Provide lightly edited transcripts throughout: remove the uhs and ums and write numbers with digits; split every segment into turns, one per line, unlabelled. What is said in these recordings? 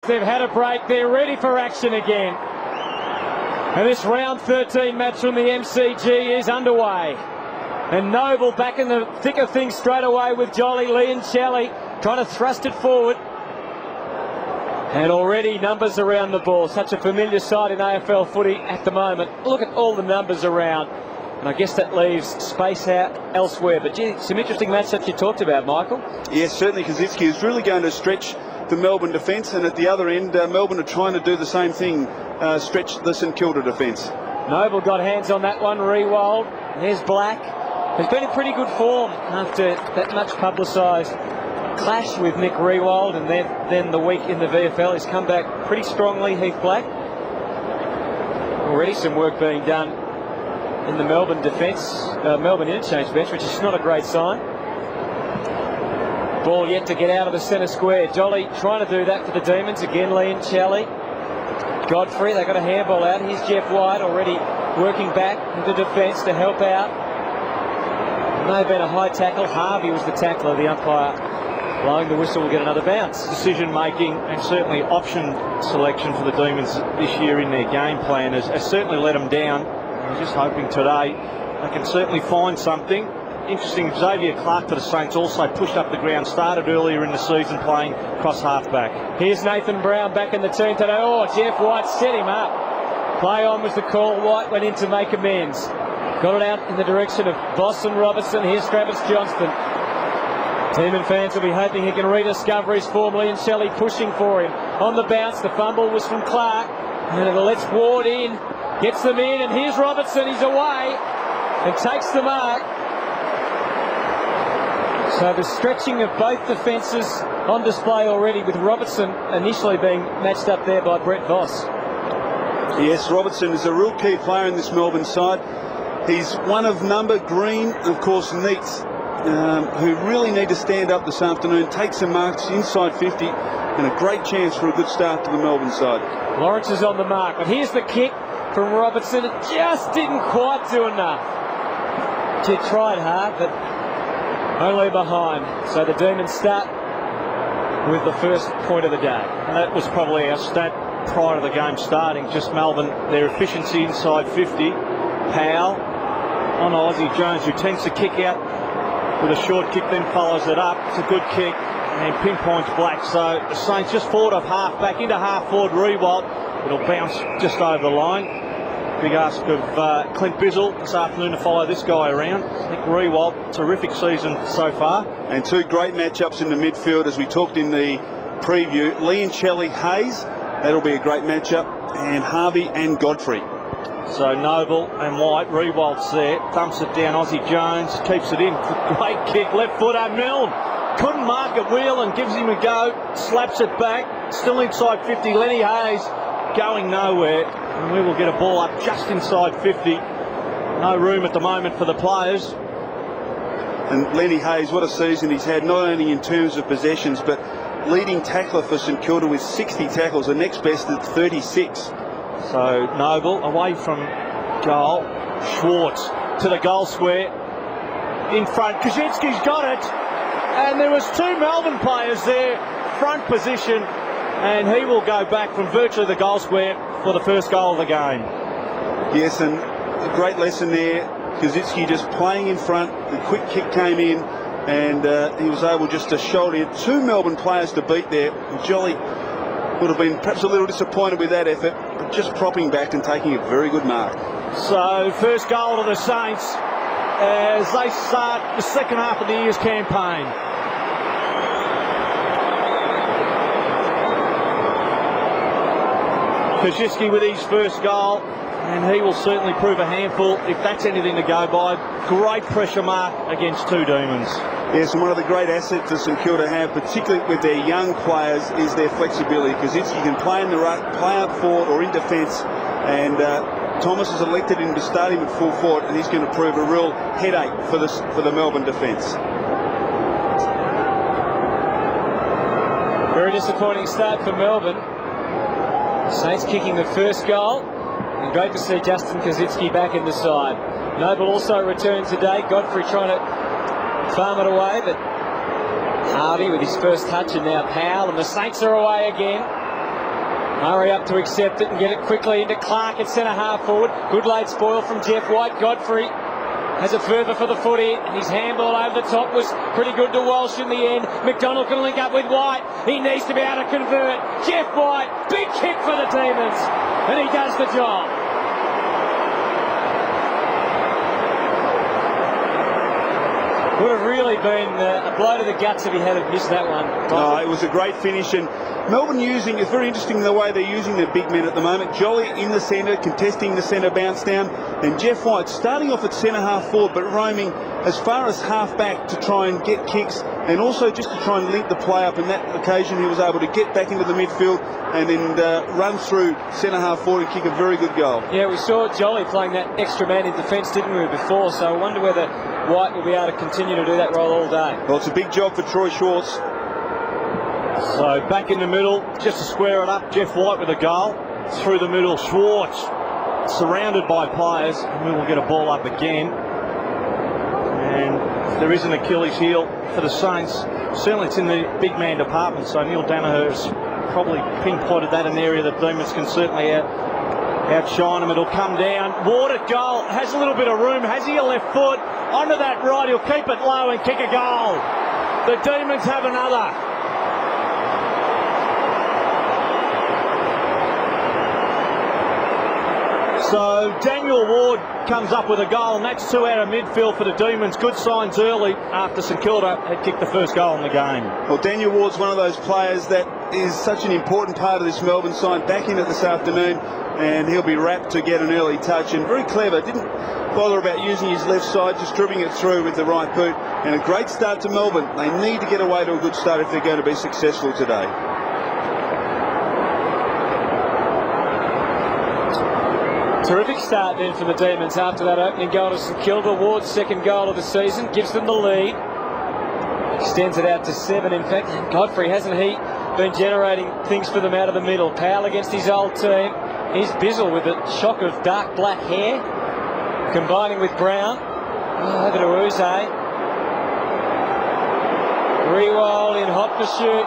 They've had a break, they're ready for action again. And this round 13 match from the MCG is underway. And Noble back in the thick of things straight away with Jolly. Liancelli trying to thrust it forward. And already numbers around the ball. Such a familiar sight in AFL footy at the moment. Look at all the numbers around. And I guess that leaves space out elsewhere. But gee, some interesting matchups you talked about, Michael.
Yes, certainly Kozinski is really going to stretch the Melbourne defence, and at the other end Melbourne are trying to do the same thing, stretch the St Kilda defence.
Noble got hands on that one. Rewald, there's Black, who's been in pretty good form after that much publicised clash with Nick Rewald, and then the week in the VFL. He's come back pretty strongly, Heath Black. Already some work being done in the Melbourne defence, Melbourne interchange bench, which is not a great sign. Ball yet to get out of the centre square. Jolly trying to do that for the Demons. Again, Liancelli. Godfrey, they got a handball out. Here's Jeff White already working back into defence to help out. It may have been a high tackle. Harvey was the tackler. The umpire blowing the whistle will get another bounce.
Decision making and certainly option selection for the Demons this year in their game plan has certainly let them down. I'm just hoping today they can certainly find something. Interesting, Xavier Clark for the Saints also pushed up the ground, started earlier in the season playing cross halfback.
Here's Nathan Brown back in the team today. Oh, Jeff White set him up. Play on was the call. White went in to make amends. Got it out in the direction of Boston Robertson. Here's Travis Johnstone. Demon fans will be hoping he can rediscover his form. Liancelli pushing for him. On the bounce, the fumble was from Clark. And it lets Ward in. Gets them in, and here's Robertson. He's away and takes the mark. So the stretching of both defences on display already, with Robertson initially being matched up there by Brett Voss.
Yes, Robertson is a real key player in this Melbourne side. He's one of number, Green, of course, Neitz, who really need to stand up this afternoon, take some marks inside 50, and a great chance for a good start to the Melbourne side.
Lawrence is on the mark, but here's the kick from Robertson. It just didn't quite do enough. She tried hard, but only behind. So the Demons start with the first point of the day.
And that was probably our stat prior to the game starting. Just Melbourne, their efficiency inside 50. Powell on Aussie Jones, who tends to kick out with a short kick, then follows it up. It's a good kick and pinpoints Black. So the Saints just forward of half back into half forward. Rewald. It'll bounce just over the line. Big ask of Clint Bizzle this afternoon to follow this guy around. Nick Rewald, terrific season so far. And
two great matchups in the midfield, as we talked in the preview. Liancelli Hayes, that'll be a great matchup, and Harvey and Godfrey.
So Noble and White, Rewald's there, thumps it down. Aussie Jones keeps it in. Great kick, left footer. Milne couldn't mark it. Whelan gives him a go, slaps it back. Still inside 50. Lenny Hayes going nowhere. And we will get a ball up just inside 50. No room at the moment for the players.
And Lenny Hayes, what a season he's had, not only in terms of possessions, but leading tackler for St Kilda with 60 tackles, the next best at 36.
So Noble away from goal. Schwartz to the goal square. In front, Kaczynski's got it. And there was two Melbourne players there, front position. And he will go back from virtually the goal square for the first goal of the game.
Yes, and a great lesson there. Kozinski just playing in front. The quick kick came in, and he was able just to shoulder two Melbourne players to beat there. Jolly would have been perhaps a little disappointed with that effort, but just propping back and taking a very good mark.
So first goal to the Saints as they start the second half of the year's campaign. Kozinski with his first goal, and he will certainly prove a handful if that's anything to go by. Great pressure mark against two Demons.
Yes, and one of the great assets that St Kilda have, particularly with their young players, is their flexibility. Kozinski can play in the ruck, play up forward or in defence, and Thomas has elected him to start him at full forward, and he's going to prove a real headache for the Melbourne defence.
Very disappointing start for Melbourne. Saints kicking the first goal, and great to see Justin Kozinski back in the side. Noble also returned today. Godfrey trying to farm it away, but Harvey with his first touch, and now Powell, and the Saints are away again. Hurry up to accept it and get it quickly into Clark at centre half forward. Good late spoil from Jeff White. Godfrey has it further for the footy, and his handball over the top was pretty good to Walsh in the end. McDonald can link up with White. He needs to be able to convert. Jeff White, big kick for the Demons, and he does the job. Would have really been a blow to the guts if he had missed that one.
No, it was a great finish, and Melbourne using, it's very interesting the way they're using their big men at the moment. Jolly in the centre, contesting the centre bounce down, and Jeff White starting off at centre half forward, but roaming as far as half back to try and get kicks, and also just to try and link the play up. And that occasion he was able to get back into the midfield and then run through centre half forward and kick a very good goal.
Yeah, we saw Jolly playing that extra man in defence, didn't we, before? So I wonder whether White will be able to continue to do that role all day.
Well, it's a big job for Troy Schwartz.
So back in the middle, just to square it up, Jeff White with a goal. Through the middle, Schwartz surrounded by players, and we will get a ball up again. And there is an Achilles heel for the Saints. Certainly it's in the big man department, so Neil Danaher's probably pinpointed that an area that Demons can certainly outshine them. It'll come down. Ward at goal, has a little bit of room. Has he a left foot? Onto that right, he'll keep it low and kick a goal. The Demons have another. So Daniel Ward comes up with a goal, and that's 2 out of midfield for the Demons. Good signs early after St Kilda had kicked the first goal in the game.
Well, Daniel Ward's one of those players that is such an important part of this Melbourne side. Back in it this afternoon, and he'll be rapt to get an early touch, and very clever. Didn't bother about using his left side, just dribbling it through with the right boot. And a great start to Melbourne. They need to get away to a good start if they're going to be successful today.
Terrific start then for the Demons after that opening goal to St Kilda. Ward's second goal of the season gives them the lead. Extends it out to 7, in fact. Godfrey, hasn't he been generating things for them out of the middle? Powell against his old team. Here's Bizzle with a shock of dark black hair, combining with Brown. Over to Uze. Rewald in hot pursuit.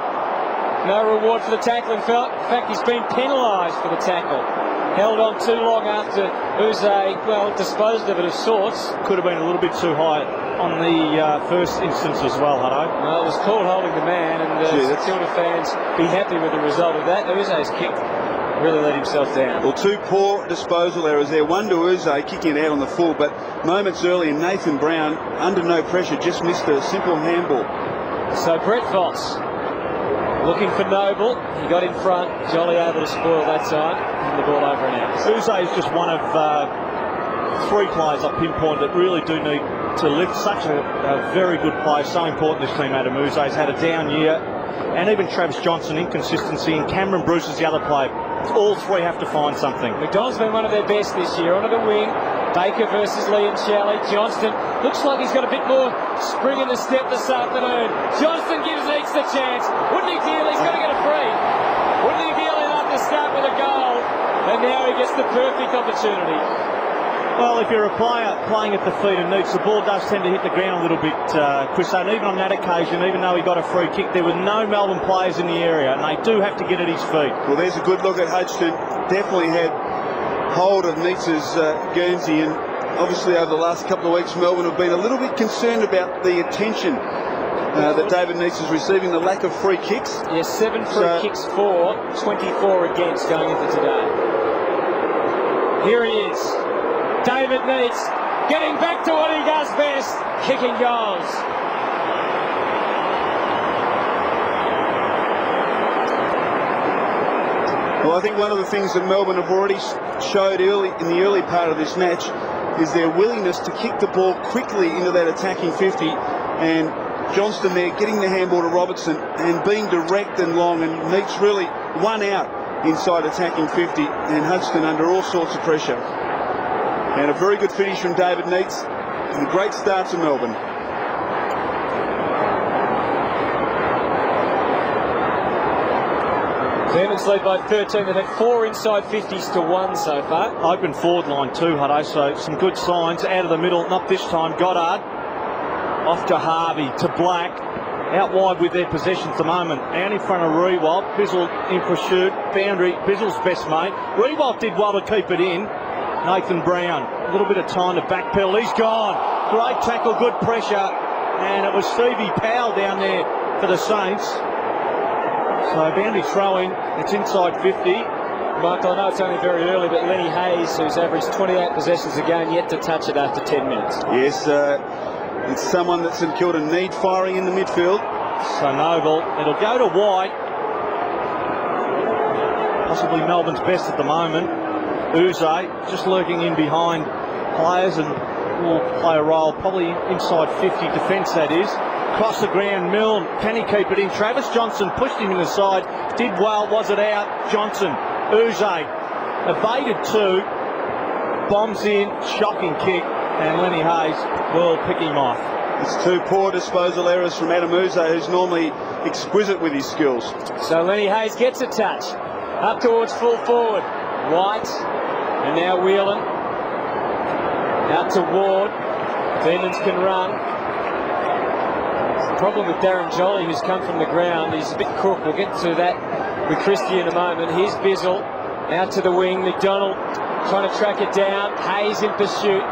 No reward for the tackle. In fact, he's been penalised for the tackle. Held on too long after Uze, well, disposed of it of sorts.
Could have been a little bit too high on the first instance as well, Hutto.
Well, it was called holding the man, and St Kilda fans be happy with the result of that. Uze's kick really let himself down.
Well, 2 poor disposal errors there. One to Uze, kicking it out on the full, but moments earlier, Nathan Brown, under no pressure, just missed a simple handball.
So Brett Voss looking for Noble. He got in front. Jolly able to spoil that time. And the ball over and out.
Uze is just one of 3 players I've pinpointed that really do need to lift. Such a very good player. So important this team, Adam Uze's had a down year. And even Travis Johnson, inconsistency. And Cameron Bruce is the other player. All 3 have to find something.
McDonald's been one of their best this year. Onto the wing. Baker versus Liam Shalley. Johnston looks like he's got a bit more spring in the step this afternoon. Johnston gives each the chance. Wouldn't he feel he's got to get a free? Wouldn't he feel enough to start with a goal? And now he gets the perfect opportunity.
Well, if you're a player playing at the feet of Neats, the ball does tend to hit the ground a little bit, Chris. And even on that occasion, even though he got a free kick, there were no Melbourne players in the area, and they do have to get at his feet.
Well, there's a good look at Hodgson. Definitely had hold of Neats' Guernsey, and obviously over the last couple of weeks Melbourne have been a little bit concerned about the attention that David Neats is receiving, the lack of free kicks.
Yes, 7 free kicks for, 24 against going into today. Here he is, David Neats, getting back to what he does best, kicking goals.
Well, I think one of the things that Melbourne have already showed in the early part of this match is their willingness to kick the ball quickly into that attacking 50, and Johnston there getting the handball to Robertson and being direct and long, and Neats really one out inside attacking 50, and Hodgson under all sorts of pressure. And a very good finish from David Neats, and a great start to Melbourne.
Demons lead by 13. They've had 4 inside 50s to 1 so far.
Open forward line too, Hutto, so some good signs out of the middle. Not this time. Goddard off to Harvey, to Black, out wide with their possession at the moment. Out in front of Rewalt. Bizzle in pursuit. Boundary. Bizzle's best mate. Rewalt did well to keep it in. Nathan Brown. A little bit of time to backpedal. He's gone. Great tackle. Good pressure. And it was Stevie Powell down there for the Saints. So boundary throw-in. It's inside 50.
Michael, I know it's only very early, but Lenny Hayes, who's averaged 28 possessions a game, yet to touch it after 10 minutes.
Yes, it's someone that St Kilda need firing in the midfield.
So Noble, it'll go to White. Possibly Melbourne's best at the moment. Uze just lurking in behind players and will play a role probably inside 50 defence, that is. Across the ground, Milne, can he keep it in? Travis Johnson pushed him in the side, did well, was it out? Johnson, Uze, evaded two, bombs in, shocking kick, and Lenny Hayes will pick him off.
It's two poor disposal errors from Adam Uze, who's normally exquisite with his skills.
So Lenny Hayes gets a touch, up towards full forward. White, and now Whelan, out to Ward. Demons can run. The problem with Darren Jolly, who's come from the ground, he's a bit crook. We'll get to that with Christie in a moment. Here's Bizzle, out to the wing. McDonald trying to track it down. Hayes in pursuit.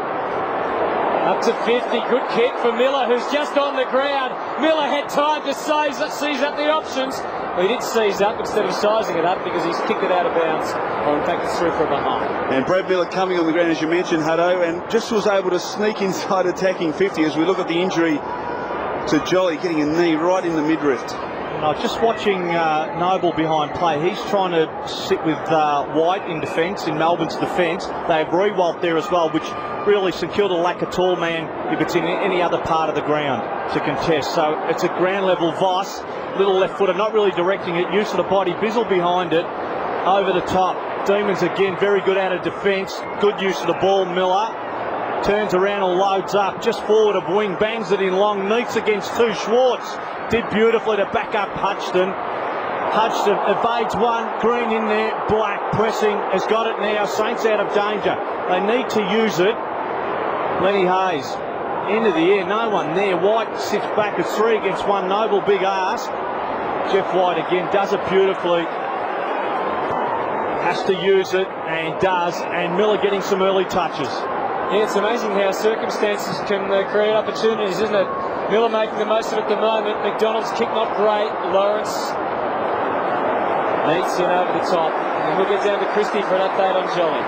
Up to 50, good kick for Miller, who's just on the ground. Miller had time to seize up the options. Well, he did seize up instead of sizing it up because he's kicked it out of bounds. Or in fact, it's through from behind. And
Brad Miller coming on the ground, as you mentioned, Hutto, and just was able to sneak inside attacking 50 as we look at the injury to Jolly, getting a knee right in the midriff.
Just watching Noble behind play. He's trying to sit with White in defence, in Melbourne's defence. They have Rewalt there as well, which really St Kilda lack a tall man if it's in any other part of the ground to contest. So it's a ground level vice. Little left footer, not really directing it. Use of the body. Bizzle behind it. Over the top. Demons again, very good out of defence. Good use of the ball. Miller turns around and loads up. Just forward of wing. Bangs it in long. Neats against two. Schwartz did beautifully to back up Hudson. Hudson evades one. Green in there. Black pressing. Has got it now. Saints out of danger. They need to use it. Lenny Hayes into the air. No one there. White sits back at 3 against 1. Noble, big ask. Jeff White again does it beautifully. Has to use it and does. And Miller getting some early touches.
Yeah, it's amazing how circumstances can create opportunities, isn't it? Miller making the most of it at the moment. McDonald's kick not great. Lawrence needs in over the top. And we'll get down to Christie for an update on Jolly.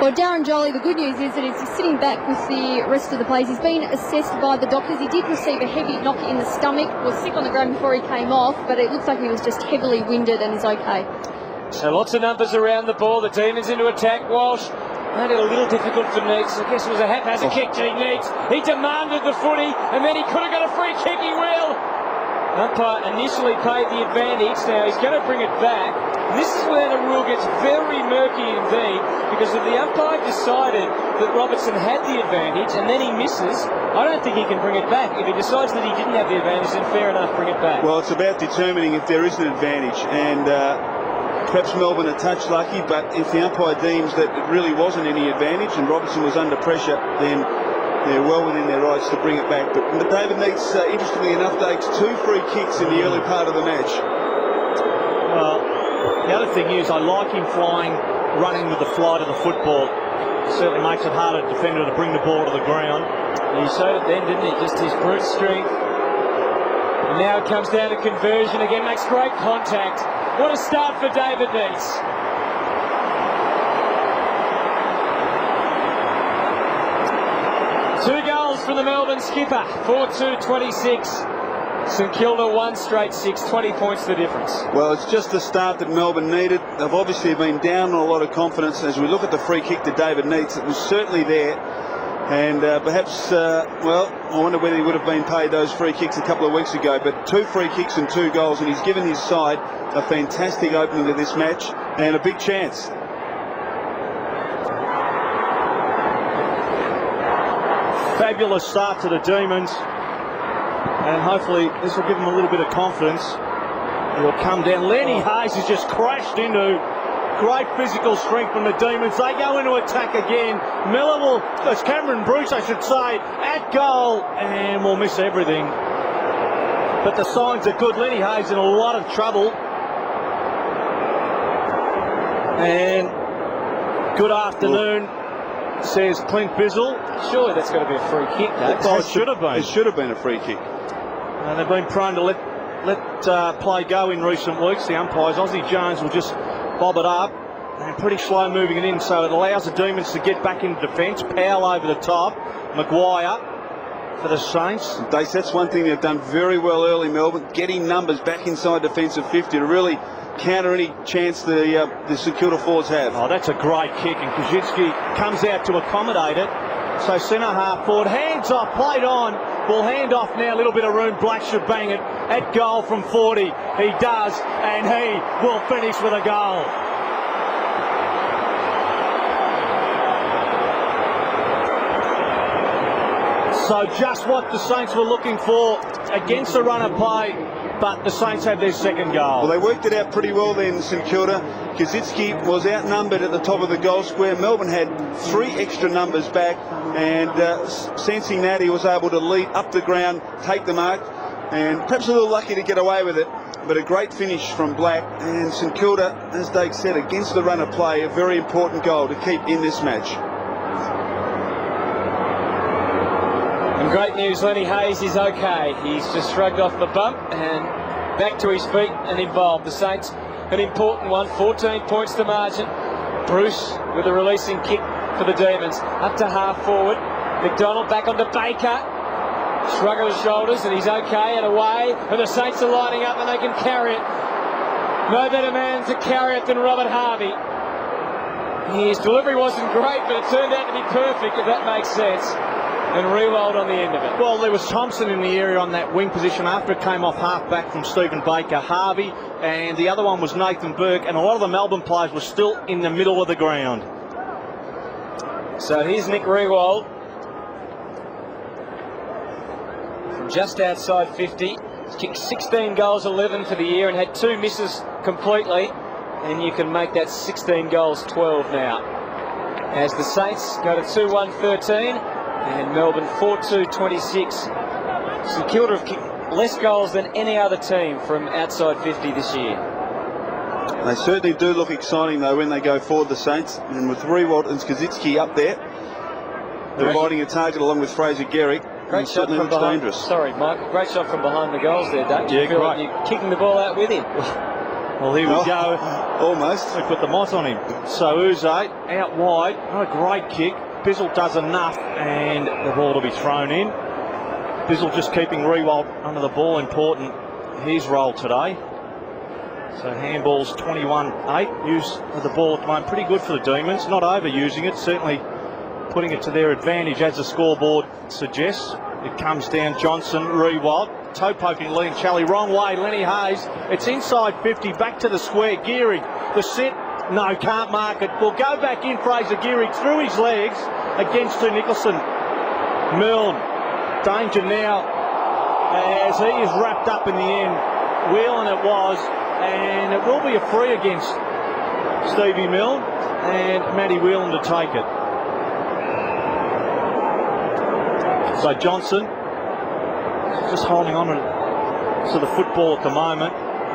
Well, Darren Jolly, the good news is that he's sitting back with the rest of the players. He's been assessed by the doctors. He did receive a heavy knock in the stomach, was sick on the ground before he came off, but it looks like he was just heavily winded and is okay.
So lots of numbers around the ball. The Demons into attack. Walsh made it a little difficult for Neats. I guess it was a haphazard kick to Neats. He demanded the footy, and then he could have got a free kick. He will. Umpire initially paid the advantage. Now he's going to bring it back. This is where the rule gets very murky indeed, because if the umpire decided that Robertson had the advantage and then he misses, I don't think he can bring it back. If he decides that he didn't have the advantage, then fair enough, bring it back.
Well, it's about determining if there is an advantage, and perhaps Melbourne a touch lucky, but if the umpire deems that it really wasn't any advantage and Robertson was under pressure, then they're well within their rights to bring it back. But David Neats, interestingly enough, takes 2 free kicks in the early part of the match.
Well, the other thing is I like him flying, running with the flight of the football. It certainly makes it harder for a defender to bring the ball to the ground.
He showed it then, didn't he? Just his brute strength. And now it comes down to conversion again. Makes great contact. What a start for David Neats. Two goals from the Melbourne skipper. 4-2-26. St Kilda 1 straight 6, 20 points the difference.
Well, it's just the start that Melbourne needed. They've obviously been down on a lot of confidence. As we look at the free kick to David Neats, it was certainly there. And perhaps, well, I wonder whether he would have been paid those free kicks a couple of weeks ago. But 2 free kicks and 2 goals, and he's given his side a fantastic opening to this match and a big chance.
Fabulous start to the Demons. And hopefully this will give them a little bit of confidence. He'll come down. Lenny Hayes has just crashed into great physical strength from the Demons. They go into attack again. Miller will, that's Cameron Bruce I should say, at goal, and will miss everything. but the signs are good. Lenny Hayes in a lot of trouble. And good afternoon, says Clint Bizzle.
Surely that's got to be a free kick, though.
It should have been.
It should have been a free kick.
And they've been prone to let play go in recent weeks, the umpires. Aussie Jones will just bob it up. And pretty slow moving it in, so it allows the Demons to get back into defence. Powell over the top. Maguire for the Saints.
That's one thing they've done very well early, Melbourne, getting numbers back inside defensive 50 to really counter any chance the St Kilda forwards have.
Oh, that's a great kick, and Kozinski comes out to accommodate it. So centre half forward, hands off, played on. Will hand off now, a little bit of room. Black should bang it at goal from 40. He does, and he will finish with a goal. So just what the Saints were looking for against the run of play, but the Saints have their second goal.
Well, they worked it out pretty well then, St Kilda. Kozinski was outnumbered at the top of the goal square. Melbourne had 3 extra numbers back, and sensing that, he was able to lead up the ground, take the mark, and perhaps a little lucky to get away with it. But a great finish from Black, and St Kilda, as Dave said, against the run of play, a very important goal to keep in this match.
And great news, Lenny Hayes is okay. He's just shrugged off the bump and back to his feet and involved. The Saints, an important one, 14 points to margin. Bruce with a releasing kick for the Demons. Up to half forward. McDonald back onto Baker. Shrug of the shoulders, and he's okay and away. And the Saints are lining up and they can carry it. No better man to carry it than Robert Harvey. His delivery wasn't great, but it turned out to be perfect, if that makes sense. And Rewald on the end of it.
Well, there was Thompson in the area on that wing position after it came off half-back from Stephen Baker. Harvey, and the other one was Nathan Burke, and a lot of the Melbourne players were still in the middle of the ground.
So here's Nick Rewald from just outside 50. He's kicked 16 goals, 11 for the year, and had 2 misses completely. And you can make that 16 goals 12 now. As the Saints go to 2-1-13. And Melbourne 4-2-26. St Kilda have kicked less goals than any other team from outside 50 this year.
They certainly do look exciting, though, when they go forward, the Saints. And with Rewald and Kozinski up there, they're riding a target along with Fraser Gehrig.
Great shot from behind.
Dangerous.
Sorry, Mike. Great shot from behind the goals there, Dave.
Yeah,
you feel
great.
like you're kicking the ball out with him.
Well, here we go.
Almost.
We put the moss on him. So Uze out wide. What a great kick. Bizzle does enough, and the ball to be thrown in. Bizzle just keeping Rewald under the ball, important his role today. So handballs 21-8. Use of the ball at the moment pretty good for the Demons. Not overusing it, certainly putting it to their advantage as the scoreboard suggests. It comes down Johnson, Rewald, toe poking Lee and Chally, wrong way. Lenny Hayes. It's inside 50, back to the square. Gehrig, the set. No, can't mark it. Will go back in. Fraser Gehrig through his legs against Nicholson. Milne, danger now as he is wrapped up in the end. Whelan it was, and it will be a free against Stevie Milne and Matty Whelan to take it. So Johnson just holding on to the football at the moment.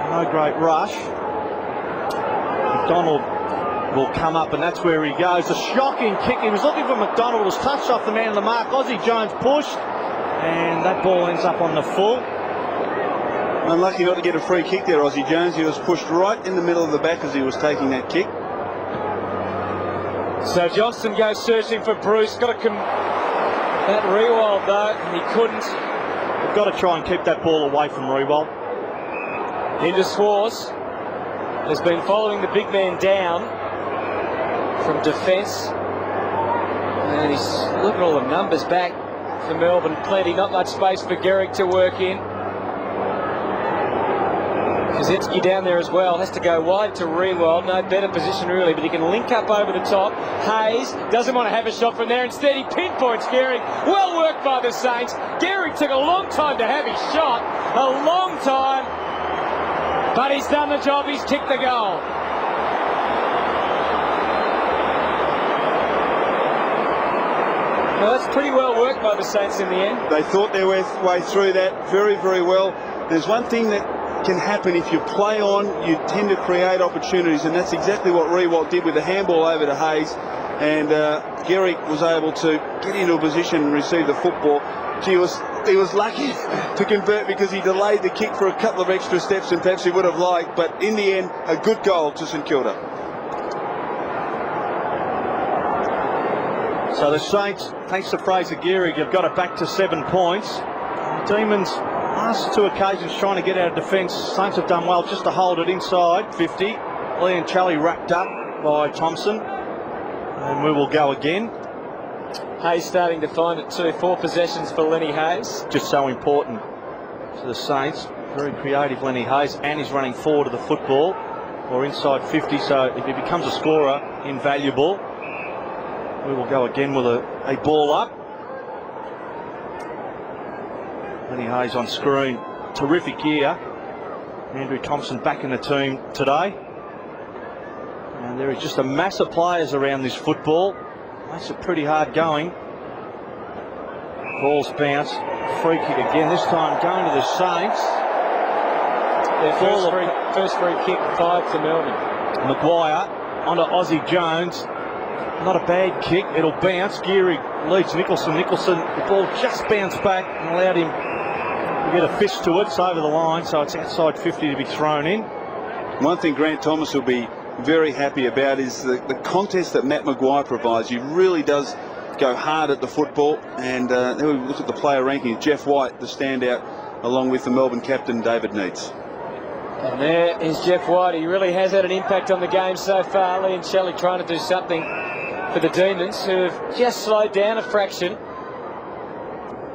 No great rush. McDonald will come up, and that's where he goes. A shocking kick. He was looking for McDonald. It was touched off the man of the mark. Aussie Jones pushed, and that ball ends up on the full.
Unlucky not to get a free kick there, Aussie Jones. He was pushed right in the middle of the back as he was taking that kick.
So Johnston goes searching for Bruce. Got to that Rewald though, and he couldn't.
They've got to try and keep that ball away from Rewald.
Into Swars. Has been following the big man down from defence. And he's looking at all the numbers back for Melbourne. Plenty, not much space for Gehrig to work in. Kozinski down there as well. Has to go wide to Rewald. No better position really, but he can link up over the top. Hayes doesn't want to have a shot from there. Instead, he pinpoints Gehrig. Well worked by the Saints. Gehrig took a long time to have his shot. A long time. But he's done the job. He's kicked the goal. Well, that's pretty well worked by the Saints in the end.
They thought their way through that very, very well. there's one thing that can happen if you play on, you tend to create opportunities, and that's exactly what Riewoldt did with the handball over to Hayes, and Gehrig was able to get into a position and receive the football. Gee, he was lucky to convert because he delayed the kick for a couple of extra steps and perhaps he would have liked, but in the end, a good goal to St Kilda.
So the Saints, thanks to Fraser Gehrig, have got it back to 7 points. The Demons, last 2 occasions trying to get out of defence. Saints have done well just to hold it inside 50. Lee and Charlie wrapped up by Thompson. And we will go again.
Hayes starting to find it too. 4 possessions for Lenny Hayes.
Just so important to the Saints. Very creative Lenny Hayes, and he's running forward to the football or inside 50. So if he becomes a scorer, invaluable. We will go again with a ball up. Lenny Hayes on screen. Terrific year. Andrew Thompson back in the team today. And there is just a mass of players around this football. Makes it pretty hard going. Ball's bounce. Free kick again. This time going to the Saints.
Their first free kick, 5 to Melbourne.
Maguire onto Aussie Jones. Not a bad kick. It'll bounce. Gehrig leads Nicholson. Nicholson, the ball just bounced back and allowed him to get a fist to it. It's over the line, so it's outside 50 to be thrown in.
One thing Grant Thomas will be very happy about is the contest that Matt Maguire provides. He really does go hard at the football, and then we look at the player rankings. Jeff White, the standout, along with the Melbourne captain David Neitz.
And there is Jeff White. He really has had an impact on the game so far. Lee and Shelley trying to do something for the Demons, who have just slowed down a fraction,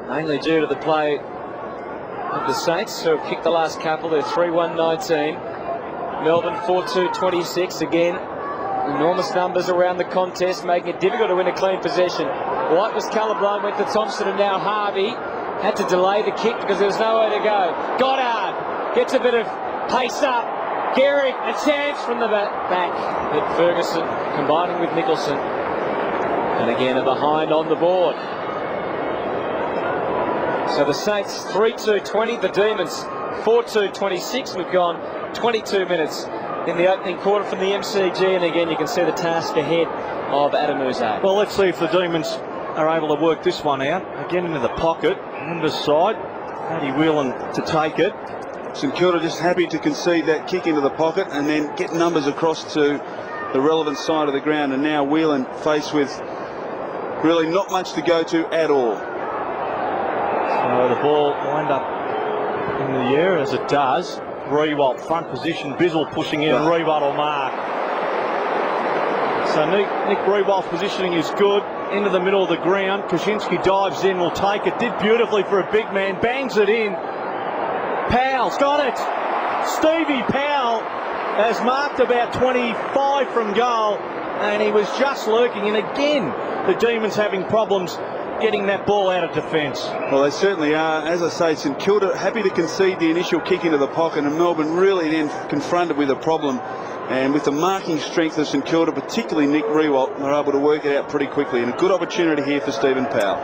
mainly due to the play of the Saints, who have kicked the last couple. They're 3-1-19. Melbourne 4-2-26. Again, enormous numbers around the contest, making it difficult to win a clean possession. White was colourblind, went to Thompson, and now Harvey had to delay the kick because there was nowhere to go. Goddard gets a bit of pace up. Gehrig, a chance from the back. But Ferguson combining with Nicholson. And again, a behind on the board. So the Saints 3-2-20, the Demons 4-2-26. We've gone 22 minutes in the opening quarter from the MCG, and again you can see the task ahead of Adam Uze.
Well, let's see if the Demons are able to work this one out. Again into the pocket, Numbers side. Paddy Whelan to take it.
St Kilda just happy to concede that kick into the pocket and then get Numbers across to the relevant side of the ground, and now Whelan faced with really not much to go to at all.
So the ball will end up in the air as it does. Riewoldt front position, Bizzle pushing in, Riewoldt will mark. So Nick Riewoldt's positioning is good. Into the middle of the ground. Kaczynski dives in, will take it. Did beautifully for a big man. Bangs it in. Powell's got it. Stevie Powell has marked about 25 from goal, and he was just lurking. And again, the Demons having problems getting that ball out of defence.
Well, they certainly are. As I say, St Kilda happy to concede the initial kick into the pocket, and Melbourne really then confronted with a problem. And with the marking strength of St Kilda, particularly Nick Riewoldt, they're able to work it out pretty quickly. And a good opportunity here for Stephen Powell.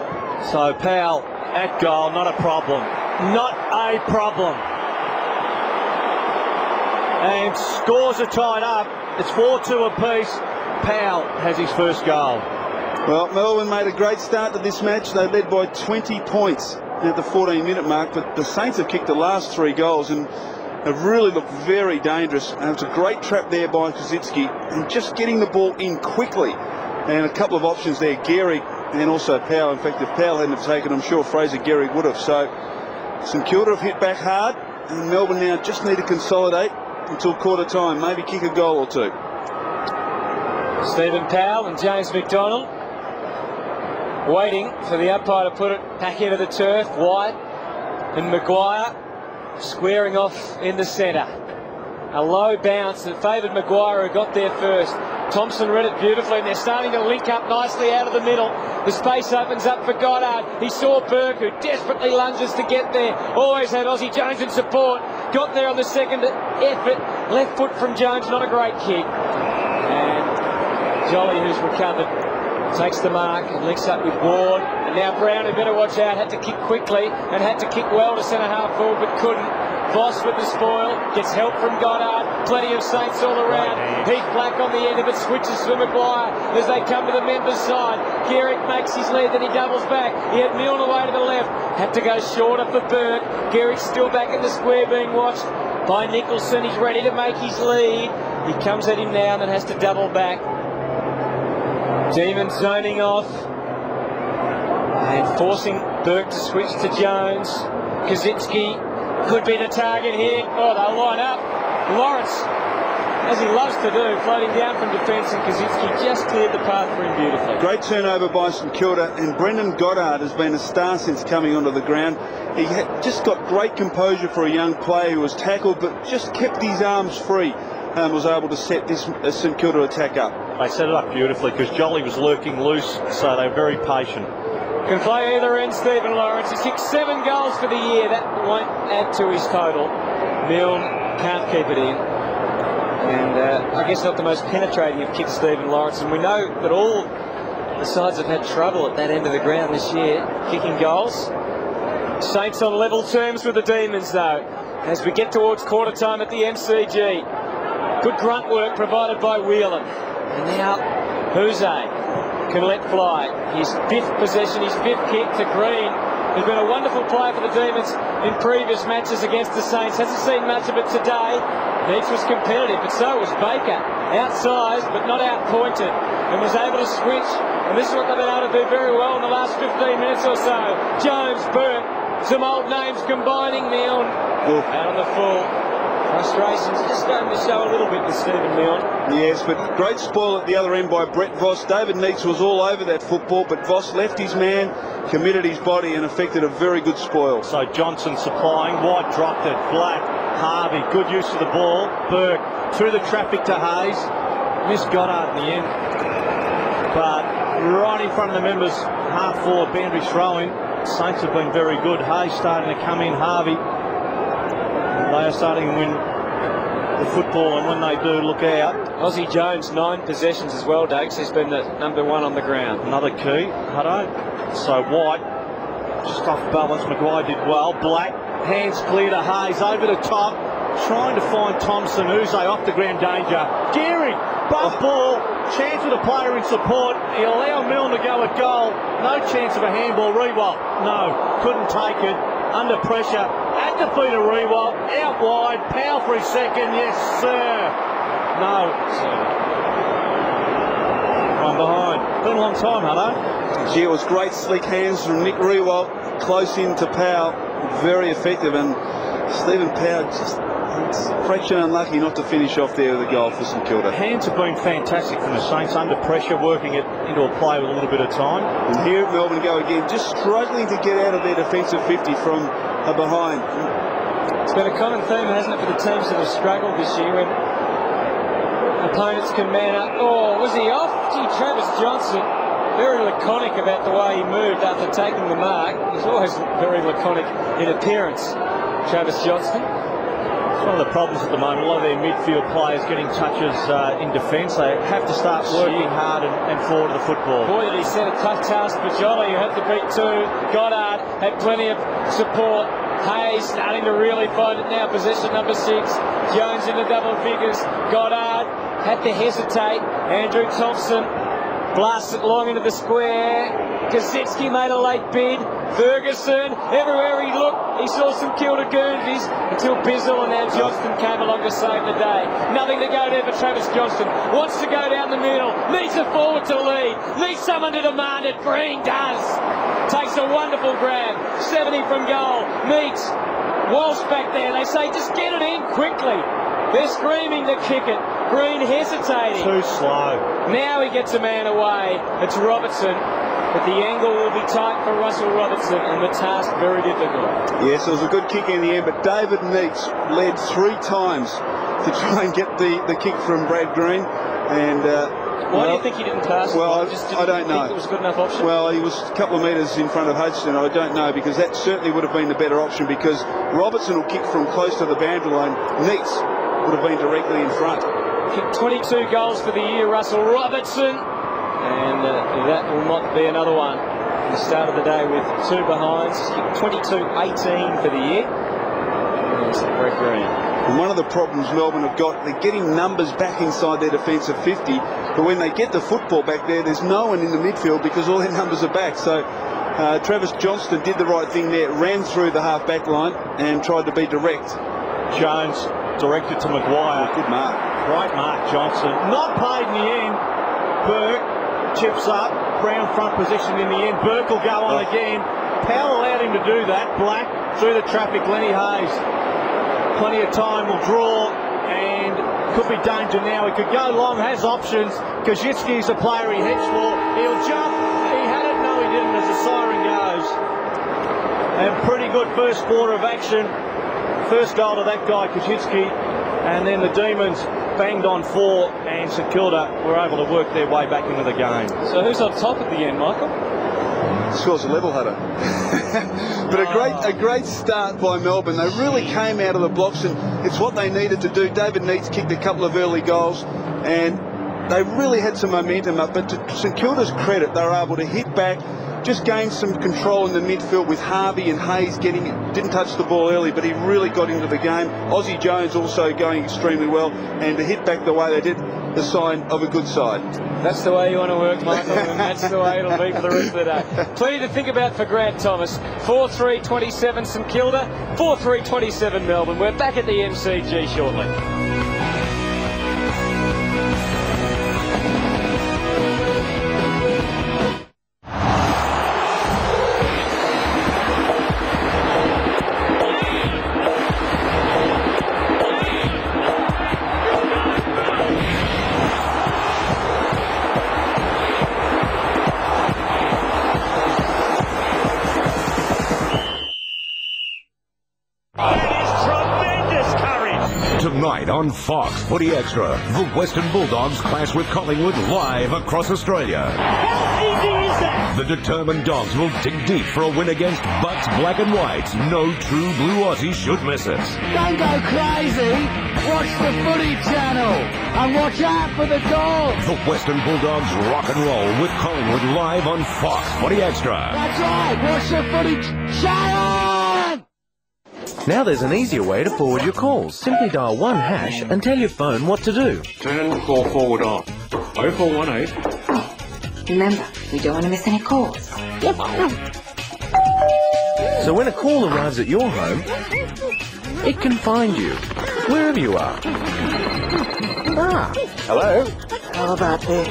So Powell at goal, not a problem. Not a problem. And scores are tied up. It's 4-2 apiece. Powell has his first goal.
Well, Melbourne made a great start to this match. They led by 20 points at the 14-minute mark, but the Saints have kicked the last 3 goals and have really looked very dangerous. And it's a great trap there by Kaczynski, and just getting the ball in quickly. And a couple of options there, Gehrig and also Powell. In fact, if Powell hadn't have taken, I'm sure Fraser Gehrig would have. So St Kilda have hit back hard, and Melbourne now just need to consolidate until quarter time, maybe kick a goal or 2.
Stephen Powell and James McDonald waiting for the umpire to put it back into the turf. White and Maguire squaring off in the centre. A low bounce that favoured Maguire, who got there first. Thompson read it beautifully, and they're starting to link up nicely out of the middle. The space opens up for Goddard. He saw Burke, who desperately lunges to get there. Always had Aussie Jones in support. Got there on the second effort. Left foot from Jones, not a great kick. And Jolly, who's recovered, takes the mark and links up with Ward. And now Brown, who better watch out, had to kick quickly and had to kick well to centre half forward, but couldn't. Voss with the spoil, gets help from Goddard, plenty of Saints all around. Heath Black on the end of it, switches for Maguire as they come to the members' side. Gehrig makes his lead, then he doubles back. He had Milne away to the left, had to go shorter for Burke. Gehrig's still back in the square being watched by Nicholson. He's ready to make his lead. He comes at him now and then has to double back. Demon zoning off and forcing Burke to switch to Jones. Kaczynski could be the target here. Oh, they'll line up. Lawrence, as he loves to do, floating down from defence, and Kaczynski just cleared the path for him beautifully.
Great turnover by St Kilda, and Brendan Goddard has been a star since coming onto the ground. He had just got great composure for a young player who was tackled but just kept his arms free and was able to set this St Kilda attack up.
They set it up beautifully because Jolly was lurking loose, so they were very patient.
Can play either end, Stephen Lawrence. He's kicked 7 goals for the year. That won't add to his total. Milne can't keep it in. And I guess not the most penetrating of kicks, Stephen Lawrence. And we know that all the sides have had trouble at that end of the ground this year, kicking goals. Saints on level terms with the Demons, though, as we get towards quarter time at the MCG. Good grunt work provided by Whelan. And now, Jose can let fly. His 5th possession, his 5th kick to Green. He's been a wonderful player for the Demons in previous matches against the Saints. Hasn't seen much of it today. Needs was competitive, but so was Baker. Outsized, but not out-pointed, and was able to switch. And this is what they've been able to do very well in the last 15 minutes or so. Jones, Burke, some old names combining. Milne out on the full. Frustrations just starting to show a little bit with Stephen Milne.
Yes, but great spoil at the other end by Brett Voss. David Neitz was all over that football, but Voss left his man, committed his body and effected a very good spoil.
So Johnson supplying, White dropped it, Black, Harvey, good use of the ball, Burke through the traffic to Hayes, missed Goddard in the end, but right in front of the members, half forward boundary throw-in. Saints have been very good. Hayes starting to come in, Harvey. They are starting to win the football, and when they do, look out.
Aussie Jones, 9 possessions as well, Dakes. He's been the number 1 on the ground.
Another key, Hutto. So White, just off balance, Maguire did well. Black, hands clear to Hayes, over the top, trying to find Thompson. Uze off the ground, danger. Gehrig, bump ball, chance with a player in support. He'll allow Milne to go at goal. No chance of a handball. Rewalt, no, couldn't take it. Under pressure, at the feet of Rewalt, out wide, Powell for his second, yes sir. No, sir. One behind. Been a long time, Hutto.
Gee, it was great slick hands from Nick Rewalt, close in to Powell, very effective, and Stephen Powell just fraction unlucky not to finish off there with a goal for St Kilda.
Hands have been fantastic from the Saints, under pressure, working it into a play with a little bit of time.
And here Melbourne go again, just struggling to get out of their defensive 50 from behind.
It's been a common theme, hasn't it, for the teams that have struggled this year when opponents can man up. Oh, was he off? Gee, Travis Johnson, very laconic about the way he moved after taking the mark. He's always very laconic in appearance, Travis Johnson.
It's one of the problems at the moment. A lot of their midfield players getting touches in defence. They have to start working hard and forward the football.
Boy, did he set a tough task for Jolly, who had to beat 2. Goddard had plenty of support. Hayes starting to really find it now. Possession number 6. Jones in the double figures. Goddard had to hesitate. Andrew Thompson blasts it long into the square. Kaczynski made a late bid. Ferguson, everywhere he looked, he saw some Kilda Guernseys until Bizzle and now Johnston came along to save the day. Nothing to go there for Travis Johnston. Wants to go down the middle. Needs a forward to lead. Needs someone to demand it. Green does. Takes a wonderful grab. 70 from goal. Meets Walsh back there. They say just get it in quickly. They're screaming to kick it. Green hesitating.
Too slow.
Now he gets a man away. It's Robertson. But the angle will be tight for Russell Robertson and the task very difficult.
Yes, it was a good kick in the end, but David Neitz led 3 times to try and get the kick from Brad Green. And
why do you think he didn't pass?
Well,
I
don't know.
Think it was a good enough option?
Well, he was a couple of metres in front of Hudson. I don't know, because that certainly would have been the better option, because Robertson will kick from close to the boundary line. Neitz would have been directly in front.
Kicked 22 goals for the year, Russell Robertson. And that will not be another one. The start of the day with 2 behinds. 22-18 for the year. Mr. Greg Green.
And one of the problems Melbourne have got, they're getting numbers back inside their defensive 50, but when they get the football back there, there's no one in the midfield because all their numbers are back. So Travis Johnstone did the right thing there, ran through the half-back line and tried to be direct.
Jones directed to Maguire.
Good mark.
Great mark, Johnson. Not played in the end. Burke chips up. Brown front position in the end. Burke will go on again. Powell allowed him to do that. Black through the traffic. Lenny Hayes. Plenty of time, will draw, and could be danger now. He could go long, has options. Gehrig is a player he heads for. He'll jump. He had it. No, he didn't, as the siren goes. And pretty good first quarter of action. First goal to that guy, Gehrig, and then the Demons banged on 4, and St Kilda were able to work their way back into the game.
So who's up top at the end, Michael?
Scores a level header. But a great start by Melbourne. They really came out of the blocks, and it's what they needed to do. David Neitz kicked a couple of early goals, and they really had some momentum up. But to St Kilda's credit, they were able to hit back, just gain some control in the midfield with Harvey and Hayes getting it. Didn't touch the ball early, but he really got into the game. Aussie Jones also going extremely well, and to hit back the way they did, the sign of a good side.
That's the way you want to work, Michael, and that's the way it'll be for the rest of the day. Plenty to think about for Grant Thomas. 4-3-27 St Kilda, 4-3-27 Melbourne. We're back at the MCG shortly.
Tonight on Fox Footy Extra, the Western Bulldogs clash with Collingwood live across Australia.
How easy is that?
The determined Dogs will dig deep for a win against Bucks Black and Whites. No true blue Aussie should miss it.
Don't go crazy. Watch the Footy Channel and watch out for the Dogs.
The Western Bulldogs rock and roll with Collingwood live on Fox Footy Extra.
That's right. Watch the Footy Channel.
Now there's an easier way to forward your calls. Simply dial 1# and tell your phone what to do.
Turn the call forward on. 0418.
Remember, we don't want to miss any calls.
So when a call arrives at your home, it can find you, wherever you are.
Hello?
How about this?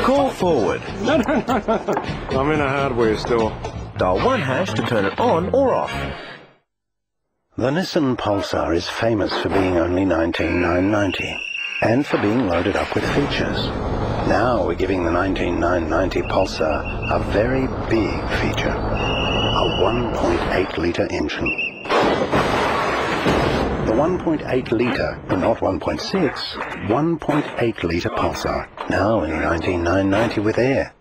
Call forward.
No. I'm in a hardware store.
Dial 1# to turn it on or off.
The Nissan Pulsar is famous for being only $19,990 and for being loaded up with features. Now we're giving the $19,990 Pulsar a very big feature, a 1.8-litre engine. The 1.8-litre, but not 1.6, 1.8-litre Pulsar, now in $19,990 with air.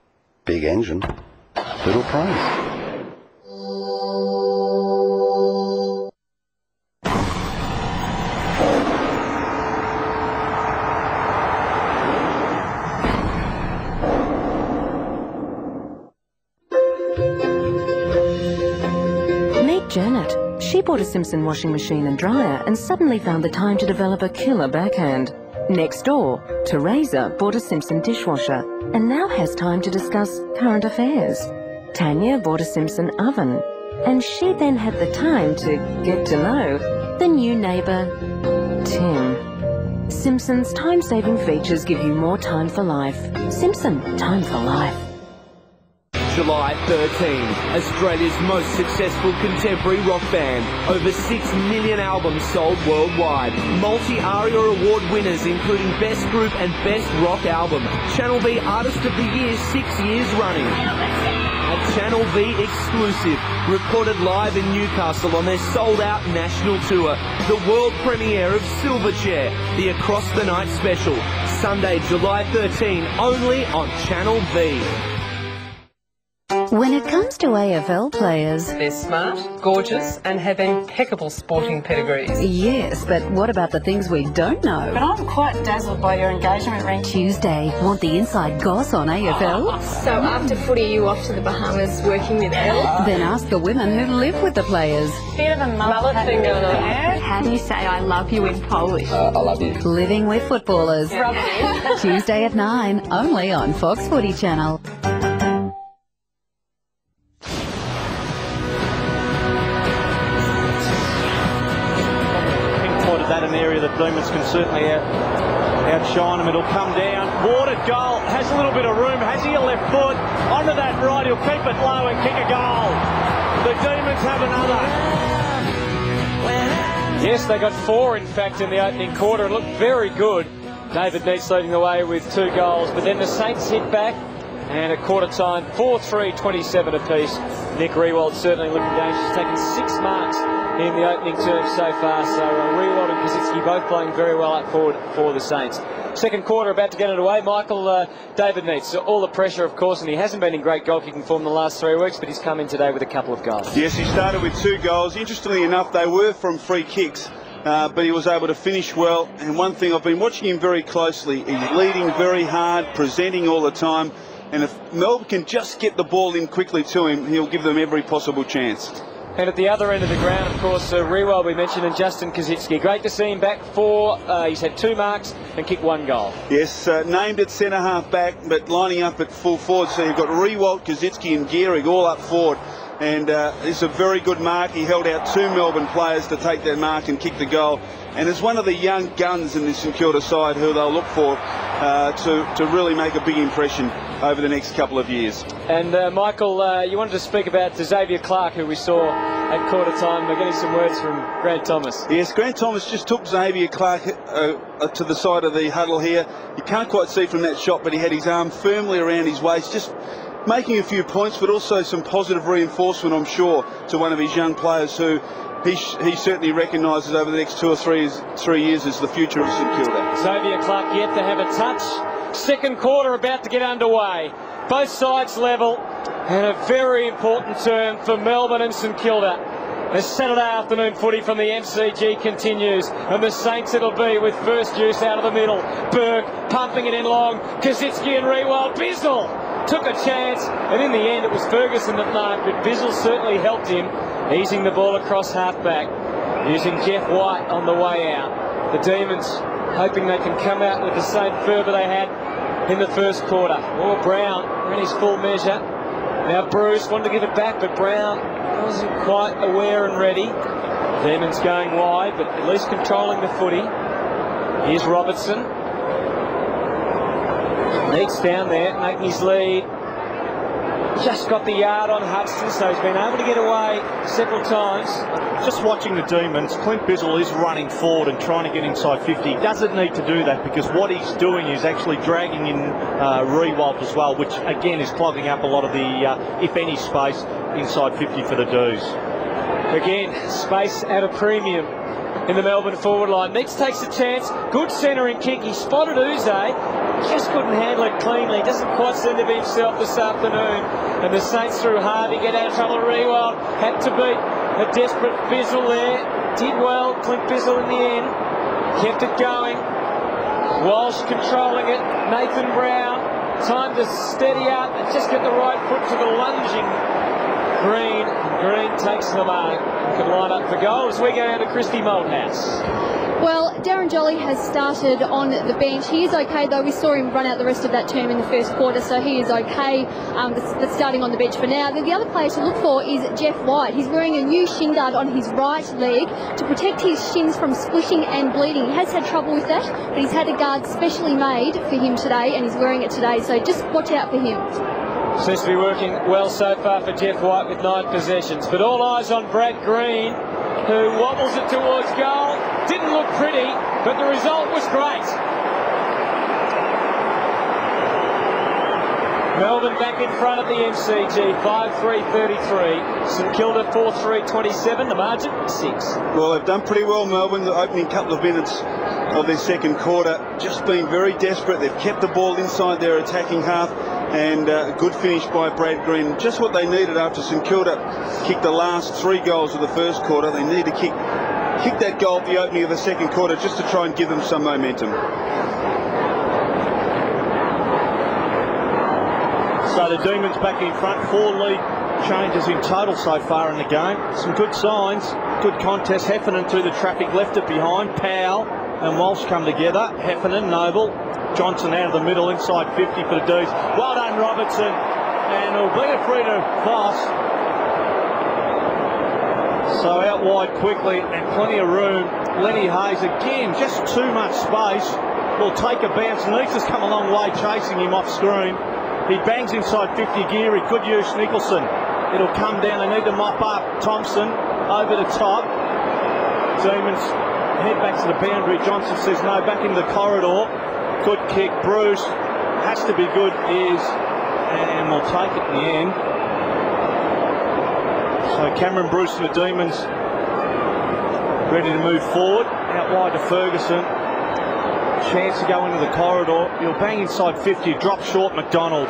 Big engine, little price.
Janet. She bought a Simpson washing machine and dryer and suddenly found the time to develop a killer backhand. Next door, Teresa bought a Simpson dishwasher and now has time to discuss current affairs. Tanya bought a Simpson oven and she then had the time to get to know the new neighbour, Tim. Simpson's time-saving features give you more time for life. Simpson, time for life.
July 13, Australia's most successful contemporary rock band. Over 6 million albums sold worldwide. Multi-ARIA award winners including Best Group and Best Rock Album. Channel V Artist of the Year 6 years running. A Channel V exclusive, recorded live in Newcastle on their sold-out national tour. The world premiere of Silverchair, the Across the Night special. Sunday, July 13, only on Channel V.
When it comes to AFL players...
They're smart, gorgeous and have impeccable sporting pedigrees.
Yes, but what about the things we don't know?
But I'm quite dazzled by your engagement ring.
Tuesday, want the inside goss on AFL?
So after footy, you off to the Bahamas working with Elle?
Then ask the women who live with the players.
Bit of a mullet thing going on. How do you say I love you in Polish?
I love you.
Living with footballers. Tuesday at 9, only on Fox Footy Channel.
That an area that Demons can certainly outshine them. It'll come down. Watered goal. Has a little bit of room. Has he a left foot? Onto that right. He'll keep it low and kick a goal. The Demons have another.
Yes, they got 4, in fact, in the opening quarter. It looked very good. David Neitz leading the way with 2 goals. But then the Saints hit back. And at quarter time, 4-3, 27 apiece. Nick Riewoldt certainly looking dangerous. He's taken 6 marks in the opening term so far. So Riewoldt and Kosicki both playing very well up forward for the Saints. Second quarter about to get underway. Michael, David Neitz, all the pressure, of course, and he hasn't been in great goal-kicking form the last 3 weeks, but he's come in today with a couple of goals.
Yes, he started with 2 goals. Interestingly enough, they were from free kicks. But he was able to finish well. And one thing, I've been watching him very closely. He's leading very hard, presenting all the time. And if Melbourne can just get the ball in quickly to him, he'll give them every possible chance.
And at the other end of the ground, of course, Riewoldt we mentioned, and Justin Kosicki. Great to see him back for. He's had 2 marks and kicked 1 goal.
Yes, named at centre-half back, but lining up at full forward. So you've got Riewoldt, Kosicki and Gehrig all up forward. And it's a very good mark. He held out 2 Melbourne players to take that mark and kick the goal. And it's one of the young guns in this St Kilda side who they'll look for to really make a big impression over the next couple of years. And
Michael, you wanted to speak about Xavier Clark, who we saw at quarter time. We're getting some words from Grant Thomas.
Yes, Grant Thomas just took Xavier Clark to the side of the huddle here. You can't quite see from that shot, but he had his arm firmly around his waist, just making a few points, but also some positive reinforcement, I'm sure, to one of his young players who he certainly recognises over the next 2 or 3 years as the future of St Kilda.
Xavier Clark yet to have a touch. Second quarter about to get underway. Both sides level, and a very important term for Melbourne and St Kilda. The Saturday afternoon footy from the MCG continues, and the Saints it'll be with first juice out of the middle. Burke pumping it in long. Kosicki and Riewoldt. Bizzle took a chance, and in the end it was Ferguson that marked, but Bizzle certainly helped him, easing the ball across half-back, using Jeff White on the way out. The Demons hoping they can come out with the same fervour they had in the first quarter. Oh, Brown in his full measure. Now Bruce wanted to give it back, but Brown wasn't quite aware and ready. Demons going wide, but at least controlling the footy. Here's Robertson. Neitz down there, making his lead. Just got the yard on Hudson, so he's been able to get away several times.
Just watching the Demons, Clint Bizzle is running forward and trying to get inside 50. He doesn't need to do that because what he's doing is actually dragging in Riewoldt as well, which again is clogging up a lot of the, if any, space inside 50 for the Doos.
Again, space at a premium in the Melbourne forward line. Neitz takes a chance. Good centering kick. He spotted Uze. Just couldn't handle it cleanly. Doesn't quite seem to be himself this afternoon. And the Saints through hard. He get out of trouble. Riewoldt had to beat a desperate Bizzle there. Did well. Clint Bizzle in the end. Kept it going. Walsh controlling it. Nathan Brown. Time to steady up and just get the right foot to the lunging Green. Green takes the mark and can line up for goal as we go down to Christy Malthouse.
Well, Darren Jolly has started on the bench. He is okay, though. We saw him run out the rest of that term in the first quarter, so he is okay. That's starting on the bench for now. The other player to look for is Jeff White. He's wearing a new shin guard on his right leg to protect his shins from splishing and bleeding. He has had trouble with that, but he's had a guard specially made for him today, and he's wearing it today, so just watch out for him.
Seems to be working well so far for Jeff White with 9 possessions. But all eyes on Brad Green, who wobbles it towards goal. Didn't look pretty, but the result was great. Melbourne back in front at the MCG, 5-3-33. St Kilda 4-3-27, the margin 6.
Well, they've done pretty well, Melbourne, the opening couple of minutes of their second quarter. Just being very desperate. They've kept the ball inside their attacking half. And good finish by Brad Green. Just what they needed after St Kilda kicked the last 3 goals of the first quarter. They need to kick that goal at the opening of the second quarter just to try and give them some momentum.
So the Demons back in front. 4 lead changes in total so far in the game. Some good signs. Good contest. Heffernan through the traffic, left it behind. Powell and Walsh come together. Heffernan, Noble. Johnson out of the middle, inside 50 for the D's. Well done, Robertson. And it'll be a free to Voss. So out wide quickly and plenty of room. Lenny Hayes again, just too much space. Will take a bounce. Needs has come a long way chasing him off screen. He bangs inside 50. Gehrig could use Nicholson. It'll come down. They need to mop up. Thompson over the top. Demons head back to the boundary. Johnson says no, back into the corridor. Good kick. Bruce has to be good. And we'll take it in the end. So Cameron Bruce and the Demons ready to move forward. Out wide to Ferguson. Chance to go into the corridor. He'll bang inside 50. Drop short McDonald.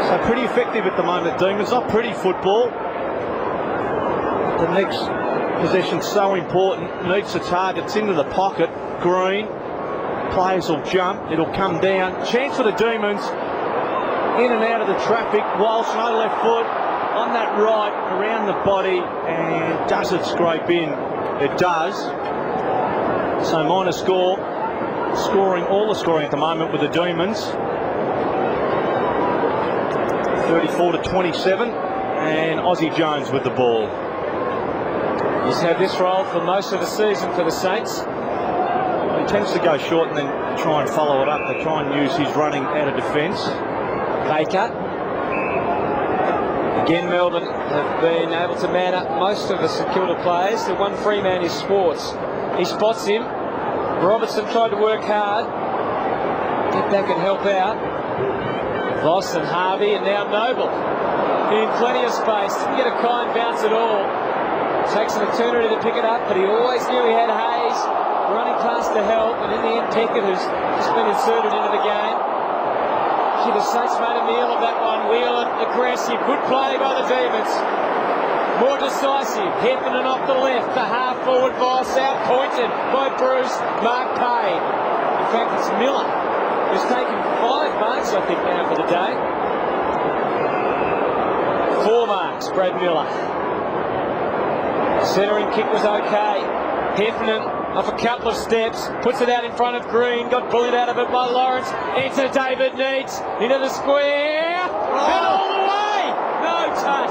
So pretty effective at the moment, Demons. Not pretty football. The next possession's so important. Needs the targets into the pocket. Green. Players will jump. It'll come down. Chance for the Demons. In and out of the traffic. Walsh, no left foot. On that right, around the body. And does it scrape in? It does. So minor score. All the scoring at the moment with the Demons. 34-27. And Aussie Jones with the ball.
He's had this role for most of the season for the Saints.
He tends to go short and then try and follow it up. They try and use his running out of defence.
Baker. Again, Melbourne have been able to man up most of the St Kilda players. The one free man is Sports. He spots him. Robertson tried to work hard. Get back and help out. Voss and Harvey, and now Noble. In plenty of space. Didn't get a kind bounce at all. Takes an eternity to pick it up, but he always knew he had Hayes running past to help, and in the end Pickett has just been inserted into the game. The Saints made a meal of that one. Wheeler, aggressive, good play by the Demons. More decisive. Heffernan off the left. The half forward Voss out pointed by Bruce. Mark Pay. In fact, it's Miller who's taken 5 marks, I think, now for the day. 4 marks, Brad Miller. Centering kick was okay. Heffernan off a couple of steps, puts it out in front of Green, got bullied out of it by Lawrence, into David Neitz, into the square, and all the way! No touch!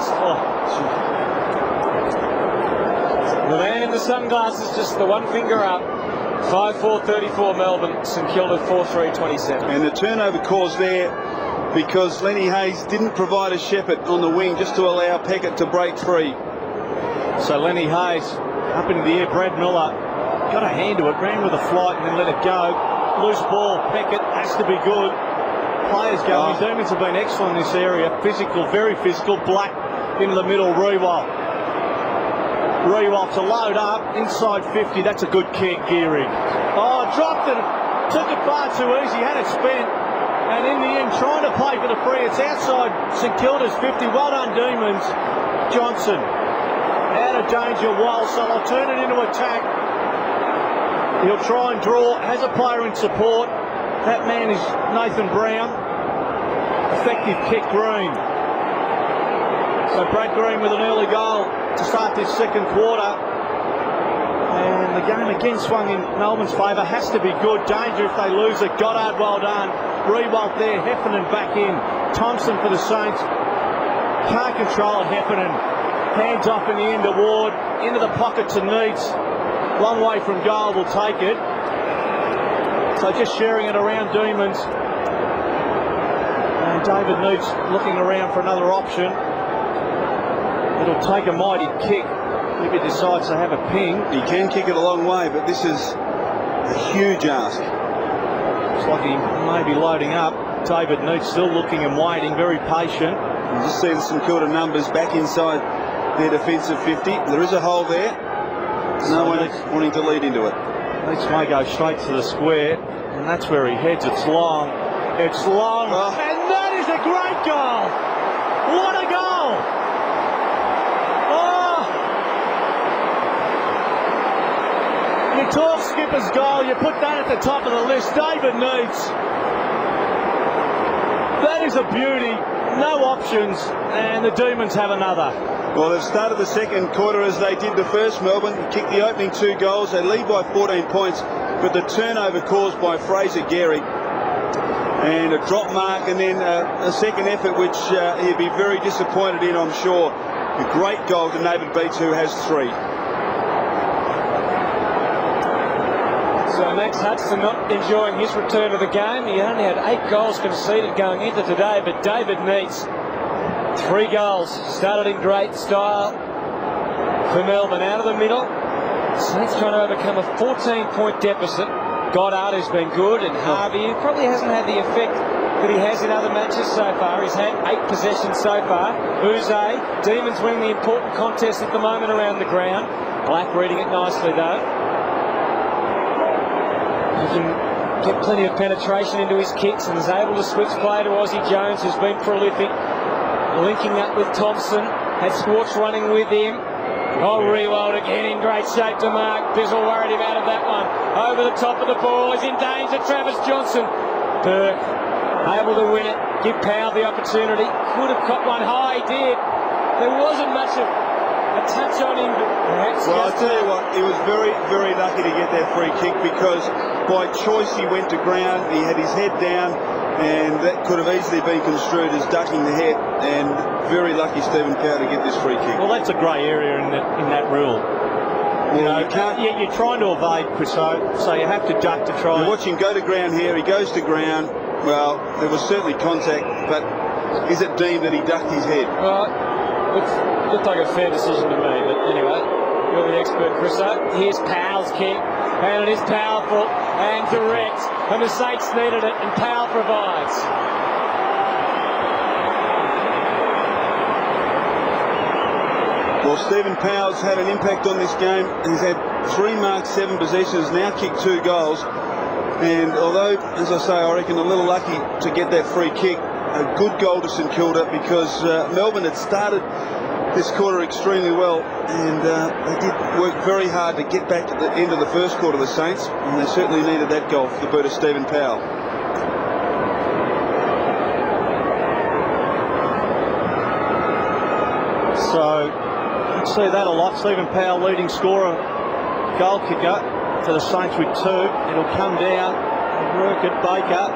The man in the sunglasses, just the one finger up. 5-4-34 Melbourne, St Kilda 4-3-27.
And the turnover caused there because Lenny Hayes didn't provide a shepherd on the wing just to allow Peckett to break free.
So Lenny Hayes up into the air. Brad Miller got a hand to it, ran with a flight and then let it go. Loose ball. Peckett has to be good. Players going. The Demons have been excellent in this area. Physical, very physical. Black into the middle. Rewalt to load up inside 50. That's a good kick, Gehrig. Oh, dropped it. Took it far too easy. Had it spent. And in the end, trying to play for the free. It's outside St Kilda's 50. Well done, Demons. Johnson out of danger. Walsh, so they'll turn it into attack. He'll try and draw. Has a player in support. That man is Nathan Brown. Effective kick, Green. So Brad Green with an early goal to start this second quarter. And the game again swung in Melbourne's favour. Has to be good. Danger if they lose it. Goddard, well done. Rewalt there. Heffernan back in. Thompson for the Saints. Can't control it, Heffernan. Hands off in the end to Ward. Into the pocket to Neitz. Long way from goal, will take it. So just sharing it around Demons. And David Neitz looking around for another option. It'll take a mighty kick if he decides to have a ping.
He can kick it a long way, but this is a huge ask.
Looks like he may be loading up. David Neitz still looking and waiting, very patient.
You just see the St Kilda numbers back inside their defensive 50. There is a hole there. No one wanting to lead into it.
Neitz may go straight to the square, and that's where he heads. It's long. It's long, and that is a great goal. What a goal! Oh! You talk skipper's goal, you put that at the top of the list. David Neitz. That is a beauty. No options, and the Demons have another.
Well, they've started the second quarter as they did the first. Melbourne kicked the opening 2 goals. They lead by 14 points, but the turnover caused by Fraser Gehrig and a drop mark, and then a second effort which he'd be very disappointed in, I'm sure. A great goal to David Beats, who has 3.
So Max Hudson not enjoying his return to the game. He only had 8 goals conceded going into today, but David Neitz, 3 goals. Started in great style for Melbourne. Out of the middle, Saints trying to overcome a 14-point deficit. Goddard has been good, and Harvey, who probably hasn't had the effect that he has in other matches so far. He's had 8 possessions so far. Uze, Demons winning the important contest at the moment around the ground. Black reading it nicely though. He can get plenty of penetration into his kicks and is able to switch play to Aussie Jones, who's been prolific. Linking up with Thompson. Had Swartz running with him. Oh, Rewald again in great shape to mark. Bizzle worried him out of that one. Over the top of the ball. He's in danger. Travis Johnson. Burke able to win it. Give Powell the opportunity. Could have caught one high. He did. There wasn't much of a touch on him, but perhaps.
Well, I'll tell you what, he was very, very lucky to get that free kick, because by choice he went to ground. He had his head down, and that could have easily been construed as ducking the head, and very lucky Stephen Powell to get this free kick.
Well, that's a grey area in that rule.
You know, you can't.
You're trying to evade, Chriso, so you have to duck to try.
You watch him go to ground here. He goes to ground. Well, there was certainly contact, but is it deemed that he ducked his head?
Well, looked like a fair decision to me, but anyway, you're the expert, Chriso. Here's Powell's kick, and it is powerful and direct, and the Saints needed it, and Powell provides.
Well, Stephen Powell's had an impact on this game. He's had 3 marks, 7 possessions, now kicked 2 goals. And although, as I say, I reckon a little lucky to get that free kick, a good goal to St Kilda, because Melbourne had started this quarter extremely well, and they did work very hard to get back to the end of the first quarter, the Saints, and they certainly needed that goal for the boot of Stephen Powell.
So you see that a lot. Stephen Powell, leading scorer, goal kicker to the Saints with 2. It'll come down. Work it. Baker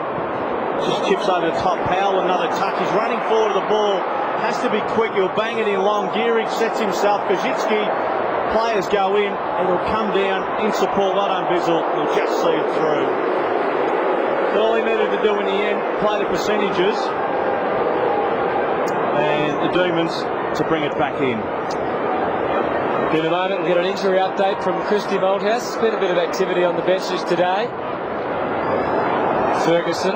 just chips over the top. Powell, another touch. He's running forward to the ball. Has to be quick. He'll bang it in long. Gehrig sets himself. Kazitsky, players go in. It'll come down in support. Well done, Bizzle. He'll just see it through. But all he needed to do in the end, play the percentages, and the Demons to bring it back in.
In a moment, we'll get an injury update from Christy Malthouse. There's been a bit of activity on the benches today. Ferguson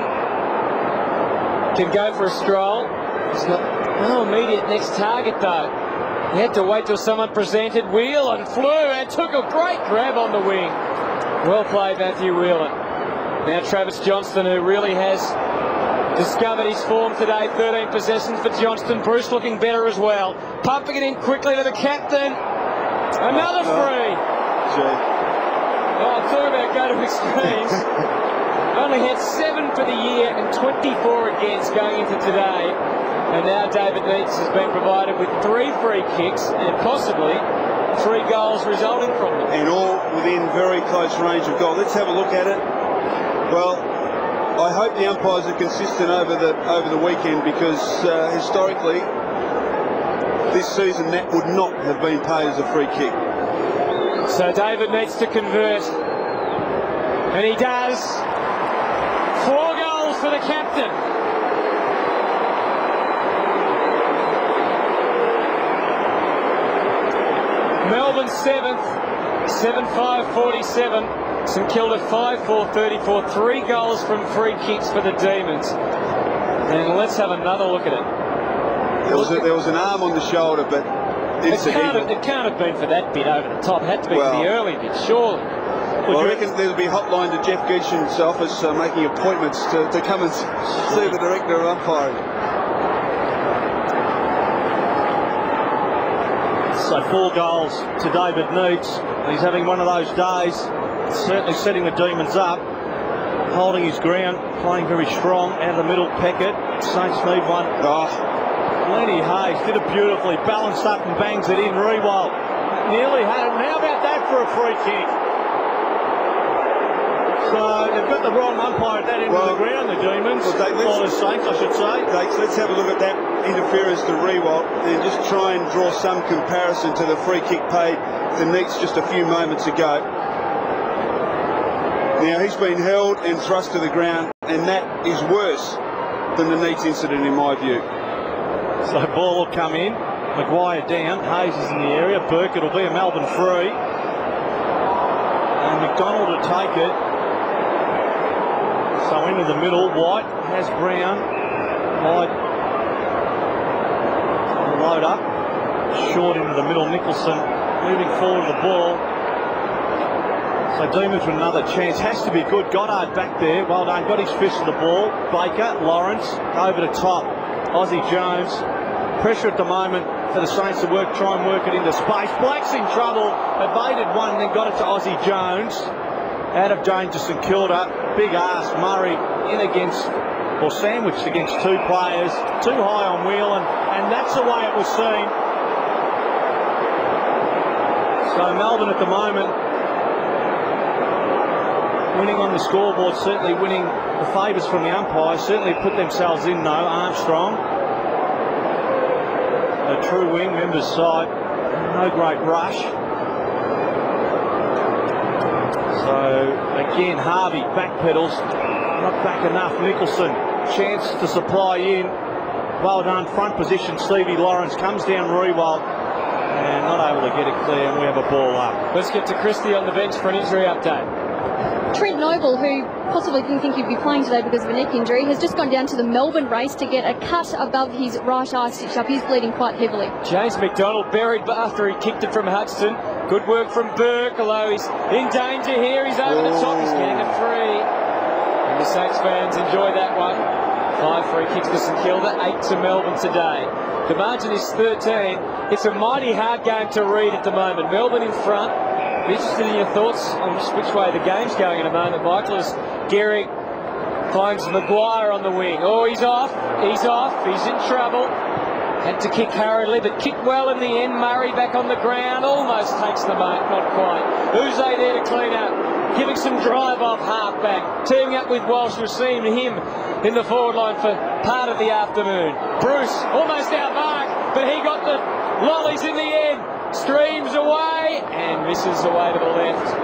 can go for a stroll. He's got no immediate next target though. He had to wait till someone presented. Whelan flew and took a great grab on the wing. Well played, Matthew Whelan. Now Travis Johnstone, who really has discovered his form today. 13 possessions for Johnstone. Bruce looking better as well. Pumping it in quickly to the captain. Another free. Oh, talk about go to extremes. Only had 7 for the year and 24 against going into today. And now David Neitz has been provided with 3 free kicks and possibly 3 goals resulting from them.
And all within very close range of goal. Let's have a look at it. Well, I hope the umpires are consistent over the weekend, because historically this season that would not have been paid as a free kick.
So David needs to convert, and he does. 4 goals for the captain. Melbourne 7th, 7-5-47. St Kilda 5-4-34. 3 goals from free kicks for the Demons. And let's have another look at it.
There was an arm on the shoulder, but
it can't have been for that bit over the top. It had to be for the early bit, surely.
Well, I reckon there'll be a hotline to Jeff Geisham's office making appointments to come and see the director of umpiring.
So 4 goals to David Neitz. He's having one of those days, certainly setting the Demons up, holding his ground, playing very strong out of the middle packet. Saints need one. Lenny Hayes did it beautifully, balanced up and bangs it in. Rewald nearly had it. How about that for a free kick? So they've got the wrong umpire at that end of the ground, the Demons, or the Saints, I should say.
Let's have a look at that interference to Rewald and just try and draw some comparison to the free kick paid to Neitz just a few moments ago. Now, he's been held and thrust to the ground, and that is worse than the Neitz incident in my view.
So ball will come in, Maguire down, Hayes is in the area, Burkett will be a Melbourne free, and McDonald will take it. So into the middle, White has Brown, White load up, short into the middle, Nicholson moving forward the ball. So Demons with another chance, has to be good. Goddard back there, well done, got his fist to the ball. Baker, Lawrence, over the top. Aussie Jones, pressure at the moment for the Saints to try and work it into space. Blake's in trouble, evaded one, then got it to Aussie Jones. Out of danger, St Kilda, big ass, Murray in against, or sandwiched against 2 players, too high on Whelan, and that's the way it was seen. So Melbourne at the moment, winning on the scoreboard, certainly winning the favours from the umpires, certainly put themselves in though. Armstrong, a true wing, members side, no great rush. So again, Harvey backpedals, not back enough. Nicholson, chance to supply in. Well done, front position. Stevie Lawrence comes down Rewald and not able to get it clear, and we have a ball up.
Let's get to Christie on the bench for an injury update.
Trent Noble, who possibly didn't think he'd be playing today because of a neck injury, has just gone down to the Melbourne race to get a cut above his right eye stitched up. He's bleeding quite heavily.
James McDonald buried after he kicked it from Hudson. Good work from Burke, although he's in danger here. He's over the top. He's getting a free. And the Saints fans enjoy that one. 5 free kicks to St Kilda, 8 to Melbourne today. The margin is 13. It's a mighty hard game to read at the moment. Melbourne in front. Be interested in your thoughts on just which way the game's going in a moment, Michael, as Gehrig finds Maguire on the wing. Oh, he's off. He's off. He's in trouble. Had to kick hurriedly, but kicked well in the end. Murray back on the ground. Almost takes the mark. Not quite. Uze there to clean up. Giving some drive off half-back. Teaming up with Walsh. We've seen him in the forward line for part of the afternoon. Bruce almost out mark, but he got the lollies in the end. Streams away and misses away to the left.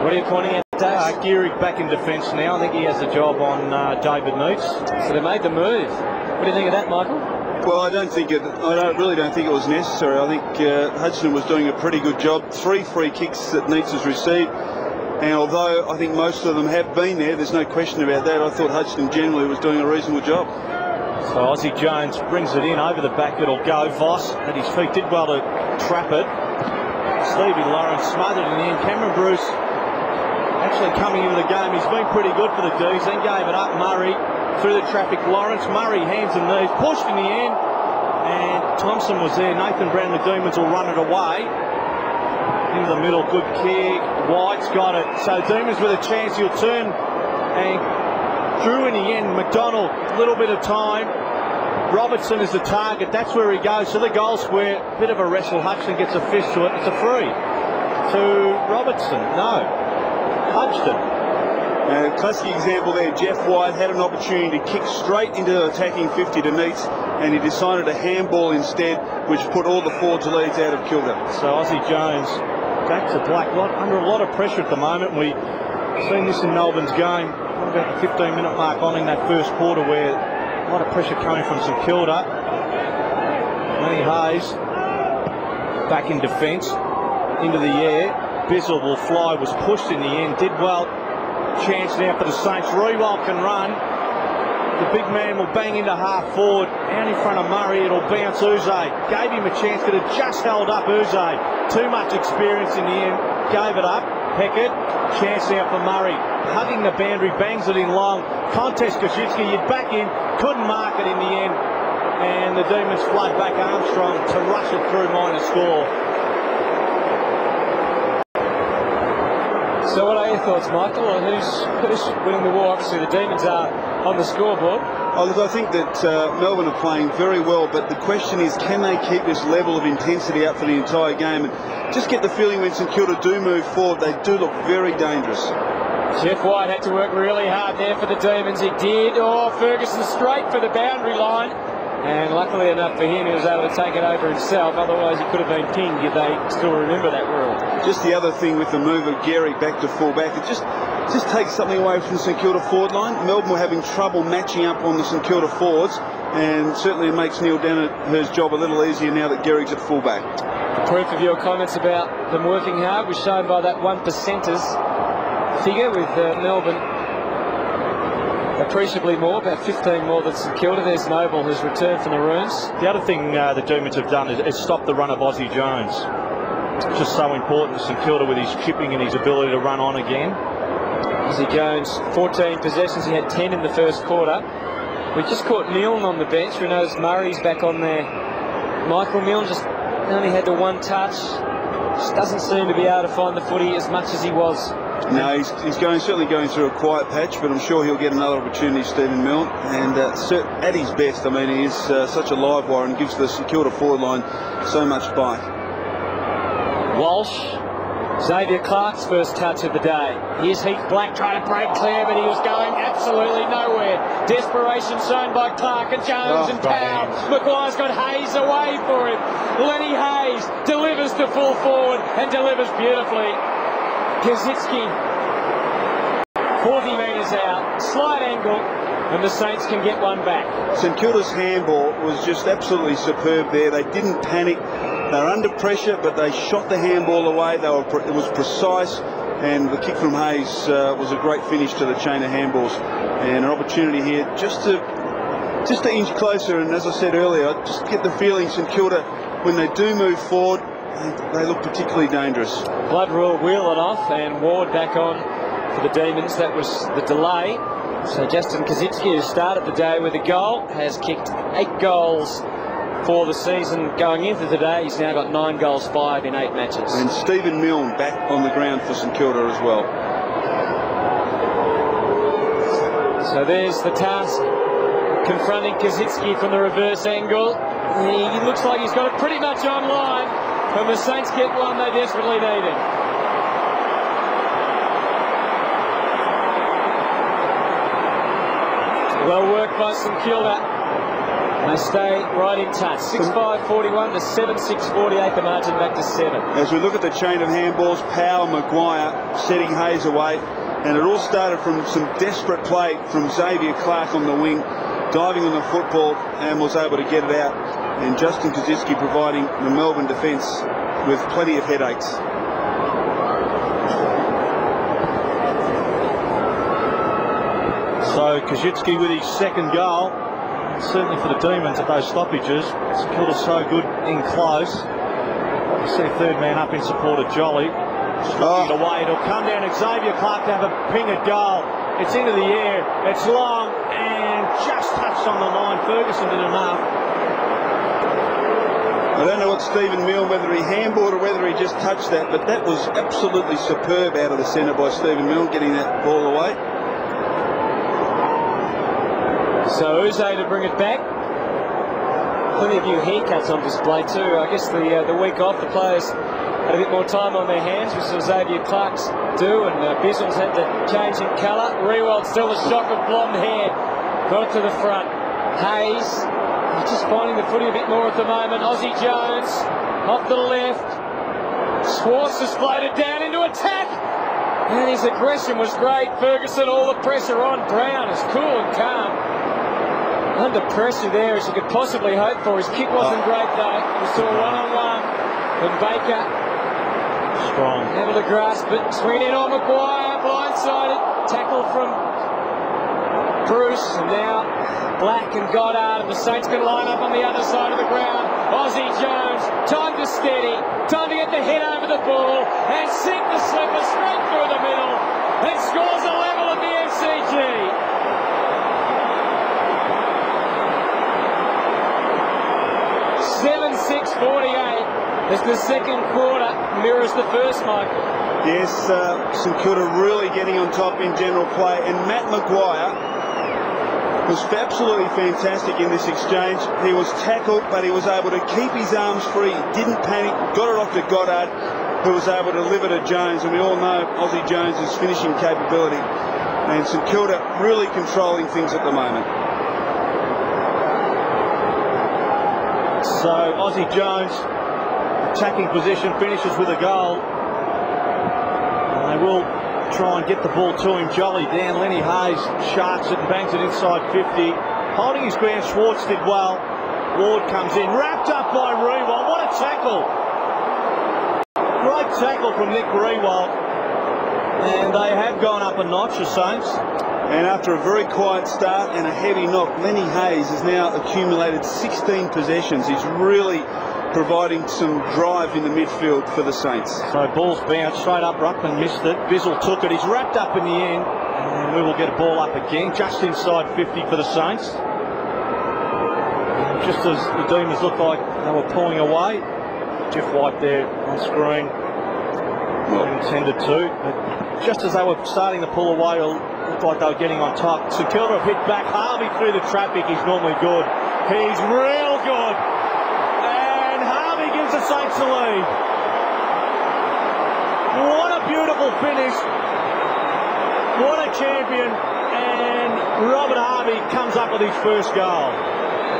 What are you pointing at, Dave?
Gehrig back in defence now. I think he has a job on David Neitz.
So they made the move. What do you think of that, Michael?
Well, I really don't think it was necessary. I think Hudson was doing a pretty good job. 3 free kicks that Neitz has received. And although I think most of them have been there's no question about that. I thought Hudson generally was doing a reasonable job.
So Aussie Jones brings it in over the back. It'll go. Voss at his feet did well to trap it. Stevie Lawrence smothered in the end. Cameron Bruce actually coming into the game. He's been pretty good for the D's. Then gave it up. Murray through the traffic. Lawrence, Murray, hands and knees. Pushed in the end. And Thompson was there. Nathan Brown, the Demons will run it away. Into the middle. Good kick. White's got it. So Demons with a chance. He'll turn and Drew in the end. McDonald, a little bit of time. Robertson is the target. That's where he goes. So the goal square, bit of a wrestle. Hudson gets a fist to it. It's a free to Robertson. No, Hudson.
Classic example there. Jeff White had an opportunity to kick straight into the attacking 50 to Neitz, and he decided to handball instead, which put all the forwards' leads out of Kilda.
So Aussie Jones back to Black. Under a lot of pressure at the moment. We've seen this in Melbourne's game. About the 15-minute mark on in that first quarter, where a lot of pressure coming from St Kilda. Lenny Hayes back in defence, into the air. Bizzle will fly, was pushed in the end, did well. Chance now for the Saints. Rewald can run. The big man will bang into half forward, out in front of Murray. It'll bounce Uze. Gave him a chance, could have just held up Uze. Too much experience in the end, gave it up. Peckett, chance now for Murray. Hugging the boundary, bangs it in long. Contest Koszyczki, you'd back in, couldn't mark it in the end. And the Demons flood back Armstrong to rush it through minor score.
So what are your thoughts, Michael, on who's winning the war? Obviously the Demons are on the scoreboard.
Oh, look, I think that Melbourne are playing very well, but the question is, can they keep this level of intensity up for the entire game? And just get the feeling when St Kilda do move forward, they do look very dangerous.
Jeff White had to work really hard there for the Demons. He did. Oh, Ferguson straight for the boundary line. And luckily enough for him, he was able to take it over himself. Otherwise, he could have been pinged if they still remember that rule.
Just the other thing with the move of Gehrig back to full-back, it just takes something away from the St Kilda forward line. Melbourne were having trouble matching up on the St Kilda forwards, and certainly it makes Neil Danaher's job a little easier now that Gehrig's at full-back.
The proof of your comments about them working hard was shown by that 1%ers figure with Melbourne appreciably more, about 15 more than St Kilda. There's Noble, who's returned from the ruins.
The other thing the Demons have done is stop the run of Aussie Jones. It's just so important to St Kilda with his chipping and his ability to run on again.
Aussie Jones, 14 possessions. He had 10 in the first quarter. We just caught Milne on the bench. We noticed Murray's back on there. Michael Milne just only had the one touch. Just doesn't seem to be able to find the footy as much as he was.
No, he's certainly going through a quiet patch, but I'm sure he'll get another opportunity, Stephen Milne. And at his best, I mean, he is such a live wire and gives the St Kilda forward line so much bite.
Walsh, Xavier Clark's first touch of the day. Here's Heath Black trying to break clear, but he was going absolutely nowhere. Desperation shown by Clark and Jones and Powell. Maguire's got Hayes away for him. Lenny Hayes delivers to full forward and delivers beautifully. Koszyczki, 40 metres out, slight angle, and the Saints can get one back.
St Kilda's handball was just absolutely superb there. They didn't panic. They were under pressure, but they shot the handball away. It was precise, and the kick from Hayes was a great finish to the chain of handballs. And an opportunity here just to inch closer. And as I said earlier, I just get the feeling St Kilda, when they do move forward, they look particularly dangerous.
Blood rule wheeling off, and Ward back on for the Demons. That was the delay. So Justin Koszyczki, who started the day with a goal, has kicked 8 goals for the season going into today. He's now got 9 goals, 5 in 8 matches.
And Stephen Milne back on the ground for St Kilda as well.
So there's the task, confronting Koszyczki from the reverse angle. He looks like he's got it pretty much online. When the Saints get one they desperately needed. Well worked by St Kilda. They stay right in touch. 6-5-41 to 7-6-48, the margin back to 7.
As we look at the chain of handballs, Powell, Maguire setting Hayes away, and it all started from some desperate play from Xavier Clark on the wing, diving on the football, and was able to get it out. And Justin Koszyczki providing the Melbourne defence with plenty of headaches.
So Koszyczki with his second goal, certainly for the Demons at those stoppages. St Kilda so good in close. You see a third man up in support of Jolly. Striking it away, it'll come down to Xavier Clark to have a ping at goal. It's into the air, it's long, and just touched on the line. Ferguson did enough.
I don't know what Stephen Milne, whether he handballed or whether he just touched that, but that was absolutely superb out of the centre by Stephen Milne, getting that ball away.
So Uze to bring it back. Plenty of new haircuts on display too. I guess the week off, the players had a bit more time on their hands, which was Xavier Clark's do, and Bizzle's had to change in colour. Rewald still a shock of blonde hair. Got it to the front. Hayes. He's just finding the footy a bit more at the moment. Aussie Jones off the left. Schwartz has floated down into attack. And his aggression was great. Ferguson, all the pressure on. Brown is cool and calm. Under pressure there as you could possibly hope for. His kick wasn't great though. We saw one-on-one. And Baker
strong,
able to grasp it. Swing in on Maguire. Blindsided. Tackle from Bruce, and now Black and Goddard, and the Saints can line up on the other side of the ground. Aussie Jones, time to steady, time to get the head over the ball and sink the slipper straight through the middle and scores a level at the MCG. 7-6-48 as the second quarter mirrors the first, Michael.
Yes, St Kilda really getting on top in general play, and Matt Maguire was absolutely fantastic in this exchange. He was tackled, but he was able to keep his arms free, didn't panic, got it off to Goddard, who was able to deliver to Jones, and we all know Aussie Jones' finishing capability. And St Kilda really controlling things at the moment.
So Aussie Jones, attacking position, finishes with a goal. And they will try and get the ball to him. Jolly down, Lenny Hayes sharks it and bangs it inside 50. Holding his ground, Schwartz did well. Ward comes in, wrapped up by Rewald. What a tackle! Great tackle from Nick Rewald. And they have gone up a notch, the Saints.
And after a very quiet start and a heavy knock, Lenny Hayes has now accumulated 16 possessions. He's really providing some drive in the midfield for the Saints.
So ball's bounced straight up, Ruckman missed it, Bizzle took it, he's wrapped up in the end, and we will get a ball up again, just inside 50 for the Saints. Just as the Demons looked like they were pulling away, Jeff White there on screen, not intended to, but just as they were starting to pull away, it looked like they were getting on top. St Kilda have hit back, Harvey through the traffic, he's normally good, he's real good. The Saints the lead. What a beautiful finish. What a champion. And Robert Harvey comes up with his first goal.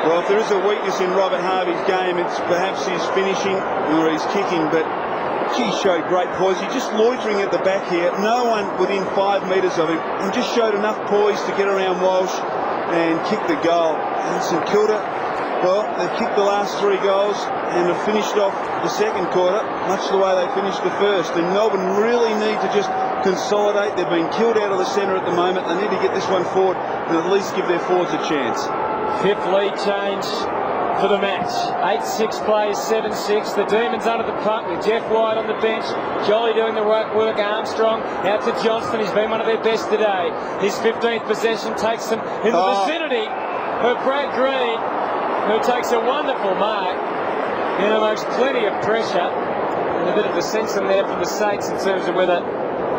Well, if there is a weakness in Robert Harvey's game, it's perhaps his finishing or his kicking, but he showed great poise. He's just loitering at the back here. No one within 5 metres of him, and just showed enough poise to get around Walsh and kick the goal. And St Kilda, well, they've kicked the last 3 goals and have finished off the second quarter much the way they finished the first. And Melbourne really need to just consolidate. They've been killed out of the centre at the moment. They need to get this one forward and at least give their forwards a chance.
Fifth lead change for the match. 8-6 plays, 7-6. The Demons under the pump with Jeff White on the bench. Jolly doing the work. Armstrong out to Johnstone. He's been one of their best today. His 15th possession takes them in the vicinity of Brad Green, who takes a wonderful mark in amongst plenty of pressure, and a bit of a sense in there from the Saints in terms of whether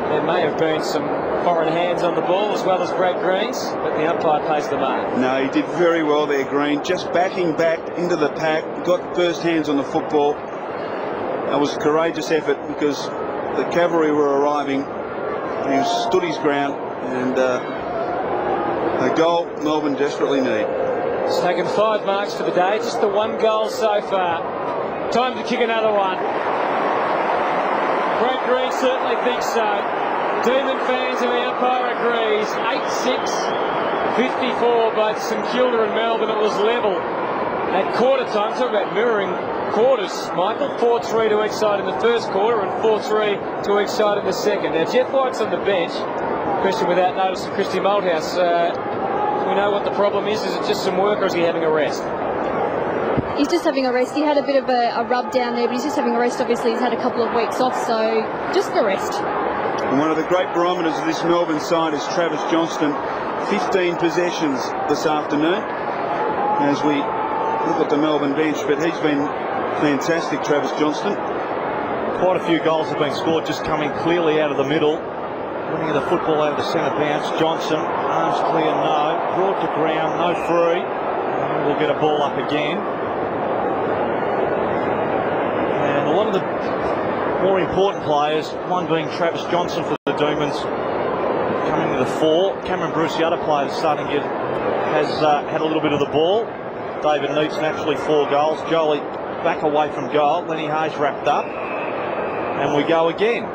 there may have been some foreign hands on the ball as well as Brad Green's, but the umpire pays the mark.
No, he did very well there, Green, just backing back into the pack, got first hands on the football. That was a courageous effort because the cavalry were arriving. He stood his ground, and a goal Melbourne desperately need.
It's taken 5 marks for the day, just the 1 goal so far. Time to kick another one. Brad Green certainly thinks so. Demon fans and the umpire agrees. 8-6, 54 both St Kilda and Melbourne. It was level at quarter time. Talk about mirroring quarters, Michael. 4-3 to each side in the first quarter and 4-3 to each side in the second. Now Jeff White's on the bench. Question without notice of Christy Malthouse. Do we know what the problem is? Is it just some work or is he having a rest?
He's just having a rest. He had a bit of a rub down there, but he's just having a rest. Obviously, he's had a couple of weeks off, so just a rest.
And one of the great barometers of this Melbourne side is Travis Johnstone. 15 possessions this afternoon as we look at the Melbourne bench, but he's been fantastic, Travis Johnstone.
Quite a few goals have been scored just coming clearly out of the middle. Winning the football over the centre bounce. Johnson, arms clear, no. Brought to ground, no free. And we'll get a ball up again. And a lot of the more important players, one being Travis Johnson for the Demons, coming to the fore. Cameron Bruce, the other player that's starting to get, has had a little bit of the ball. David Neitz, naturally 4 goals. Jolie back away from goal. Lenny Hayes wrapped up. And we go again.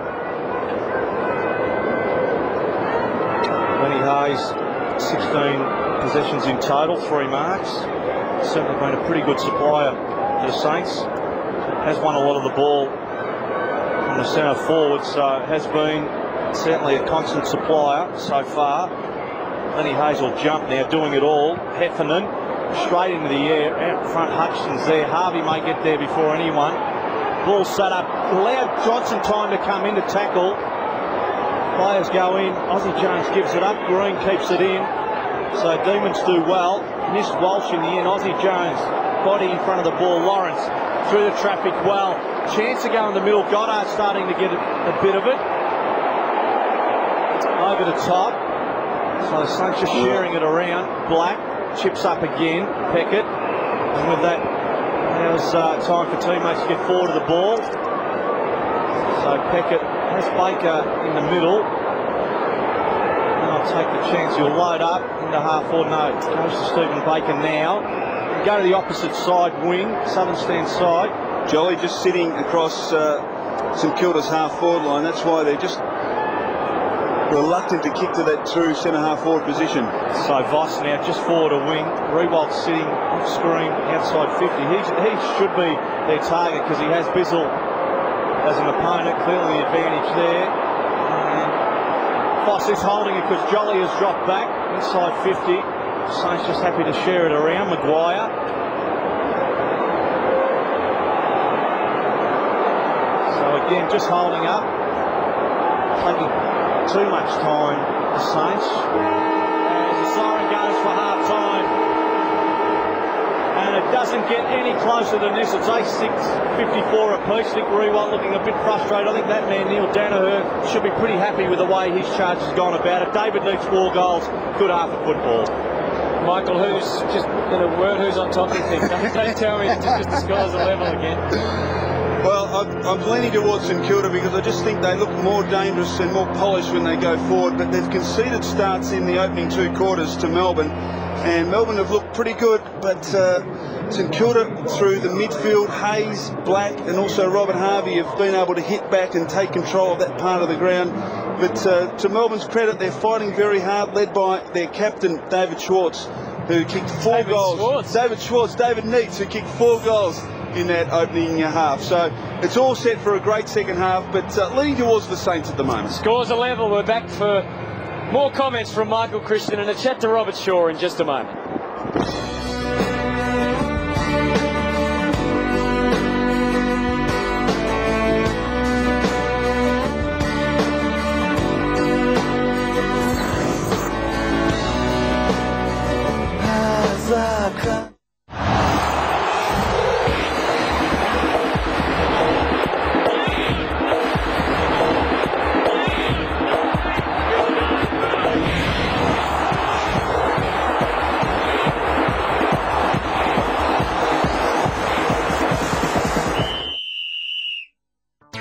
Lenny Hayes, 16 possessions in total, 3 marks. Certainly been a pretty good supplier to the Saints. Has won a lot of the ball from the centre forward, so has been certainly a constant supplier so far Lenny Hazel jump now, doing it all. Heffernan straight into the air. Out front, Hutchins there. Harvey may get there before anyone. Ball set up. Allowed Johnson time to come in to tackle. Players go in. Ozzie Jones gives it up. Green keeps it in. So Demons do well. Missed Walsh in the end. Ozzie Jones, body in front of the ball. Lawrence through the traffic well. Chance to go in the middle. Goddard starting to get a bit of it. Over the top. So the Saints just sharing it around. Black chips up again. Peckett. And with that, there's time for teammates to get forward of the ball. So Peckett has Baker in the middle. And I'll take the chance. He'll load up into half forward. No, it goes to Stephen Baker now. Go to the opposite side wing, southern stand side.
Jolly just sitting across St Kilda's half forward line. That's why they're just reluctant to kick to that true centre half forward position.
So Voss now just forward a wing. Rewald sitting off screen outside 50. He should be their target because he has Bizzle as an opponent. Clearly the advantage there. And Voss is holding it because Jolly has dropped back inside 50. Saints just happy to share it around. Maguire. So again, just holding up. Taking too much time, the Saints. As the siren goes for half time. And it doesn't get any closer than this. It's 8-6-54 apiece. Nick Rewalt looking a bit frustrated. I think that man, Neil Danaher, should be pretty happy with the way his charge has gone about it. David needs 4 goals. Good half of football.
Michael, who's just in a word, who's on top of things? Don't tell me it's just the scores are level again.
Well, I'm leaning towards St Kilda because I just think they look more dangerous and more polished when they go forward, but they've conceded starts in the opening 2 quarters to Melbourne, and Melbourne have looked pretty good, but St Kilda through the midfield, Hayes, Black and also Robert Harvey have been able to hit back and take control of that part of the ground. But to Melbourne's credit, they're fighting very hard, led by their captain, David Schwartz, who kicked 4 goals. David Neitz, who kicked 4 goals in that opening half. So it's all set for a great second half, but leaning towards the Saints at the moment.
Scores are level. We're back for more comments from Michael Christian and a chat to Robert Shaw in just a moment.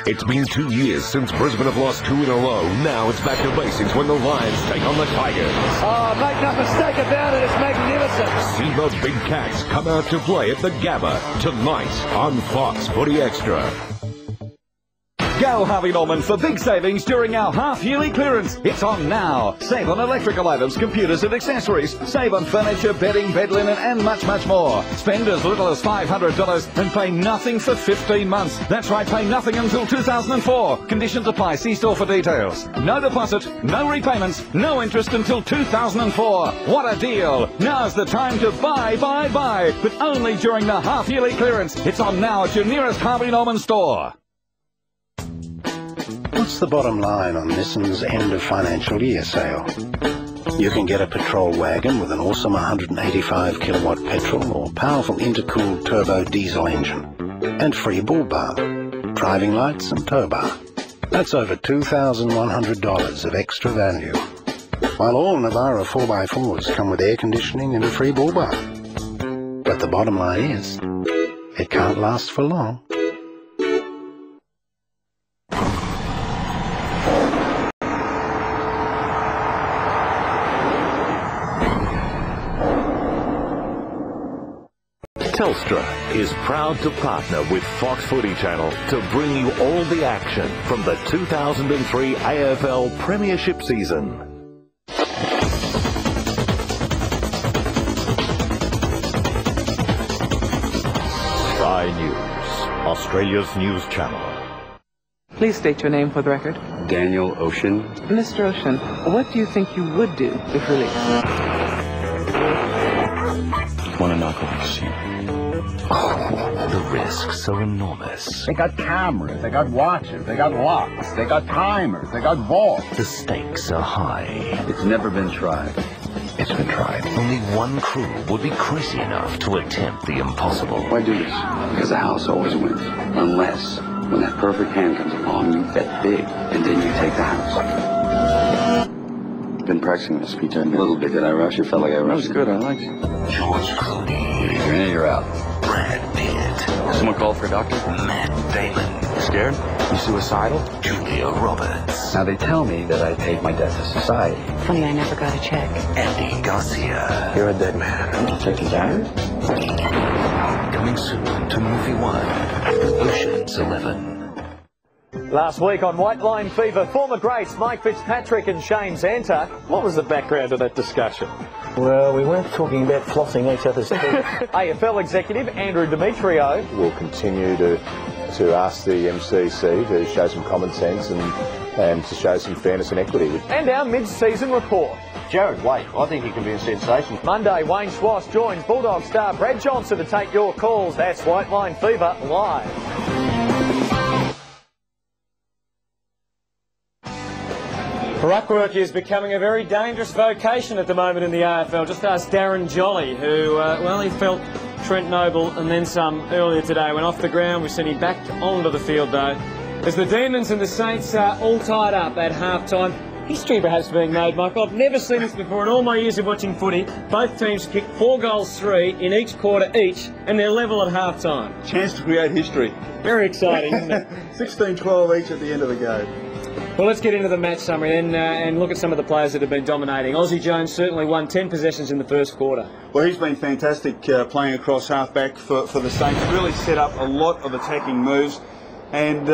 It's been 2 years since Brisbane have lost 2 in a row. Now it's back to basics when the Lions take on the Tigers.
Oh, make no mistake about it, it's magnificent.
See the Big Cats come out to play at the Gabba tonight on Fox Footy Extra.
Go Harvey Norman for big savings during our half-yearly clearance. It's on now. Save on electrical items, computers and accessories. Save on furniture, bedding, bed linen and much, much more. Spend as little as $500 and pay nothing for 15 months. That's right, pay nothing until 2004. Conditions apply. See store for details. No deposit, no repayments, no interest until 2004. What a deal. Now's the time to buy. But only during the half-yearly clearance. It's on now at your nearest Harvey Norman store.
What's the bottom line on Nissan's end of financial year sale? You can get a patrol wagon with an awesome 185 kilowatt petrol or powerful intercooled turbo diesel engine. And free bull bar, driving lights and tow bar. That's over $2,100 of extra value. While all Navara 4x4s come with air conditioning and a free bull bar. But the bottom line is, it can't last for long.
Telstra is proud to partner with Fox Footy Channel to bring you all the action from the 2003 AFL Premiership season. Sky News, Australia's news channel.
Please state your name for the record.
Daniel Ocean.
Mr. Ocean, what do you think you would do if released?
Want to knock off the sheet?
Oh, the risks are enormous.
They got cameras, they got watches, they got locks, they got timers, they got vaults.
The stakes are high.
It's never been tried.
It's been tried. Only one crew would be crazy enough to attempt the impossible.
Why do this? Because the house always wins. Unless, when that perfect hand comes along, you bet big, and then you take the house. Been practicing this speech a little bit. Did I rush? It felt like I rushed. That was good. I liked it.
George Clooney.
You're in, you're out.
Brad Pitt.
Someone called for a doctor?
Matt Damon.
You scared? You suicidal?
Julia Roberts.
Now, they tell me that I paid my debt to society.
Funny, I never got a check.
Andy Garcia.
You're a dead man. Detective Gehrig?
Coming soon to Movie 1. Ocean's 11.
Last week on White Line Fever, former greats Mike Fitzpatrick and Shane Zanta. What was the background of that discussion?
Well, we weren't talking about flossing each other's teeth.
AFL executive Andrew Demetrio.
We'll continue to ask the MCC to show some common sense and to show some fairness and equity.
And our mid-season report.
Jared Waite, I think he can be a sensation.
Monday, Wayne Schwass joins Bulldog star Brad Johnstone to take your calls. That's White Line Fever live.
Ruckwork is becoming a very dangerous vocation at the moment in the AFL. Just ask Darren Jolly, who, he felt Trent Noble and then some earlier today. Went off the ground. We've seen him back onto the field, though. As the Demons and the Saints are all tied up at half-time. History perhaps being made, Michael. I've never seen this before in all my years of watching footy. Both teams kicked 4 goals, 3 in each quarter each, and they're level at half-time.
Chance to create history.
Very exciting, isn't it?
16-12 each at the end of the game.
Well, let's get into the match summary then and look at some of the players that have been dominating. Aussie Jones certainly won 10 possessions in the first quarter.
Well, he's been fantastic playing across half-back for the Saints. Really set up a lot of attacking moves. And,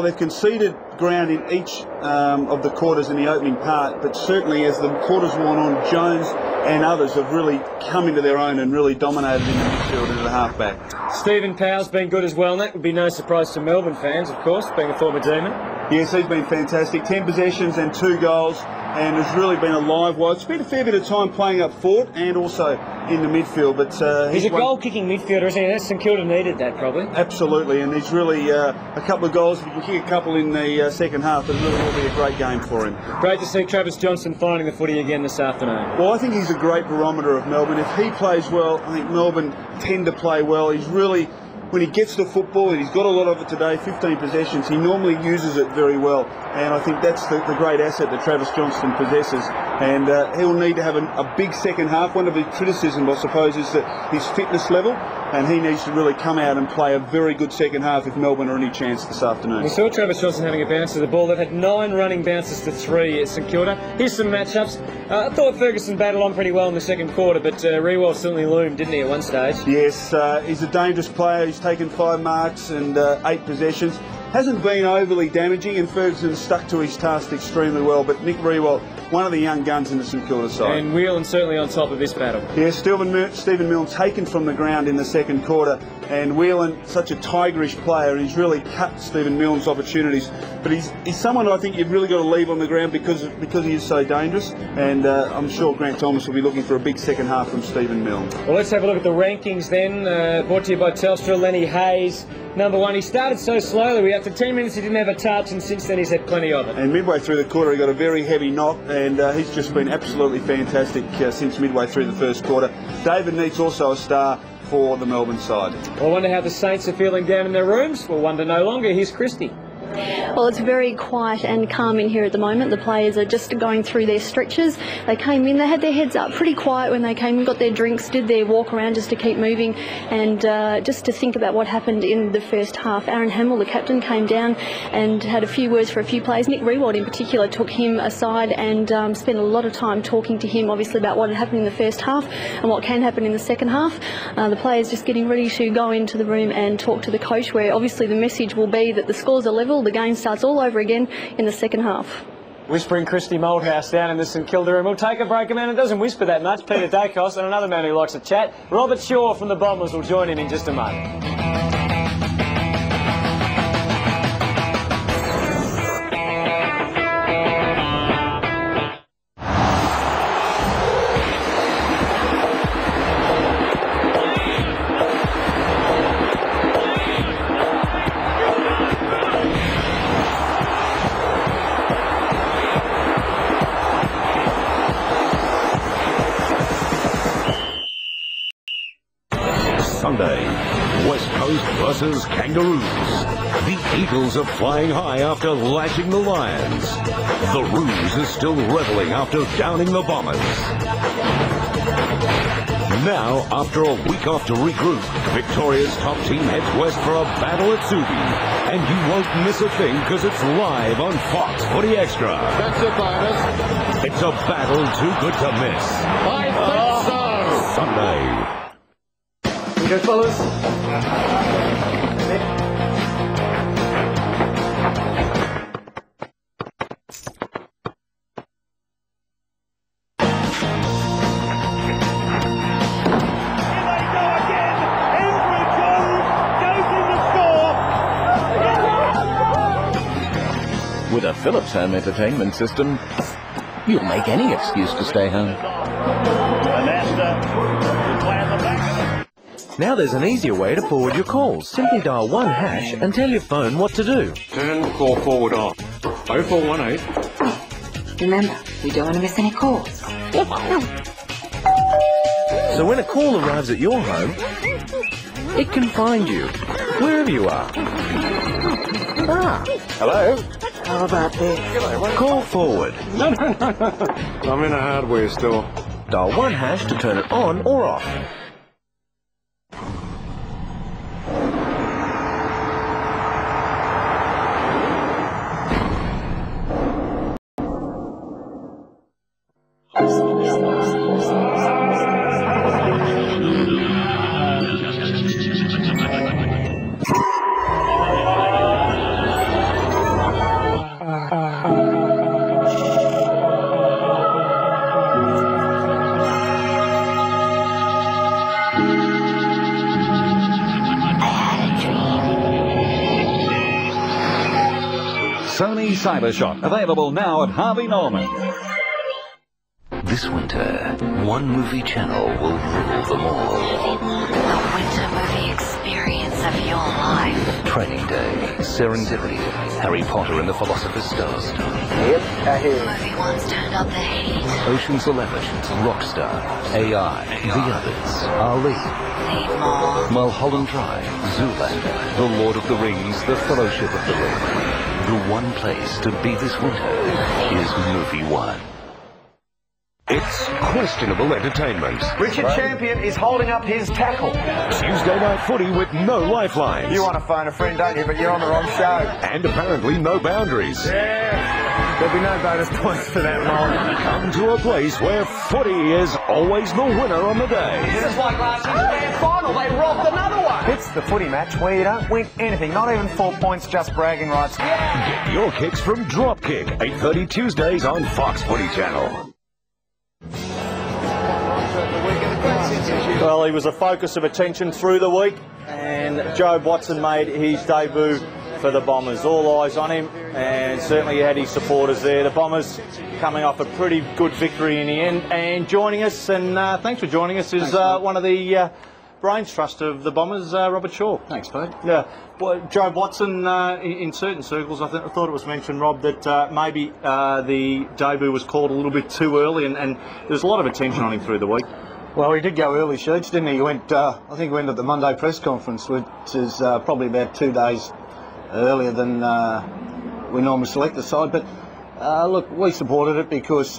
they've conceded ground in each of the quarters in the opening part, but certainly as the quarters went on, Jones and others have really come into their own and really dominated in the midfield and the half-back.
Stephen Powell's been good as well, and that would be no surprise to Melbourne fans, of course, being a former Demon.
Yes, he's been fantastic. 10 possessions and 2 goals, and has really been alive. Well, spent a fair bit of time playing up forward and also in the midfield. But
he's a goal-kicking midfielder, isn't he? St Kilda needed that, probably.
Absolutely, and he's really a couple of goals. If he can kick a couple in the second half, it really will be a great game for him.
Great to see Travis Johnstone finding the footy again this afternoon.
Well, I think he's a great barometer of Melbourne. If he plays well, I think Melbourne tend to play well. He's really... When he gets the football, and he's got a lot of it today, 15 possessions, he normally uses it very well. And I think that's the great asset that Travis Johnstone possesses. And he'll need to have a big second half. One of his criticisms, I suppose, is that his fitness level, and he needs to really come out and play a very good second half if Melbourne are any chance this afternoon.
We saw Travis Johnstone having a bounce to the ball. They've had 9 running bounces to 3 at St Kilda. Here's some matchups. I thought Ferguson battled on pretty well in the second quarter, but Rewell certainly loomed, didn't he, at one stage?
Yes, he's a dangerous player. He's taken 5 marks and 8 possessions. Hasn't been overly damaging, and Ferguson stuck to his task extremely well. But Nick Rewell, one of the young guns in the St Kilda side.
And Whelan certainly on top of this battle.
Yeah, Stephen Milne taken from the ground in the second quarter, and Whelan, such a tigerish player, he's really cut Stephen Milne's opportunities. But he's someone I think you've really got to leave on the ground because he is so dangerous. And I'm sure Grant Thomas will be looking for a big second half from Stephen Milne.
Well, let's have a look at the rankings then. Brought to you by Telstra. Lenny Hayes, number 1. He started so slowly. After 10 minutes he didn't have a touch, and since then he's had plenty of it.
And midway through the quarter he got a very heavy knock, and he's just been absolutely fantastic since midway through the first quarter. David Neath's also a star for the Melbourne side.
I wonder how the Saints are feeling down in their rooms. We'll wonder no longer. Here's Christie.
Well, it's very quiet and calm in here at the moment. The players are just going through their stretches. They came in, they had their heads up, pretty quiet when they came in, got their drinks, did their walk around just to keep moving and just to think about what happened in the first half. Aaron Hamill, the captain, came down and had a few words for a few players. Nick Rewald in particular took him aside and spent a lot of time talking to him, obviously, about what had happened in the first half and what can happen in the second half. The players just getting ready to go into the room and talk to the coach, where obviously the message will be that the scores are level. The game starts all over again in the second half.
Whispering Christy Malthouse down in the St Kilda room. We'll take a break. A man who doesn't whisper that much, Peter Dacos, and another man who likes to chat, Robert Shaw from the Bombers, will join in just a moment.
Sunday. West Coast versus Kangaroos. The Eagles are flying high after lashing the Lions. The Roos is still reveling after downing the Bombers. Now, after a week off to regroup, Victoria's top team heads west for a battle at Subi. And you won't miss a thing because it's live on Fox Footy Extra.
That's a bonus.
It's a battle too good to miss.
I think so.
Sunday.
You go, fellas.
With a Philips home entertainment system, you'll make any excuse to stay home. Now there's an easier way to forward your calls. Simply dial 1# and tell your phone what to do.
Turn call forward off. 0418.
Remember, we don't want to miss any calls.
So when a call arrives at your home, it can find you, wherever you are. Ah,
Hello?
how about this? Call forward.
No. I'm in a hardware store.
Dial 1# to turn it on or off.
Sony Cybershot, available now at Harvey Norman.
This winter, one movie channel will rule them all.
The winter movie experience of your life.
Training Day, Serendipity, Harry Potter and the Philosopher's Stone.
Movie One's turned up the heat.
Ocean's 11, Rockstar, AI, The Others, Ali,
Need more.
Mulholland Drive, Zoolander, The Lord of the Rings, The Fellowship of the Ring. The one place to be this winter is Movie One. It's questionable entertainment.
Richard Champion is holding up his tackle.
Tuesday night footy with no lifelines.
You want to phone a friend, don't you? But you're on the wrong show.
And apparently no boundaries.
Yeah. There'll be no bonus points for that, Molly.
Come to a place where footy is always the winner on the day.
Just like last year's grand final, they robbed another one. It's the footy match where you don't win anything, not even 4 points, just bragging rights.
Get your kicks from Dropkick, 8:30 Tuesdays on Fox Footy Channel.
Well, he was a focus of attention through the week, and Jobe Watson made his debut for the Bombers. All eyes on him, and certainly he had his supporters there. The Bombers coming off a pretty good victory in the end, and joining us, and thanks for joining us, is one of the brains trust of the Bombers, Robert Shaw.
Thanks, Pete.
Yeah, well, Jobe Watson, in certain circles, I thought it was mentioned, Rob, that maybe the debut was called a little bit too early, and there's a lot of attention on him through the week.
Well, he did go early, Sheets, didn't he? He went, I think he went at the Monday press conference, which is probably about 2 days earlier than we normally select the side. But look, we supported it because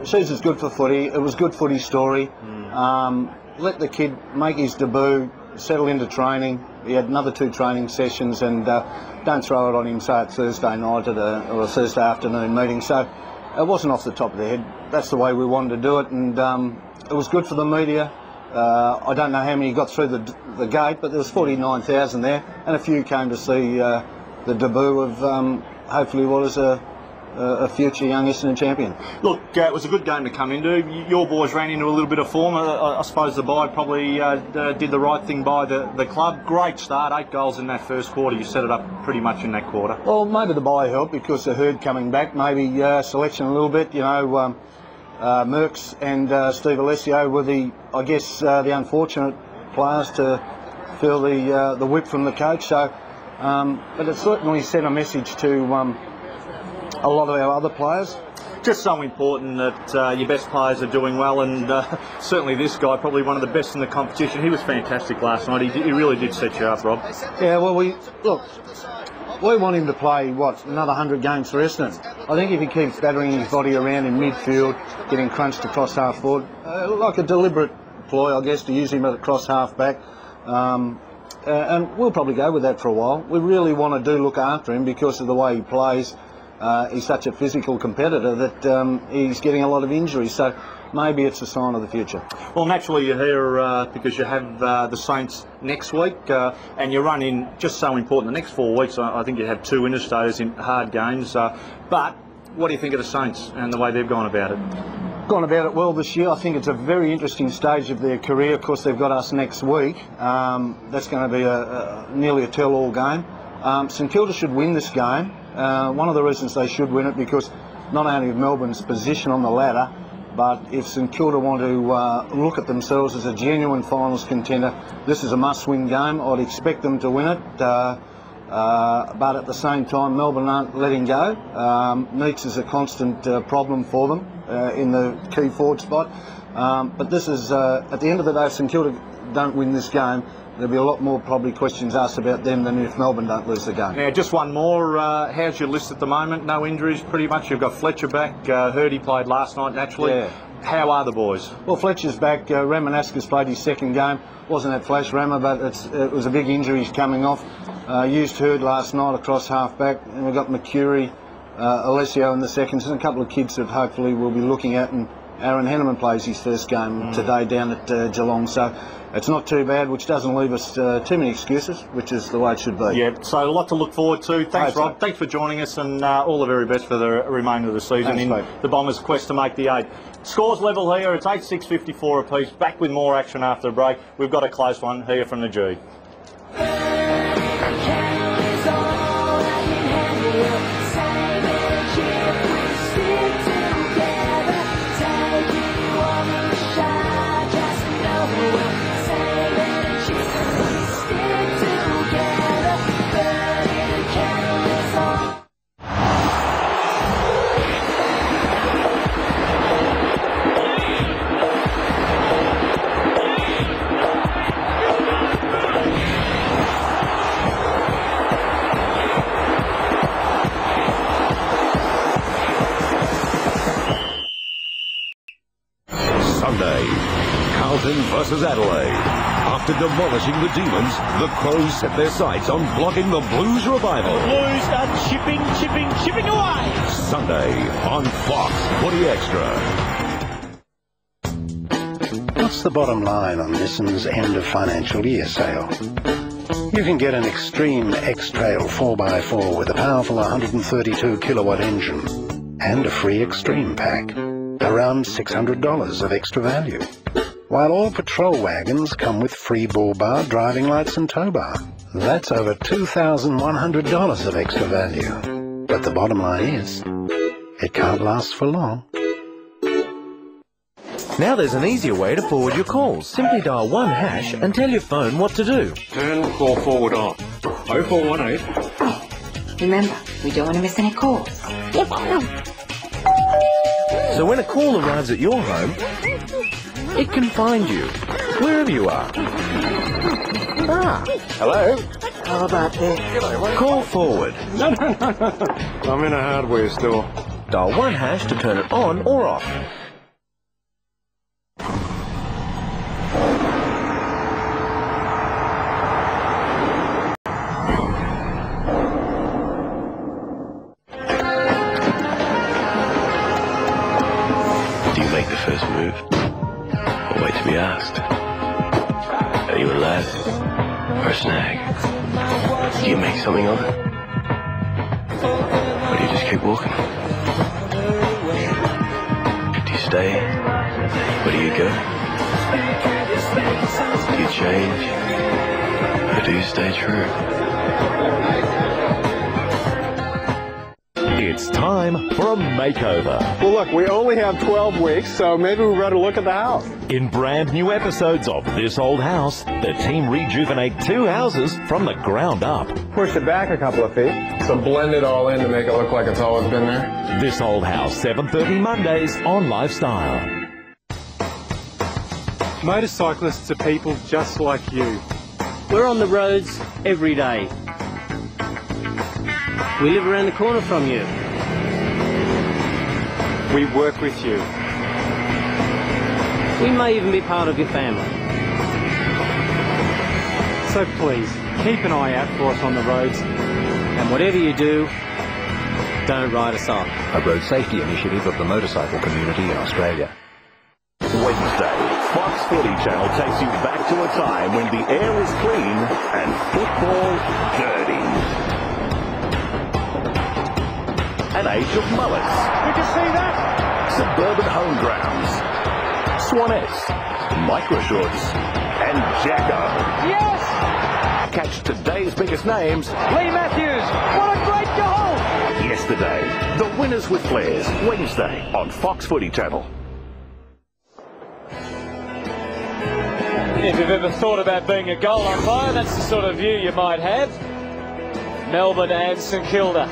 Sheets is good for footy. It was good footy story. Let the kid make his debut, settle into training. He had another 2 training sessions, and don't throw it on him, say, it's Thursday night or a Thursday afternoon meeting. So it wasn't off the top of the head. That's the way we wanted to do it, and it was good for the media. I don't know how many got through the gate, but there was 49,000 there, and a few came to see the debut of hopefully what is a future young Essendon champion.
Look, it was a good game to come into. Your boys ran into a little bit of form. I suppose the bye probably did the right thing by the club. Great start, 8 goals in that first quarter. You set it up pretty much in that quarter.
Well, maybe the bye helped because the herd coming back, maybe selection a little bit. You know, Merckx and Steve Alessio were the unfortunate players to feel the whip from the coach. So, but it certainly sent a message to a lot of our other players.
just so important that your best players are doing well, and certainly this guy, probably one of the best in the competition. He was fantastic last night. He really did set you up, Rob.
Yeah, well, we want him to play, another 100 games for Essendon. I think if he keeps battering his body around in midfield, getting crunched across half forward, like a deliberate ploy, I guess, to use him at a cross half back, and we'll probably go with that for a while. We really want to look after him because of the way he plays. He's such a physical competitor that he's getting a lot of injuries, so maybe it's a sign of the future.
Well, naturally you're here because you have the Saints next week, and you run in just so important. The next 4 weeks, I think you have 2 interstaters in hard games, but what do you think of the Saints and the way they've gone about it?
Gone about it well this year. I think it's a very interesting stage of their career. Of course, they've got us next week. That's going to be nearly a tell-all game. St Kilda should win this game. One of the reasons they should win it because not only of Melbourne's position on the ladder, but if St Kilda want to look at themselves as a genuine finals contender, this is a must-win game. I'd expect them to win it, but at the same time, Melbourne aren't letting go. Meeks is a constant problem for them in the key forward spot. But this is, at the end of the day, if St Kilda don't win this game, there'll be a lot more probably questions asked about them than if Melbourne don't lose the game.
Now, just one more. How's your list at the moment? No injuries, pretty much. You've got Fletcher back. Heard he played last night, naturally.
Yeah.
How are the boys?
Well, Fletcher's back. Ramanaska's played his second game. Wasn't at flash Rama, but it was a big injury he's coming off. Used Heard last night across half back. And we've got Mercury, Alessio in the seconds, and a couple of kids that hopefully we'll be looking at. And Aaron Henneman plays his first game today down at Geelong. So it's not too bad, which doesn't leave us too many excuses, which is the way it should be.
Yeah, so a lot to look forward to. Thanks, Rob. Thanks for joining us, and all the very best for the remainder of the season in the Bombers' quest to make the 8. Scores level here. It's 8-6, 54 apiece. Back with more action after the break. We've got a close one here from the G.
Sunday, Carlton versus Adelaide. After demolishing the Demons, the Crows set their sights on blocking the Blues revival.
The Blues are chipping away.
Sunday on Fox Footy Extra.
What's the bottom line on Nissan's end of financial year sale? You can get an Extreme X-Trail 4x4 with a powerful 132 kilowatt engine and a free Extreme pack. Around $600 of extra value. While all patrol wagons come with free bull bar, driving lights and tow bar. That's over $2,100 of extra value. But the bottom line is, it can't last for long.
Now there's an easier way to forward your calls. Simply dial 1# and tell your phone what to do.
Turn call forward on. 0418.
Oh, remember, we don't want to miss any calls.
So when a call arrives at your home, it can find you, wherever you are.
Hello?
How about that? Call forward.
No. I'm in a hardware store.
Dial 1# to turn it on or off.
First move, or wait to be asked? Are you a lad or a snag? Do you make something of it? Or do you just keep walking? Do you stay? Or do you go? Do you change? Or do you stay true?
In
It's time for a makeover.
Well, look, we only have 12 weeks, so maybe we better look at the house.
In brand new episodes of This Old House, the team rejuvenate 2 houses from the ground up.
Push it back a couple of feet. So blend it all in to make it look like it's always been there.
This Old House, 7:30 Mondays on Lifestyle.
Motorcyclists are people just like you.
We're on the roads every day. We live around the corner from you.
We work with you.
We may even be part of your family.
So please, keep an eye out for us on the roads.
And whatever you do, don't ride us off.
A road safety initiative of the motorcycle community in Australia.
Wednesday, Fox Footy Channel takes you back to a time when the air was clean and football dirty. An age of mullets.
We can see that.
Suburban home grounds. Swanettes. Microshorts. And Jacko.
Yes!
Catch today's biggest names.
Lee Matthews. What a great goal!
Yesterday. The winners with flares. Wednesday on Fox Footy Channel.
If you've ever thought about being a goal umpire, that's the sort of view you might have. Melbourne and St Kilda.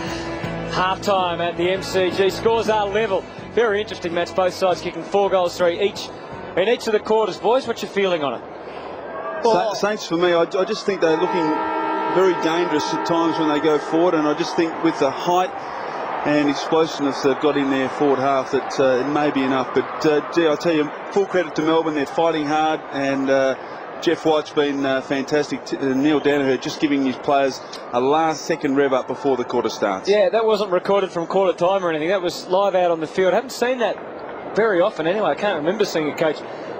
Half-time at the MCG. Scores are level. Very interesting match. Both sides kicking 4 goals, 3 each in each of the quarters. Boys, what's your feeling on it?
Well, Saints, for me, I just think they're looking very dangerous at times when they go forward, and I just think with the height and explosiveness they've got in their forward half that it may be enough. But, gee, I'll tell you, full credit to Melbourne. They're fighting hard, and Jeff White's been fantastic. Neil Danaher just giving his players a last-second rev up before the quarter starts.
Yeah, that wasn't recorded from quarter time or anything. That was live out on the field. I haven't seen that very often anyway. I can't remember seeing a coach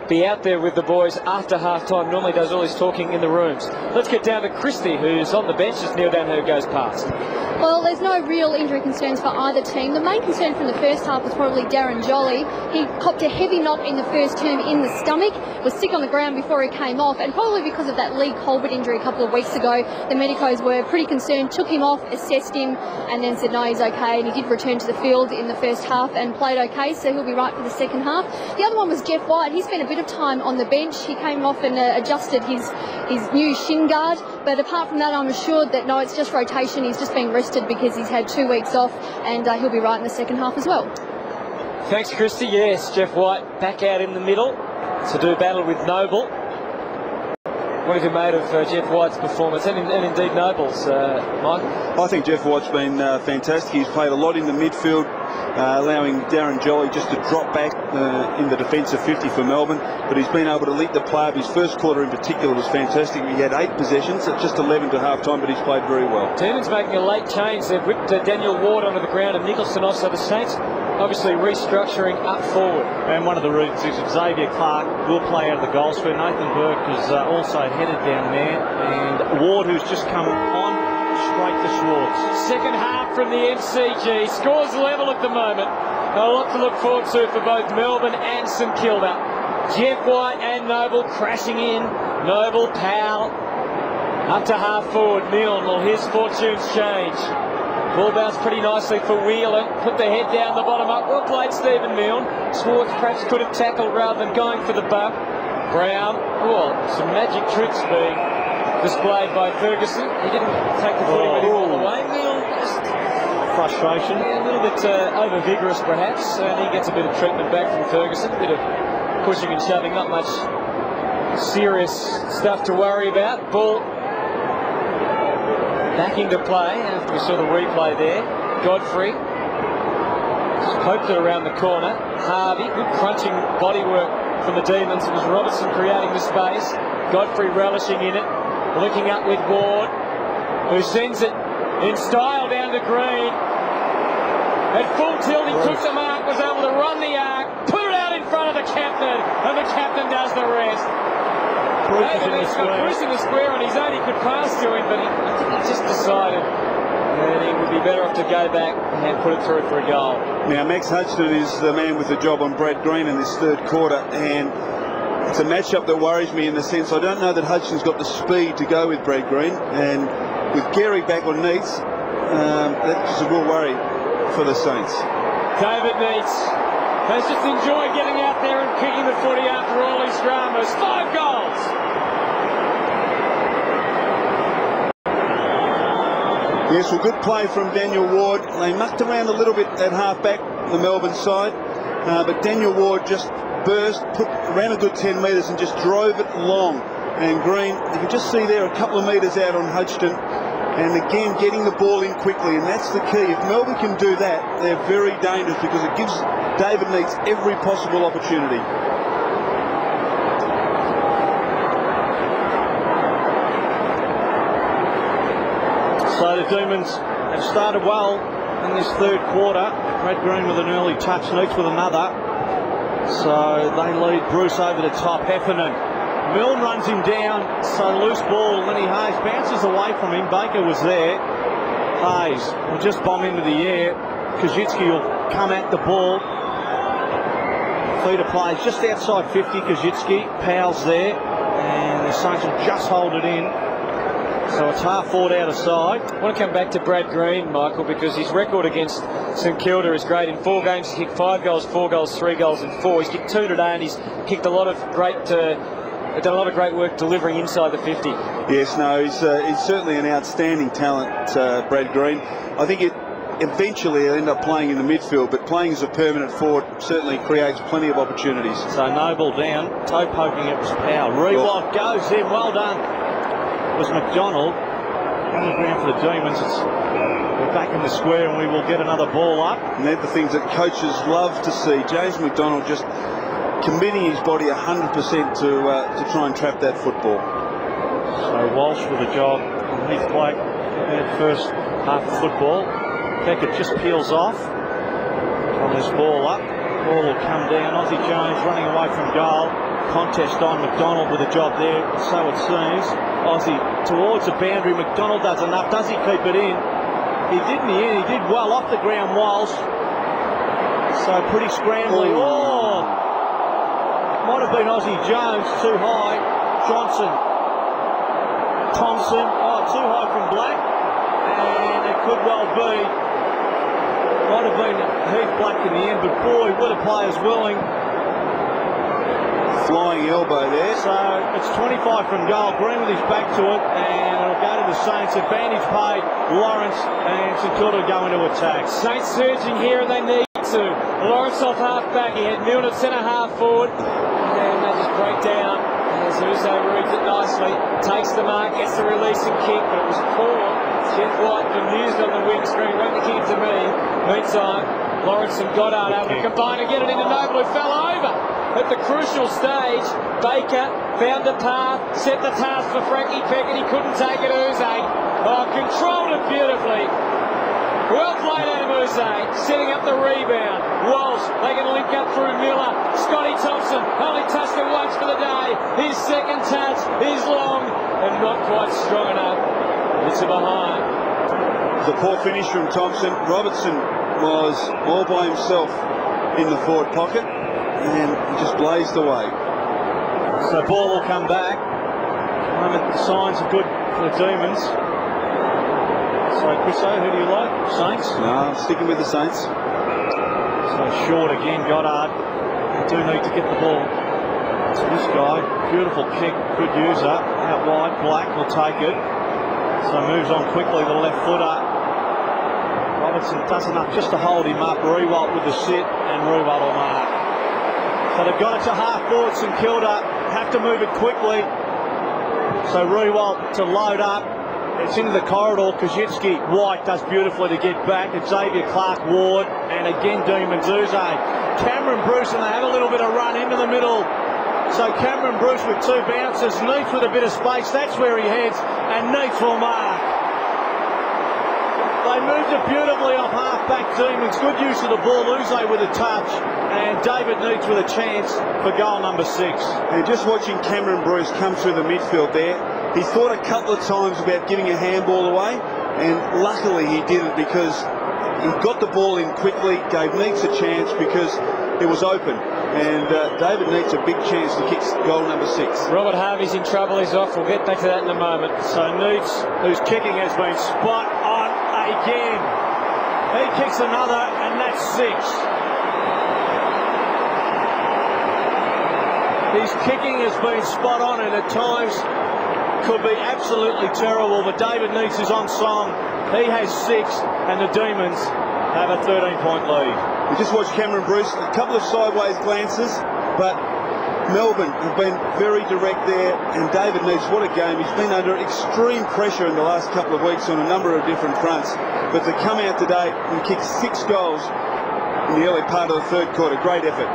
be out there with the boys after half-time. Normally does all his talking in the rooms. Let's get down to Christie, who's on the bench as Neil Danaher goes past.
Well, there's no real injury concerns for either team. The main concern from the first half was probably Darren Jolly. He copped a heavy knock in the first term in the stomach, was sick on the ground before he came off, and probably because of that Lee Colbert injury a couple of weeks ago, the medicos were pretty concerned, took him off, assessed him, and then said no, he's okay, and he did return to the field in the first half and played okay, so he'll be right for the second half. The other one was Jeff White. He spent a bit of time on the bench. He came off and adjusted his new shin guard, but apart from that, I'm assured that no, it's just rotation. He's just being rested because he's had 2 weeks off, and he'll be right in the second half as well.
Thanks, Christy. Yes, Jeff White back out in the middle to do battle with Noble. What have you made of Jeff White's performance and indeed Noble's, Mike?
I think Jeff White's been fantastic. He's played a lot in the midfield, allowing Darren Jolly just to drop back in the defensive 50 for Melbourne, but he's been able to lead the play up. His first quarter in particular was fantastic. He had 8 possessions at just 11 to half-time, but he's played very well.
Tierman's making a late change. They've whipped Daniel Ward onto the ground and Nicholson off, so the Saints obviously restructuring up forward.
And one of the reasons is Xavier Clark will play out of the goal square. Nathan Burke is also headed down there, and Ward, who's just come on, straight to Schwartz.
Second half from the MCG. Scores level at the moment. A lot to look forward to for both Melbourne and St Kilda. Jeff White and Noble crashing in. Noble, Powell, up to half forward. Milne, will his fortunes change? Ball bounced pretty nicely for Wheeler. Put the head down the bottom up. Well played, Stephen Milne. Schwartz perhaps could have tackled rather than going for the bump. Brown, oh, some magic tricks being displayed by Ferguson. He didn't take the footy with him all the way. Milne just
frustration.
Yeah, a little bit over-vigorous perhaps, and he gets a bit of treatment back from Ferguson. A bit of pushing and shoving, not much serious stuff to worry about. Ball back into play after we saw the replay there. Godfrey just poked it around the corner. Harvey, good crunching bodywork from the Demons. It was Robertson creating the space. Godfrey relishing in it. Looking up with Ward, who sends it in style down to Green. At full tilt, he took the mark, was able to run the arc, put it out in front of the captain, and the captain does the rest. Bruce in the square on his own. He could pass to him, but I think he just decided that he would be better off to go back and put it through for a goal.
Now, Max Hutchison is the man with the job on Brad Green in this third quarter, and it's a matchup that worries me in the sense I don't know that Hutchison's got the speed to go with Brad Green, and with Gehrig back on Neats, that's just a real worry for the Saints.
David Neitz has just enjoyed getting out there and kicking the footy after all his dramas. 5 goals.
Yes, well, good play from Daniel Ward. They mucked around a little bit at half-back, the Melbourne side, but Daniel Ward just burst, ran a good 10 metres and just drove it long. And Green, you can just see there a couple of metres out on Hodgson, and again getting the ball in quickly, and that's the key. If Melbourne can do that, they're very dangerous because it gives David Neitz every possible opportunity.
So the Demons have started well in this third quarter. Brad Green with an early touch, Neitz with another. So they lead. Bruce over the top. Heffernan. Milne runs him down, so loose ball. Lenny Hayes bounces away from him. Baker was there. Hayes will just bomb into the air. Kajitsky will come at the ball. Feeder plays just outside 50. Kajitsky. Powell's there. And the Saints will just hold it in. So it's half forward out of side.
I want to come back to Brad Green, Michael, because his record against St Kilda is great. In 4 games, he's kicked 5 goals, 4 goals, 3 goals and 4. He's kicked 2 today, and he's kicked a lot of great... done a lot of great work delivering inside the 50.
Yes, no, he's certainly an outstanding talent, Brad Green. I think eventually he'll end up playing in the midfield, but playing as a permanent forward certainly creates plenty of opportunities.
So Noble down, toe poking, it was Powell. Rewalt goes in, well done. It was McDonald on the ground for the Demons. We're back in the square and we will get another ball up.
And they're the things that coaches love to see. James McDonald just committing his body 100% to try and trap that football.
So Walsh with a job. Heath Blake at first half of football. Beckett just peels off from this ball up. Ball will come down. Ozzie Jones running away from goal. Contest on. McDonald with a job there. So it seems. Ozzie towards the boundary. McDonald does enough. Does he keep it in? He did in the end. He did well off the ground. Walsh. So pretty scrambly. Oh! Might have been Ozzie Jones, too high. Johnson, Thompson, too high from Black, and it could well be. Might have been Heath Black in the end, but boy, what a player's willing.
Flying elbow there.
So it's 25 from goal. Green with his back to it, and it'll go to the Saints. Advantage paid. Lawrence and St Kilda go into attack.
Saints surging here, and they need to. Lawrence off half back. He had Milne at centre half forward. And they just break down as Uso reads it nicely, takes the mark, gets the release and kick, but it was poor. Jeff White bemused on the wing screen, went the kick to me. Meantime, Lawrence and Goddard able to combine and get it into Noble, who fell over. At the crucial stage, Baker found the path, set the task for Frankie Peckett, he couldn't take it, Uso. Controlled it beautifully. Well played out of Uso, setting up the rebound. Walsh, they can link up through Miller. Scotty Thompson only touched it once for the day. His second touch is long and not quite strong enough. It's a behind.
The poor finish from Thompson. Robertson was all by himself in the forward pocket and he just blazed away.
So ball will come back. The signs are good for the Demons. So Chriso, who do you like? Saints?
No, I'm sticking with the Saints.
So short again, Goddard. They do need to get the ball. So this guy, beautiful kick, good user. Out wide, Black will take it. So moves on quickly, the left footer. Robertson does enough just to hold him up. Rewalt with the sit, and Rewalt will mark. So they've got it to half forward. St Kilda have to move it quickly. So Rewalt to load up. It's into the corridor. Kajitsky, White does beautifully to get back. Xavier Clark, Ward, and again Demons. Uze. Cameron Bruce, and they have a little bit of run into the middle. So Cameron Bruce with 2 bounces. Neitz with a bit of space. That's where he heads, and Neitz will mark. They moved it beautifully off half-back Demons. Good use of the ball. Uze with a touch, and David Neitz with a chance for goal number 6.
And just watching Cameron Bruce come through the midfield there, he thought a couple of times about giving a handball away, and luckily he didn't because he got the ball in quickly, gave Neitz a chance because it was open. And David Neitz a big chance to kick goal number 6.
Robert Harvey's in trouble, he's off. We'll get back to that in a moment.
So Neitz, whose kicking has been spot on again. He kicks another, and that's 6. His kicking has been spot on, and at times could be absolutely terrible, but David Neitz is on song. He has 6, and the Demons have a 13-point lead.
We just watched Cameron Bruce, a couple of sideways glances, but Melbourne have been very direct there, and David Neitz, what a game. He's been under extreme pressure in the last couple of weeks on a number of different fronts, but to come out today and kick 6 goals in the early part of the third quarter, great effort.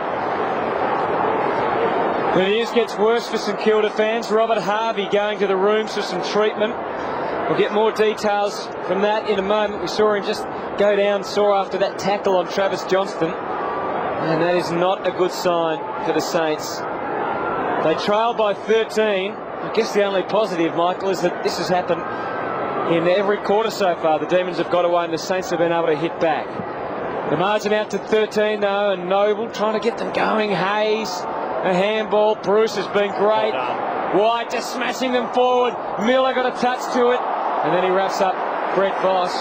The news gets worse for St Kilda fans. Robert Harvey going to the rooms for some treatment. We'll get more details from that in a moment. We saw him just go down sore after that tackle on Travis Johnstone, and that is not a good sign for the Saints. They trail by 13. I guess the only positive, Michael, is that this has happened in every quarter so far. The Demons have got away and the Saints have been able to hit back. The margin out to 13 though, and Noble trying to get them going. Hayes, a handball. Bruce has been great. White just smashing them forward. Miller got a touch to it, and then he wraps up Brett Voss.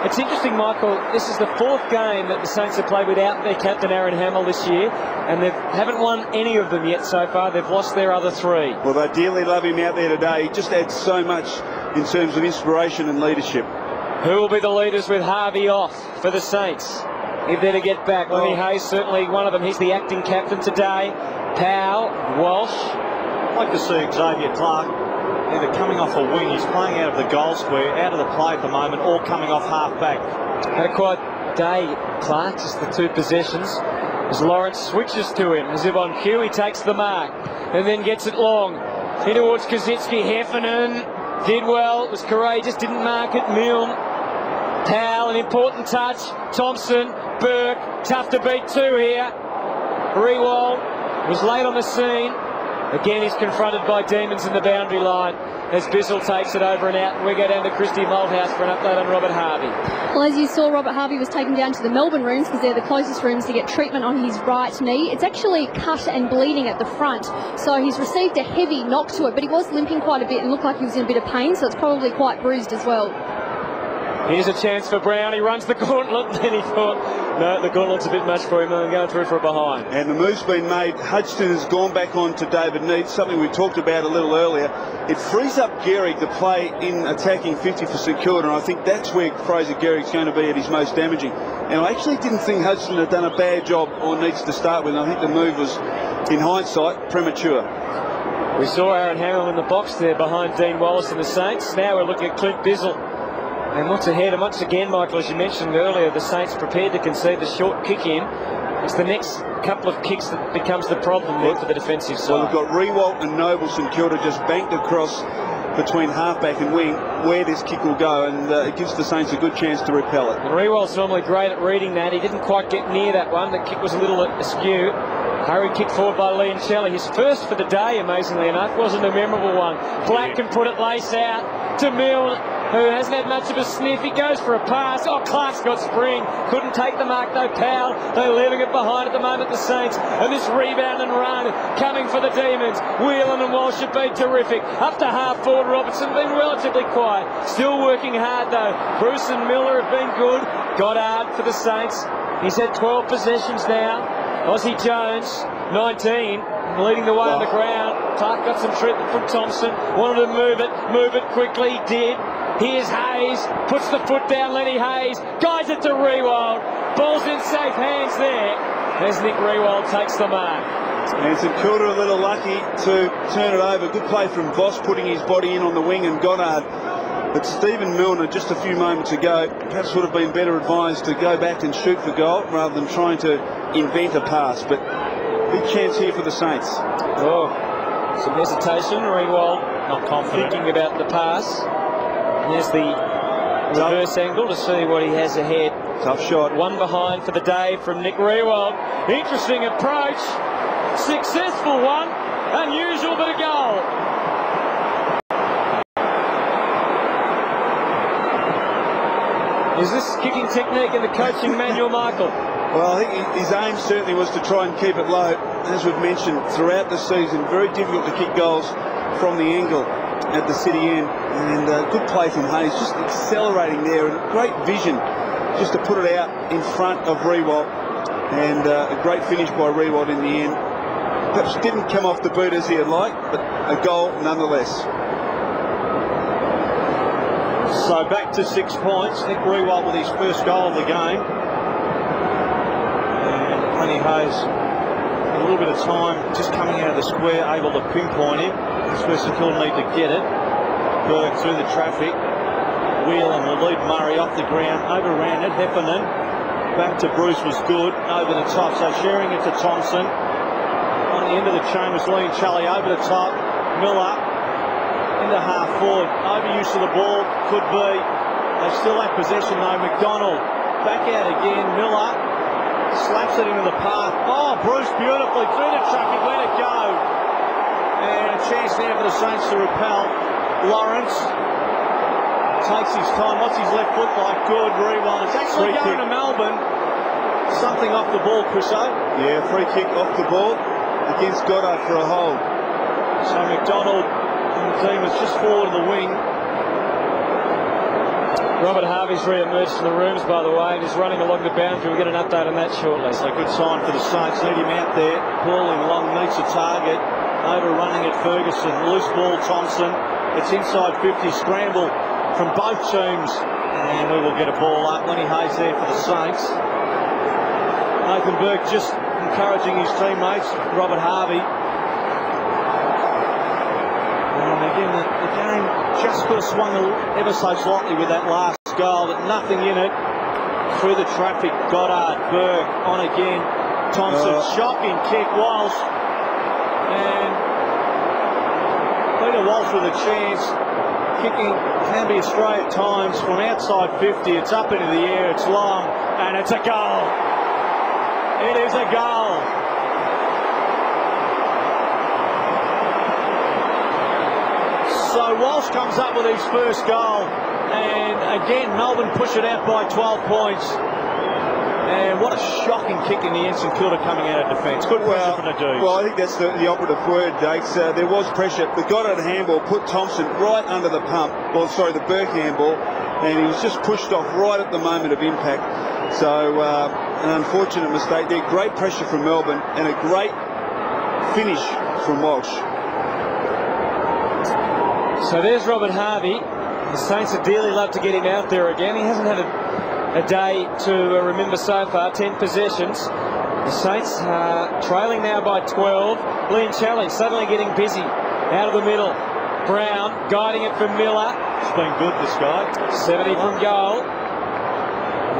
It's interesting, Michael, this is the 4th game that the Saints have played without their captain Aaron Hamill this year, and they haven't won any of them yet so far. They've lost their other 3.
Well, they dearly love him out there today. He just adds so much in terms of inspiration and leadership.
Who will be the leaders with Harvey off for the Saints if they're to get back? Lenny Hayes, certainly one of them. He's the acting captain today. Powell, Walsh.
I'd like to see Xavier Clark either coming off a wing, he's playing out of the goal square, out of the play at the moment, or coming off half-back.
Had a quiet day, Clark, just the 2 possessions. As Lawrence switches to him, as if on cue, he takes the mark and then gets it long. In towards Kaczynski. Heffernan did well, was courageous, didn't mark it. Milne, Powell, an important touch. Thompson, Burke, tough to beat 2 here. Rewald was late on the scene. Again, he's confronted by Demons in the boundary line as Bissell takes it over and out. And we go down to Christy Malthouse for an update on Robert Harvey.
Well, as you saw, Robert Harvey was taken down to the Melbourne rooms because they're the closest rooms to get treatment on his right knee. It's actually cut and bleeding at the front, so he's received a heavy knock to it, but he was limping quite a bit and looked like he was in a bit of pain, so it's probably quite bruised as well.
Here's a chance for Brown. He runs the gauntlet, and then he thought, no, the gauntlet's a bit much for him, and going through for a behind.
And the move's been made. Hudson has gone back on to David Neitz, something we talked about a little earlier. It frees up Gehrig to play in attacking 50 for St Kilda, and I think that's where Fraser Gehrig's going to be at his most damaging. And I actually didn't think Hudson had done a bad job on Neitz to start with, and I think the move was, in hindsight, premature.
We saw Aaron Hamill in the box there behind Dean Wallace and the Saints. Now we're looking at Clint Bizzell. And what's ahead? And once again, Michael, as you mentioned earlier, the Saints prepared to concede the short kick in. It's the next couple of kicks that becomes the problem there for the defensive side.
Well, we've got Rewalt and Noble. St Kilda just banked across between halfback and wing where this kick will go, and it gives the Saints a good chance to repel it.
And Rewalt's normally great at reading that. He didn't quite get near that one. The kick was a little askew. Hurried kick forward by Liam Shelley. His first for the day, amazingly enough. Wasn't a memorable one. Black can put it lace out to Milne, who hasn't had much of a sniff. He goes for a pass. Oh, Clark's got spring. Couldn't take the mark though. Powell, they're leaving it behind at the moment, the Saints. And this rebound and run coming for the Demons. Whelan and Walsh have been terrific. Up to half forward, Robertson been relatively quiet. Still working hard though. Bruce and Miller have been good. Goddard for the Saints. He's had 12 possessions now. Aussie Jones, 19, leading the way on the ground. Clark got some treatment from Thompson. Wanted to move it quickly. Did. Here's Hayes, puts the foot down, Lenny Hayes, guides it to Rewald. Ball's in safe hands there as Nick Rewald takes the mark.
And St Kilda a little lucky to turn it over. Good play from Voss, putting his body in on the wing, and Goddard. But Stephen Milner, just a few moments ago, perhaps would have been better advised to go back and shoot for goal rather than trying to invent a pass. But big chance here for the Saints.
Oh, some hesitation. Rewald
not confident,
thinking about the pass. And there's the reverse angle to see what he has ahead.
Tough shot.
One behind for the day from Nick Rewald. Interesting approach. Successful one. Unusual, but a goal. Is this kicking technique in the coaching manual, Michael?
Well, I think his aim certainly was to try and keep it low. As we've mentioned throughout the season, very difficult to kick goals from the angle at the city end. And good play from Hayes, just accelerating there, and great vision just to put it out in front of Rewalt, and a great finish by Rewalt in the end. Perhaps didn't come off the boot as he had liked, but a goal nonetheless.
So back to 6 points. Nick Rewalt with his first goal of the game. And Lenny Hayes, a little bit of time just coming out of the square, able to pinpoint him. That's where St Kilda need to get it. Berg through the traffic. Whelan will lead Murray off the ground. Overran it. Heffernan. Back to Bruce was good. Over the top. So sharing it to Thompson. On the end of the chain was Liam Charlie. Over the top. Miller. Into half forward. Overuse of the ball. Could be. They still have possession though. McDonald. Back out again. Miller. Slaps it into the path. Oh, Bruce beautifully through the traffic. Let it go. And a chance there for the Saints to repel. Lawrence takes his time. What's his left foot like? Good rewind. It's actually going to Melbourne. Something off the ball, Chriso.
Yeah, free kick off the ball against Goddard for a hold.
So McDonald and the team is just forward of the wing.
Robert Harvey's re-emerged from the rooms, by the way, and is running along the boundary. We'll get an update on that shortly.
So good sign for the Saints. Need him out there. Pauling long meets a target. Overrunning it, Ferguson. Loose ball, Thompson. It's inside 50. Scramble from both teams. And we will get a ball up. Lenny Hayes there for the Saints. Nathan Burke just encouraging his teammates. Robert Harvey. And again, the game just could have swung ever so slightly with that last goal, but nothing in it. Through the traffic, Goddard, Burke on again. Thompson, shocking kick, Walsh. And Peter Walsh with a chance. Kicking can be astray at times from outside 50. It's up into the air, it's long, and it's a goal. It is a goal. So Walsh comes up with his first goal, and again Melbourne push it out by 12 points. And what a shocking kick in the end, St Kilda coming out of defence. Good pressure from the dudes.
Well, I think that's the operative word, Dakes. There was pressure. The Goddard handball put Thompson right under the pump. Well, sorry, the Burke handball, and he was just pushed off right at the moment of impact. So an unfortunate mistake there. Great pressure from Melbourne and a great finish from Walsh.
So there's Robert Harvey. The Saints would dearly love to get him out there again. He hasn't had a day to remember so far. 10 possessions. The Saints trailing now by 12. Liam Challenge suddenly getting busy out of the middle. Brown guiding it from Miller.
It's been good, this guy.
70 from goal.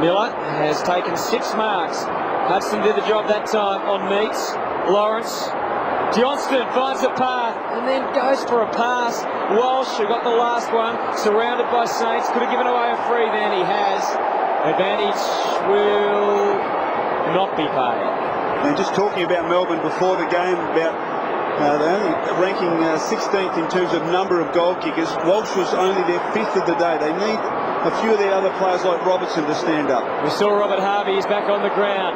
Miller has taken 6 marks. Hudson did the job that time on Meeks. Lawrence. Johnstone finds a path and then goes for a pass. Walsh, who got the last one, surrounded by Saints, could have given away a free then. He has. Advantage will not be paid.
And just talking about Melbourne before the game, about they're only ranking 16th in terms of number of goal kickers. Walsh was only their 5th of the day. They need a few of their other players like Robertson to stand up.
We saw Robert Harvey, he's back on the ground.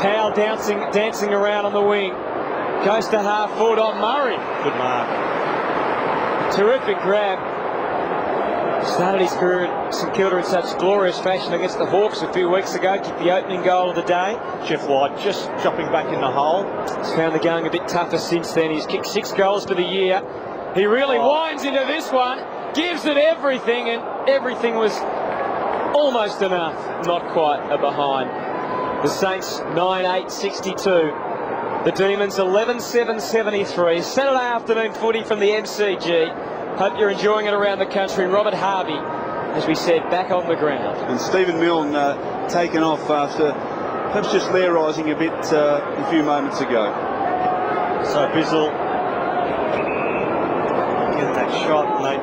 Powell dancing around on the wing. Goes to half forward on Murray.
Good mark.
Terrific grab. Started his career at St Kilda in such glorious fashion against the Hawks a few weeks ago. Kicked the opening goal of the day.
Jeff White just dropping back in the hole.
He's found the going a bit tougher since then. He's kicked 6 goals for the year. He really winds into this one. Gives it everything, and everything was almost enough. Not quite a behind. The Saints 9-8-62. The Demons 11-7-73. Saturday afternoon footy from the MCG. Hope you're enjoying it around the country. Robert Harvey, as we said, back on the ground.
And Stephen Milne taken off after perhaps just lair-rising a bit a few moments ago.
So Bizzle get that shot and they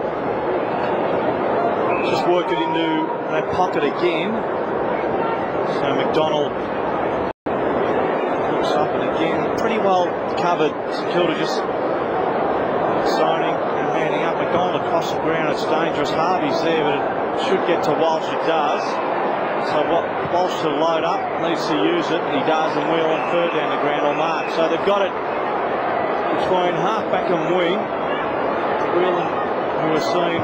just work it into that pocket again. So McDonald looks up and again pretty well covered. St Kilda just zoning and manning up. McDonald across the ground, it's dangerous. Harvey's there, but it should get to Walsh. It does. So Walsh to load up, needs to use it. He does, and Whelan third down the ground or mark. So they've got it between half back and wing. Whelan, who was seen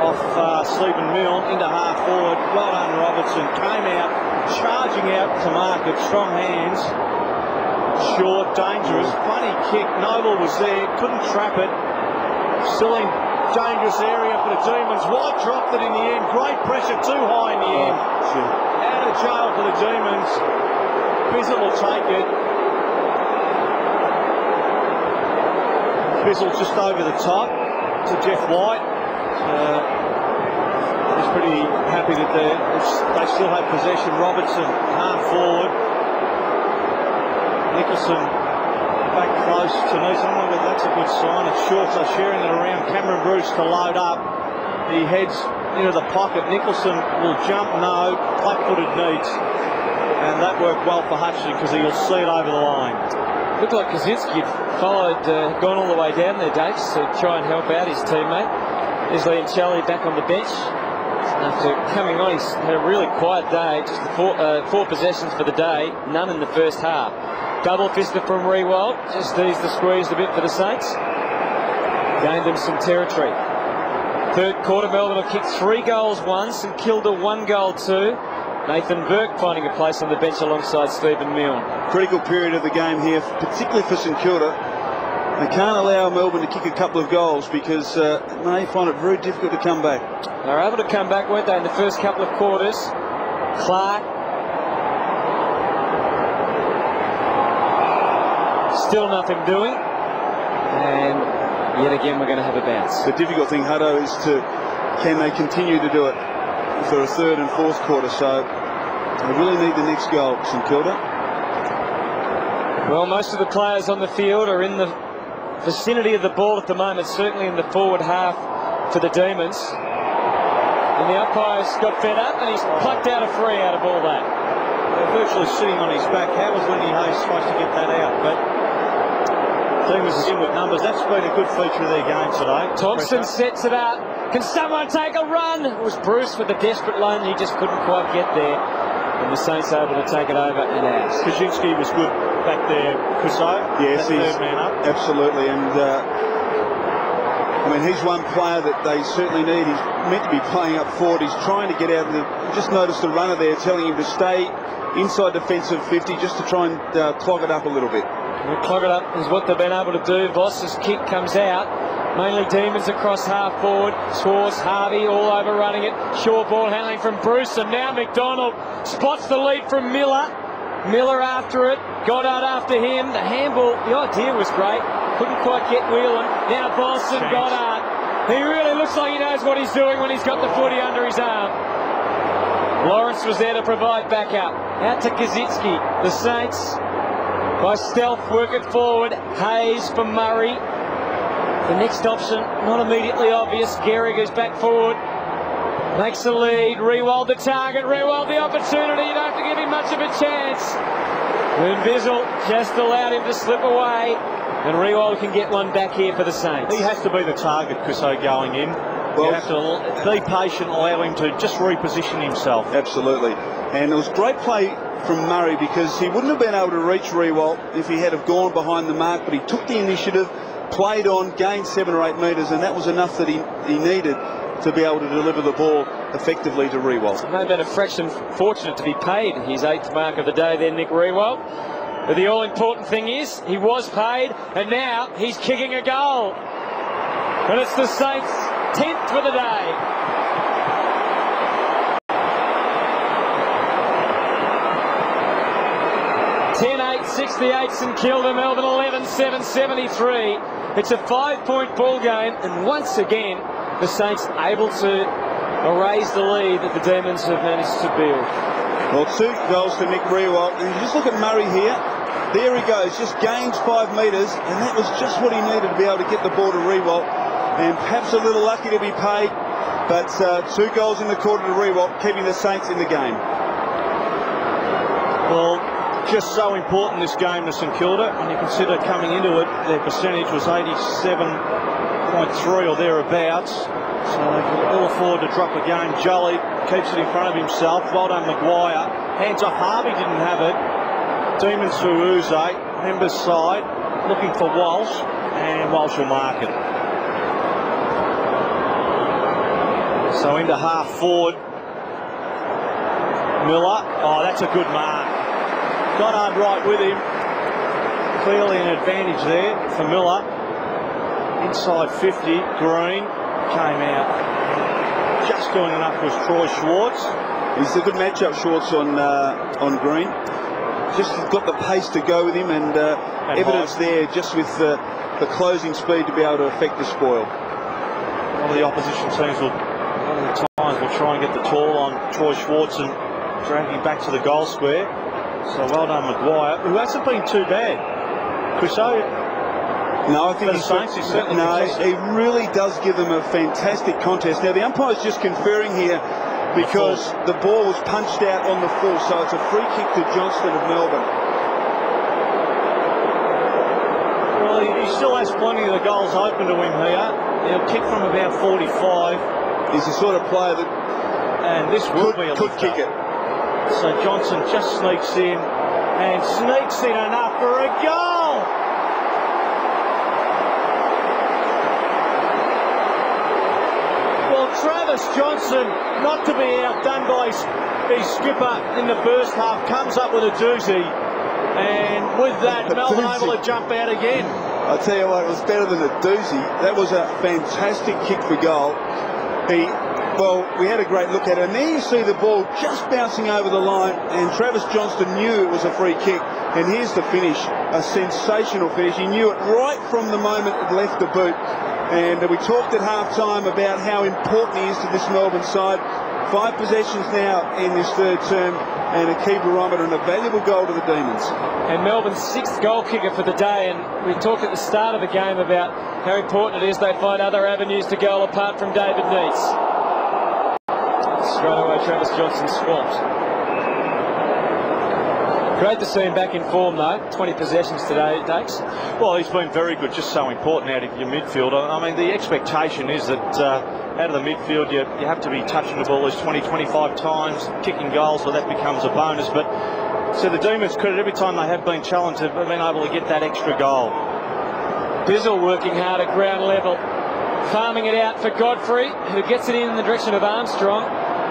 off Stephen Milne into half forward. Well done, Robertson. Came out, charging out to market. Strong hands. Short, dangerous. Funny kick. Noble was there. Couldn't trap it. Still in dangerous area for the Demons. White dropped it in the end. Great pressure. Too high in the end. Out of jail for the Demons. Bizzle will take it. Bizzle just over the top to Jeff White. He's pretty happy that they still have possession. Robertson half forward. Nicholson back close to Neeson. That's a good sign. It's Shorts are sharing it around. Cameron Bruce to load up. He heads into the pocket. Nicholson will jump, no. Flat-footed needs. And that worked well for Hutchinson because he'll see it over the line.
Looked like Kaczynski had followed, gone all the way down there, Dave, to try and help out his teammate. There's Liam Shelley back on the bench. After coming on, he's had a really quiet day. Just four possessions for the day, none in the first half. Double fister from Rewald, just eased the squeeze a bit for the Saints. Gained them some territory. Third quarter, Melbourne will kick 3 goals once, and Kilda 1 goal 2. Nathan Burke finding a place on the bench alongside Stephen Milne.
Critical period of the game here, particularly for St Kilda. They can't allow Melbourne to kick a couple of goals because they find it very difficult to come back.
They were able to come back, weren't they, in the first couple of quarters. Clark. Still nothing doing. And yet again we're going to have a bounce.
The difficult thing, Hutto, is can they continue to do it for a third and fourth quarter? So they really need the next goal, St Kilda.
Well, most of the players on the field are in the vicinity of the ball at the moment, certainly in the forward half for the Demons. And the umpire's got fed up and he's plucked out a free out of all that.
They're virtually sitting on his back. How was Lenny Hayes supposed to get that out? But Demons is in with numbers. That's been a good feature of their game today.
Thompson sets it up. Can someone take a run? It was Bruce with the desperate lone. He just couldn't quite get there. And the Saints able to take it over and out.
Kaczynski was good back there, Cusso.
Yes, he's
third man up.
Absolutely. And I mean, he's one player that they certainly need. He's meant to be playing up forward. He's trying to get out of the... Just noticed the runner there telling him to stay inside defensive 50 just to try and clog it up a little bit.
Well, clog it up is what they've been able to do. Voss's kick comes out. Mainly Demons across half forward. Scores Harvey all over running it. Short ball handling from Bruce, and now McDonald spots the lead from Miller. Miller after it. Goddard after him. The handball, the idea was great. Couldn't quite get Whelan. Now Boston, Goddard. He really looks like he knows what he's doing when he's got the footy under his arm. Lawrence was there to provide backup. Out to Kaczynski. The Saints, by stealth, work it forward. Hayes for Murray. The next option, not immediately obvious. Gehrig is back forward. Makes the lead. Rewald the target. Rewald the opportunity. You don't have to give him much of a chance. And Bizzle just allowed him to slip away. And Rewald can get one back here for the Saints.
He has to be the target, Cusso, going in. Well, you have to be patient, allow him to just reposition himself.
Absolutely. And it was great play from Murray because he wouldn't have been able to reach Rewald if he had have gone behind the mark, but he took the initiative, played on, gained 7 or 8 metres, and that was enough that he needed to be able to deliver the ball effectively to Rewald.
May have been a fraction fortunate to be paid his 8th mark of the day there, Nick Rewald. But the all-important thing is he was paid, and now he's kicking a goal. And it's the Saints' 10th for the day. St Kilda, Melbourne 11-7-73. It's a 5-point ball game, and once again the Saints able to erase the lead that the Demons have managed to build.
Well, 2 goals to Nick Rewald, and you just look at Murray here. There he goes, just gains 5 metres, and that was just what he needed to be able to get the ball to Rewald, and perhaps a little lucky to be paid, but 2 goals in the quarter to Rewald, keeping the Saints in the game.
Well, just so important this game to St Kilda. When you consider coming into it, their percentage was 87.3 or thereabouts. So they can ill afford to drop a game. Jolly keeps it in front of himself. Well done, Maguire. Hands off. Harvey didn't have it. Demons to Uze. Members side. Looking for Walsh. And Walsh will mark it. So into half forward. Miller. Oh, that's a good mark. Goddard right with him. Clearly an advantage there for Miller. Inside 50. Green came out. Just doing enough was Troy Schwartz.
He's a good matchup, Schwartz, on Green. Just got the pace to go with him, and evidence there just with the closing speed to be able to affect the spoil.
A lot of the opposition teams will, a lot of the times, will try and get the tall on Troy Schwartz and drag him back to the goal square. So well done, Maguire, who hasn't been too bad. Chriso.
No, I think
he's certainly
he really does give them a fantastic contest. Now the umpire's just conferring here because the ball was punched out on the full, so it's a free kick to Johnstone of Melbourne.
Well, he still has plenty of the goals open to him here. He'll kick from about 45.
He's the sort of player that
and this will be a
could kick it.
So Johnson just sneaks in and sneaks in enough for a goal. Well, Travis Johnson, not to be outdone by his skipper in the first half, comes up with a doozy, and with that, Melbourne able to jump out again.
I'll tell you what, it was better than a doozy. That was a fantastic kick for goal. Well, we had a great look at it, and there you see the ball just bouncing over the line, and Travis Johnstone knew it was a free kick, and here's the finish, a sensational finish. He knew it right from the moment it left the boot, and we talked at half-time about how important he is to this Melbourne side. 5 possessions now in this third term, and a key barometer and a valuable goal to the Demons.
And Melbourne's 6th goal kicker for the day, and we talked at the start of the game about how important it is they find other avenues to goal apart from David Neitz. Straight away, Travis Johnson swamped. Great to see him back in form, though. 20 possessions today, it takes.
Well, he's been very good, just so important out of your midfield. I mean, the expectation is that out of the midfield, you have to be touching the ball as 20, 25 times, kicking goals, so that becomes a bonus. But so the Demons credit, every time they have been challenged, they've been able to get that extra goal.
Bizzle working hard at ground level. Farming it out for Godfrey, who gets it in the direction of Armstrong.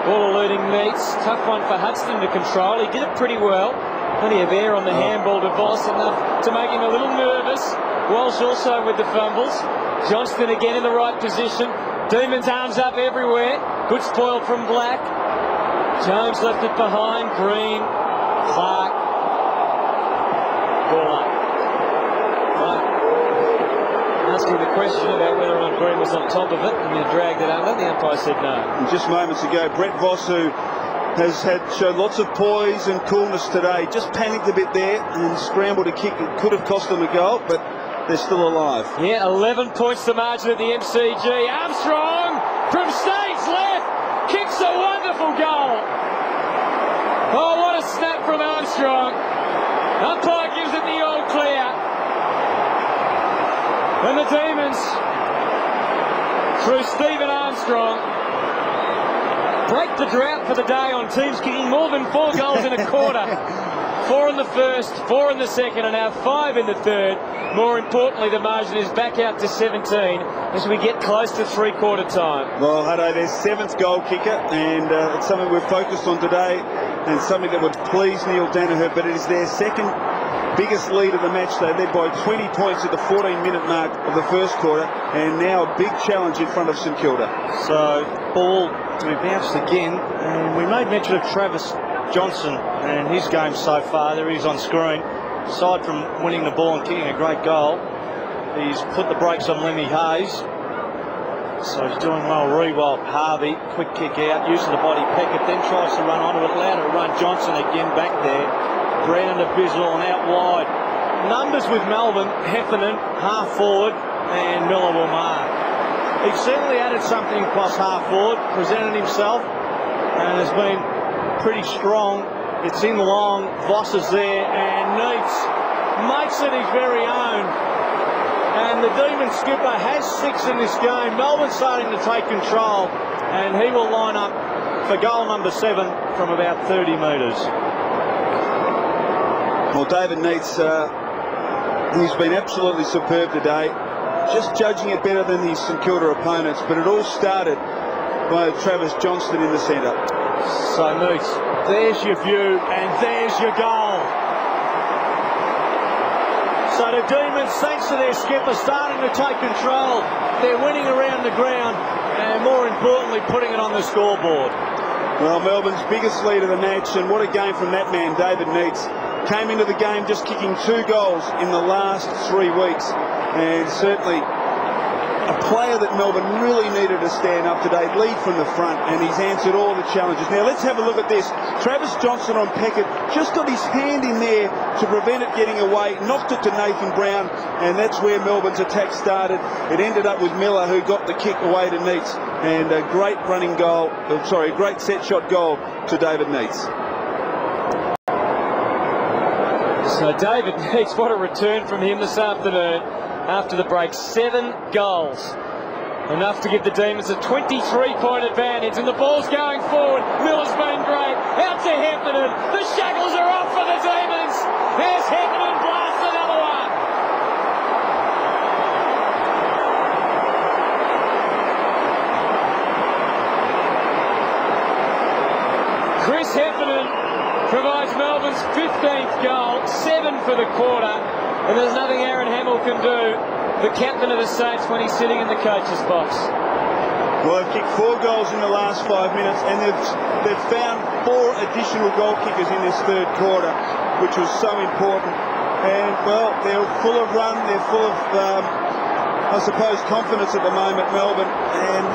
Ball eluding Neitz. Tough one for Hudson to control. He did it pretty well. Plenty of air on the handball to Voss, enough to make him a little nervous. Walsh also with the fumbles. Johnston again in the right position. Demons arms up everywhere. Good spoil from Black. Jones left it behind. Green. Clark. Ball up. Asking the question about whether or not Green was on top of it, and he dragged it under. The umpire said no.
And just moments ago, Brett Voss, who has showed lots of poise and coolness today, just panicked a bit there and scrambled to kick. It could have cost them a goal, but they're still alive.
Yeah, 11 points to margin at the MCG. Armstrong from stage left kicks a wonderful goal. Oh, what a snap from Armstrong. Umpire gives it the all clear. And the Demons, through Stephen Armstrong, break the drought for the day on teams kicking more than 4 goals in a quarter. 4 in the first, 4 in the second, and now 5 in the third. More importantly, the margin is back out to 17 as we get close to three-quarter time.
Well, Hutto, their 7th goal kicker, and it's something we've focused on today, and something that would please Neil Danaher, but it is their second biggest lead of the match. They led by 20 points at the 14-minute mark of the first quarter, and now a big challenge in front of St Kilda.
So, ball to be bounced again, and we made mention of Travis Johnson and his game so far. There he is on screen. Aside from winning the ball and kicking a great goal, he's put the brakes on Lemmy Hayes. So he's doing well. Rewalt, Harvey, quick kick out, using the body. Peckett then tries to run onto it, allowed to run. Johnson again back there. Brown to Bizzle and out wide. Numbers with Melbourne, Heffernan, half forward, and Miller will mark. He certainly added something plus half forward, presented himself, and has been pretty strong. It's in long, Voss is there, and Neitz makes it his very own. And the Demon skipper has 6 in this game. Melbourne starting to take control, and he will line up for goal number 7 from about 30 metres.
Well, David Neitz, he's been absolutely superb today. Just judging it better than his St Kilda opponents, but it all started by Travis Johnstone in the centre.
So, Moots, there's your view, and there's your goal. So the Demons, thanks to their skipper, starting to take control. They're winning around the ground, and more importantly, putting it on the scoreboard.
Well, Melbourne's biggest lead of the match, and what a game from that man, David Neitz. Came into the game just kicking 2 goals in the last 3 weeks, and certainly a player that Melbourne really needed to stand up today, lead from the front, and he's answered all the challenges. Now let's have a look at this. Travis Johnstone on Peckett just got his hand in there to prevent it getting away, knocked it to Nathan Brown, and that's where Melbourne's attack started. It ended up with Miller, who got the kick away to Neitz, and a great running goal, a great set shot goal to David Neitz.
So David Neitz, what a return from him this afternoon. After the break, 7 goals. Enough to give the Demons a 23-point advantage, and the ball's going forward. Miller's been great. Out to Heffernan. The shackles are off for the Demons. There's Heffernan, blast another one. Chris Heffernan provides Melbourne's 15th goal, 7 for the quarter. And there's nothing Aaron Hamill can do, the captain of the Saints, when he's sitting in the coach's box.
Well, they've kicked 4 goals in the last 5 minutes, and they've found 4 additional goal kickers in this third quarter, which was so important. And, well, they're full of run, they're full of, I suppose, confidence at the moment, Melbourne. And,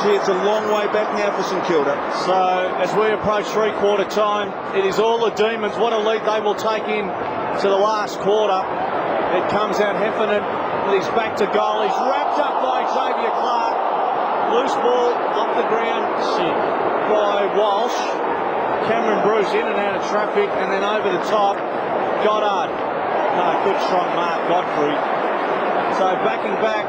gee, it's a long way back now for St Kilda.
So, as we approach 3/4 time, it is all the Demons. What a lead they will take in to the last quarter. It comes out Heffernan with his back to goal. He's wrapped up by Xavier Clark. Loose ball up the ground by Walsh. Cameron Bruce in and out of traffic, and then over the top, Goddard. No, good strong mark, Godfrey. So backing back,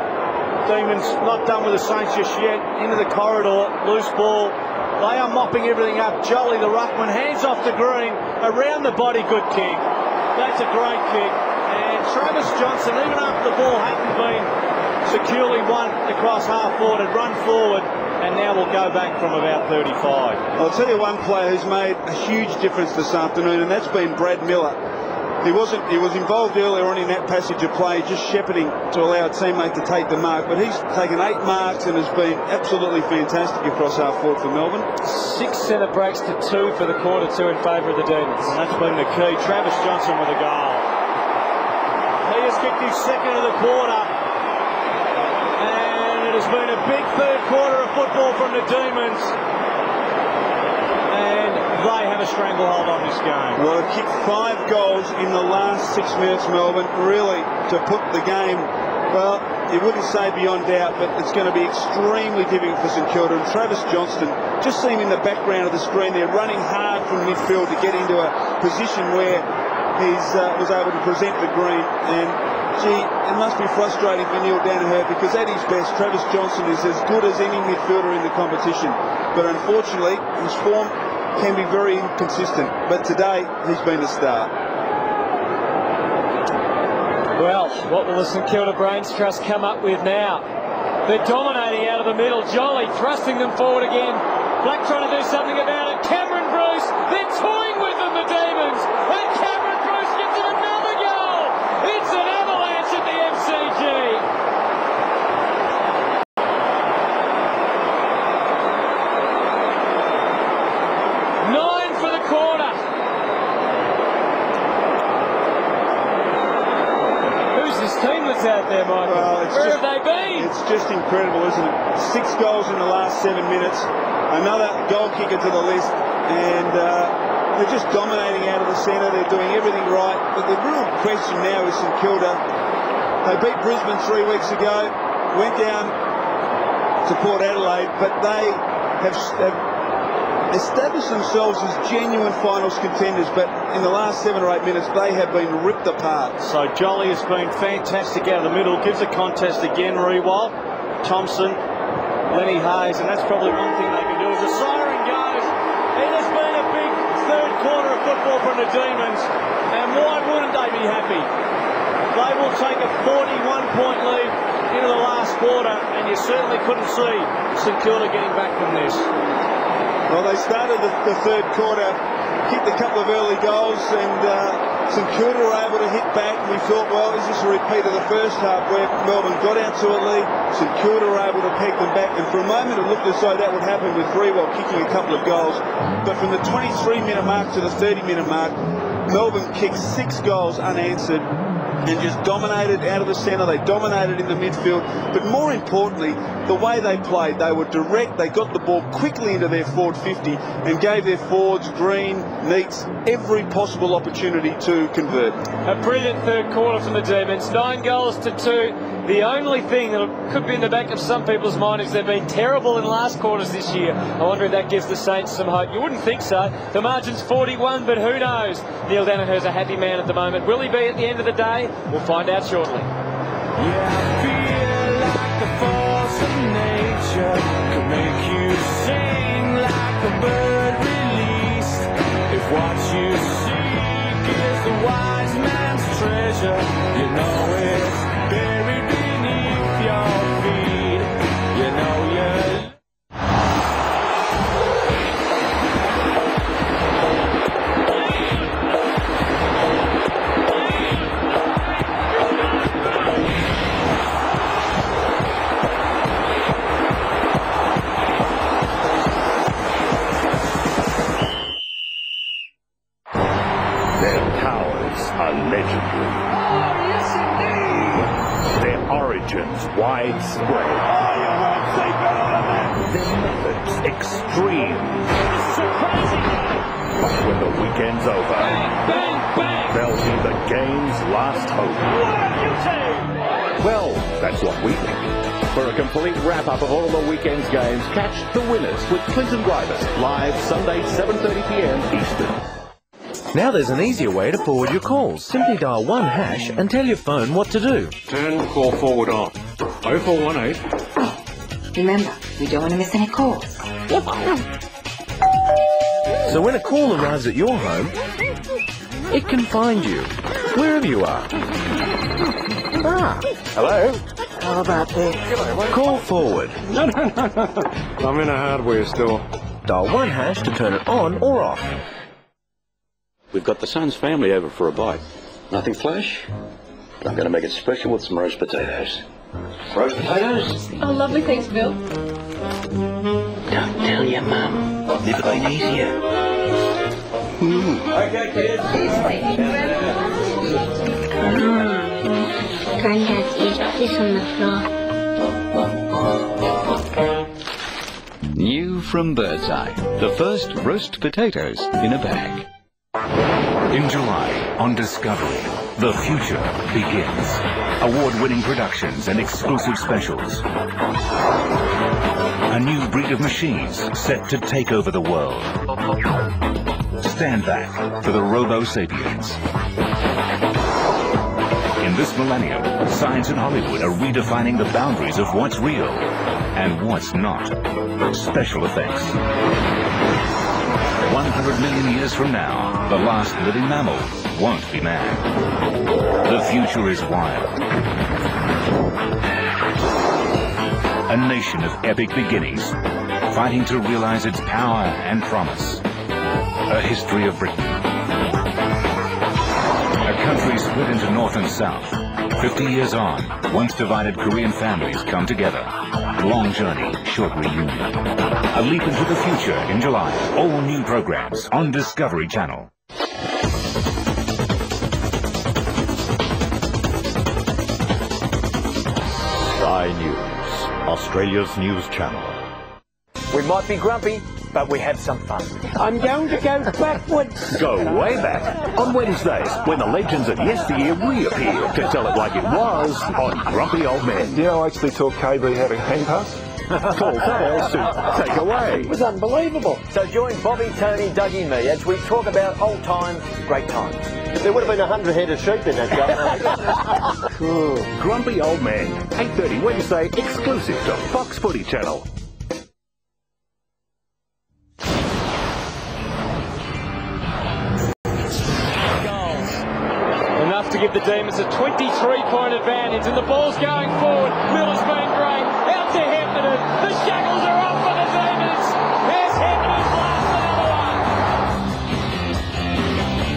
Demons not done with the Saints just yet. Into the corridor, loose ball. They are mopping everything up. Jolly, the ruckman, hands off the green, around the body, good kick. That's a great kick. And Travis Johnstone, even after the ball hadn't been securely won across half forward, had run forward, and now we'll go back from about 35.
I'll tell you one player who's made a huge difference this afternoon, and that's been Brad Miller. He was involved earlier on in that passage of play, just shepherding to allow a teammate to take the mark, but he's taken 8 marks and has been absolutely fantastic across half forward for Melbourne.
6 centre breaks to 2 for the quarter 2 in favour of the Demons.
And that's been the key. Travis Johnstone with a goal. He has kicked his second of the quarter, and it has been a big third quarter of football from the Demons. They have a stranglehold on this game.
Well, they've kicked 5 goals in the last 6 minutes, Melbourne, really to put the game, well, you wouldn't say beyond doubt, but it's going to be extremely difficult for St Kilda. And Travis Johnstone, just seeing in the background of the screen there, running hard from midfield to get into a position where he was able to present the green. And, gee, it must be frustrating for Neil Danaher, because at his best, Travis Johnstone is as good as any midfielder in the competition. But unfortunately, his form can be very inconsistent, but today he's been the star.
Well, what will the St Kilda Brains Trust come up with now? They're dominating out of the middle. Jolly thrusting them forward again. Black trying to do something about it. Cameron Bruce, they're toying with them, the Demons, and Cameron Bruce gets in another goal. It's an avalanche at the MCG. Out there, Michael.
Well,
where have they been?
It's just incredible, isn't it? 6 goals in the last 7 minutes. Another goal kicker to the list, and they're just dominating out of the centre. They're doing everything right. But the real question now is St Kilda. They beat Brisbane 3 weeks ago, went down to Port Adelaide, but they have established themselves as genuine finals contenders, but in the last 7 or 8 minutes they have been ripped apart.
So Jolly has been fantastic out of the middle, gives a contest again, Rewald, Thompson, Lenny Hayes, and that's probably one thing they can do. As the siren goes, it has been a big third quarter of football from the Demons, and why wouldn't they be happy? They will take a 41-point lead into the last quarter, and you certainly couldn't see St Kilda getting back from this.
Well, they started the third quarter, kicked a couple of early goals, and St Kilda were able to hit back. We thought, well, is this a repeat of the first half where Melbourne got out to a lead, St Kilda were able to peg them back, and for a moment it looked as though that would happen with Grewal kicking a couple of goals. But from the 23-minute mark to the 30-minute mark, Melbourne kicked 6 goals unanswered and just dominated out of the centre. They dominated in the midfield, but more importantly, the way they played, they were direct. They got the ball quickly into their forward 50 and gave their forwards, Green, Neats, every possible opportunity to convert.
A brilliant third quarter from the Demons, 9 goals to 2. The only thing that could be in the back of some people's mind is they've been terrible in last quarters this year. I wonder if that gives the Saints some hope. You wouldn't think so. The margin's 41, but who knows? Neil Danaher's a happy man at the moment. Will he be at the end of the day? We'll find out shortly.
Yeah, I feel like the force of nature could make you sing like a bird released. If what you seek is the wise man's treasure, you know it's buried beneath your feet. You know you're...
Widespread. Their methods extreme. But when the weekend's over, they'll be the game's last hope. Well, that's what we think. For a complete wrap-up of all the weekend's games, catch The Winners with Clinton Gribus, live Sunday 7:30 p.m. Eastern.
Now there's an easier way to forward your calls. Simply dial 1# and tell your phone what to do.
Turn call forward on. 0418.
Remember, we don't want to miss any calls.
So when a call arrives at your home, it can find you, wherever you are.
Hello?
How about this?
Call forward.
No. I'm in a hardware store.
Dial 1# to turn it on or off.
We've got the Suns family over for a bite. Nothing flash? I'm going to make it special with some roast potatoes. Roast potatoes?
Oh, lovely. Thanks, Bill.
Don't tell your mum. Never been easier.
Okay, kids.
Granddad's left this on the floor.
New from Birdseye, the first roast potatoes in a bag. In July, on Discovery, the future begins. Award-winning productions and exclusive specials. A new breed of machines set to take over the world. Stand back for the Robo-Sapiens. In this millennium, science and Hollywood are redefining the boundaries of what's real and what's not. Special effects. 100 million years from now, the last living mammal won't be man. The future is wild. A nation of epic beginnings, fighting to realize its power and promise. A history of Britain. A country split into North and South. 50 years on, once divided Korean families come together. Long journey, short reunion. A leap into the future in July. All new programs on Discovery Channel.
Sky News, Australia's news channel.
We might be grumpy, but we have some fun.
I'm going to go backwards.
Go way back on Wednesdays when the legends of yesteryear reappear to tell it like it was on Grumpy Old Men.
You know, I actually taught KB how to hang pass.
Call Dale to take away.
It was unbelievable. So join Bobby, Tony, Dougie, me as we talk about old times, great times. There would have been 100 head of sheep in that show.
Cool. Grumpy Old Men, 8:30 Wednesday, exclusive to Fox Footy Channel.
Enough to give the Demons a 23-point advantage, and the ball's going forward. Miller Robertson. The shackles are off for the Demons. Here's Heppen's last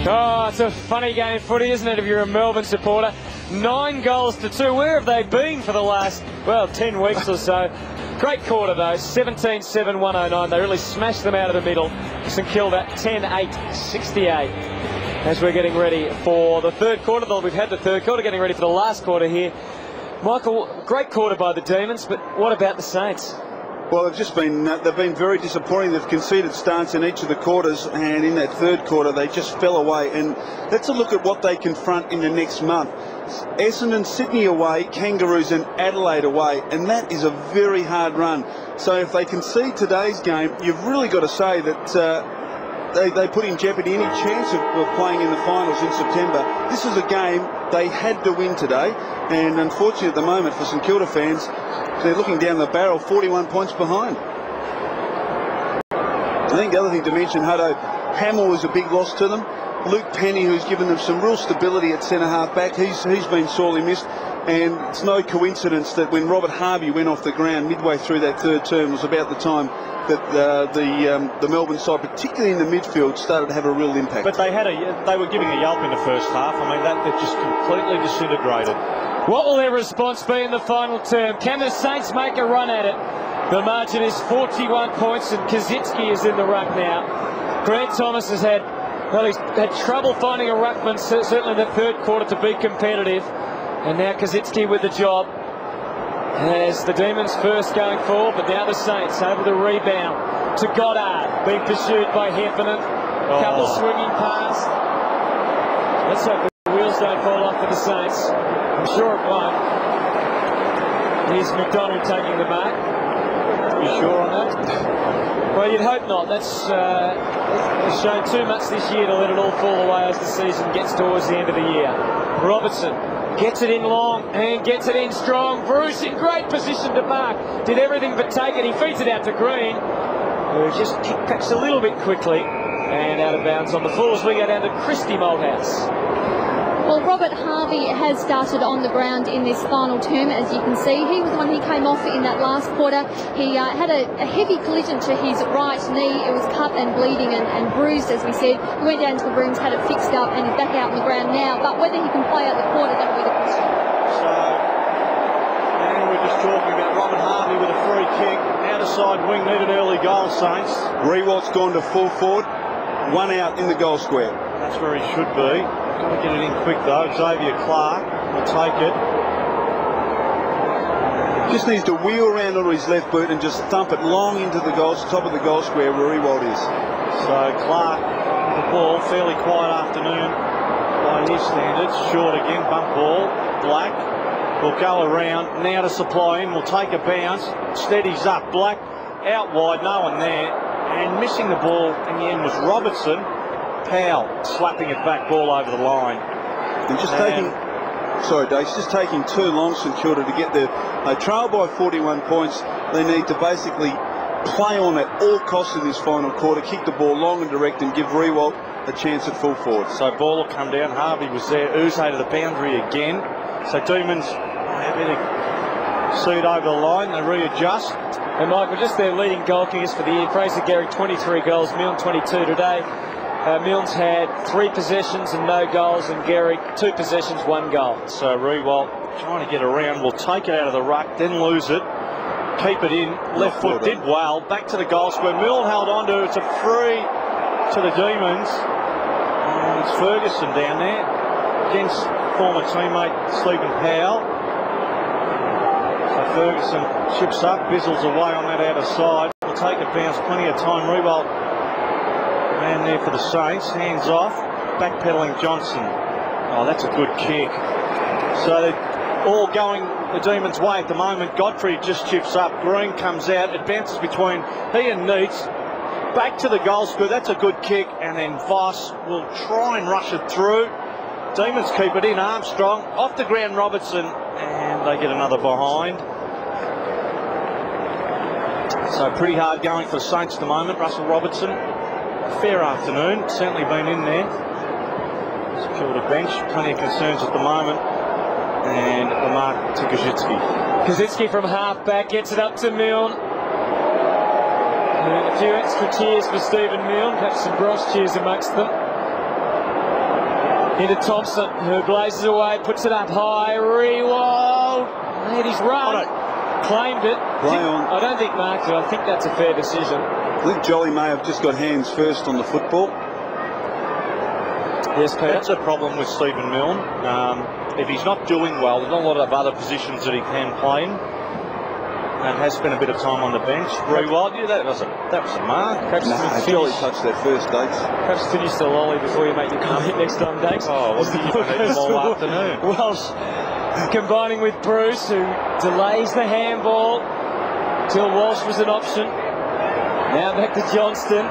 another one. Oh, it's a funny game of footy, isn't it, if you're a Melbourne supporter? 9 goals to 2. Where have they been for the last, well, 10 weeks or so? Great quarter, though. 17-7, 109. They really smashed them out of the middle. St Kilda, 10-8, 68. As we're getting ready for the third quarter. We've had the third quarter, getting ready for the last quarter here. Michael, great quarter by the Demons, but what about the Saints?
Well, they've been very disappointing. They've conceded starts in each of the quarters, and in that third quarter they just fell away. And let's look at what they confront in the next month. Essendon, Sydney away, Kangaroos and Adelaide away, and that is a very hard run. So if they concede today's game, you've really got to say that they put in jeopardy any chance of playing in the finals in September. This is a game they had to win today, and unfortunately at the moment for St Kilda fans, they're looking down the barrel, 41 points behind. I think the other thing to mention, Hutto, Hamill was a big loss to them. Luke Penny, who's given them some real stability at centre-half back, he's been sorely missed. And it's no coincidence that when Robert Harvey went off the ground midway through that third term was about the time that the Melbourne side, particularly in the midfield, started to have a real impact.
But they were giving a yelp in the first half. I mean, that just completely disintegrated.
What will their response be in the final term? Can the Saints make a run at it? The margin is 41 points, and Kazitsky is in the ruck now. Grant Thomas has had trouble finding a ruckman, certainly in the third quarter, to be competitive. And now Kazitsky with the job. As the Demons first going forward, but now the Saints over the rebound to Goddard, being pursued by Heffernan. Couple swinging past. Let's hope the wheels don't fall off for the Saints. I'm sure it won't. Here's McDonald taking the mark. You sure on that? Well, you'd hope not. That's shown too much this year to let it all fall away as the season gets towards the end of the year. Robertson gets it in long and gets it in strong. Bruce in great position to mark. Did everything but take it. He feeds it out to Green, who just kicked a little bit quickly and out of bounds on the full as we go down to Christy Malthouse.
Well, Robert Harvey has started on the ground in this final term, as you can see. He was the one who came off in that last quarter. He had a heavy collision to his right knee. It was cut and bleeding and bruised, as we said. He went down to the rooms, had it fixed up, and is back out on the ground now. But whether he can play out the quarter, that will be the question.
So, and we're just talking about Robert Harvey with a free kick. Outside wing, needed early goal, Saints.
Rewalt's gone to full forward. One out in the goal square.
That's where he should be. Got to get it in quick though. Xavier Clark will take it.
Just needs to wheel around onto his left boot and just thump it long into the top of the goal square where Rewalt is.
So Clark, the ball, fairly quiet afternoon by his standards. Short again, bump ball. Black will go around now to supply in. Will take a bounce. Steadies up. Black out wide, no one there. And missing the ball in the end was Robertson. Powell slapping it back, ball over the line.
And just taking too long, St Kilda, to get there. They trail by 41 points. They need to basically play on at all costs in this final quarter, kick the ball long and direct and give Rewalt a chance at full forward.
So ball will come down. Harvey was there. Uze to the boundary again. So Demons happy to see it over the line. They readjust.
And Michael, just their leading goal kickers for the year. Fraser Gehrig, 23 goals. Milne, 22 today. Milne's had 3 possessions and no goals, and Gehrig 2 possessions, 1 goal.
So Rewalt trying to get around, will take it out of the ruck, then lose it, keep it in. Left foot did well. Back to the goal square. Milne held on to it. It's a free to the Demons. And it's Ferguson down there against former teammate Stephen Powell. So Ferguson chips up, Bizzles away on that outer side. Will take a bounce, plenty of time. Rewalt man there for the Saints, hands off, backpedaling Johnstone. Oh, that's a good kick. So they're all going the Demons' way at the moment. Godfrey just chips up, Green comes out, it bounces between he and Neitz. Back to the goal square, that's a good kick, and then Voss will try and rush it through. Demons keep it in, Armstrong, off the ground Robertson, and they get another behind. So pretty hard going for the Saints at the moment. Russell Robertson, fair afternoon, certainly been in there. Secured a bench, plenty of concerns at the moment. And the mark to Gajitsky.
Kaczynski from half-back gets it up to Milne. And a few extra cheers for Stephen Milne, perhaps some Gross cheers amongst them. Into Thompson, who blazes away, puts it up high. Rewald made his run, claimed it.
Play on.
I don't think marked it. I think that's a fair decision.
I think Jolly may have just got hands first on the football.
Yes, Peter.
That's a problem with Stephen Milne. If he's not doing well, there's not a lot of other positions that he can play in, and has spent a bit of time on the bench. Rewald, yeah, that was a mark.
Perhaps
Jolly touched that first, Dakes.
Perhaps finish the lolly before you make your comment next time, Dakes.
Oh, wasn't he going to eat all afternoon?
Welsh combining with Bruce, who delays the handball till Walsh was an option. Now back to Johnston.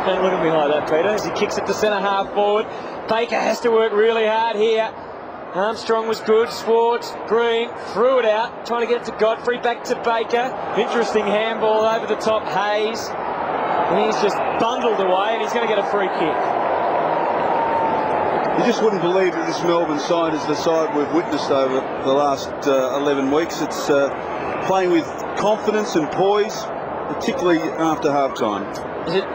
Don't look at me like that, Peter, as he kicks it to centre half forward. Baker has to work really hard here. Armstrong was good. Swartz, Green, threw it out, trying to get it to Godfrey, back to Baker. Interesting handball over the top, Hayes. And he's just bundled away, and he's going to get a free kick.
You just wouldn't believe that this Melbourne side is the side we've witnessed over the last 11 weeks. It's playing with confidence and poise, particularly after half-time.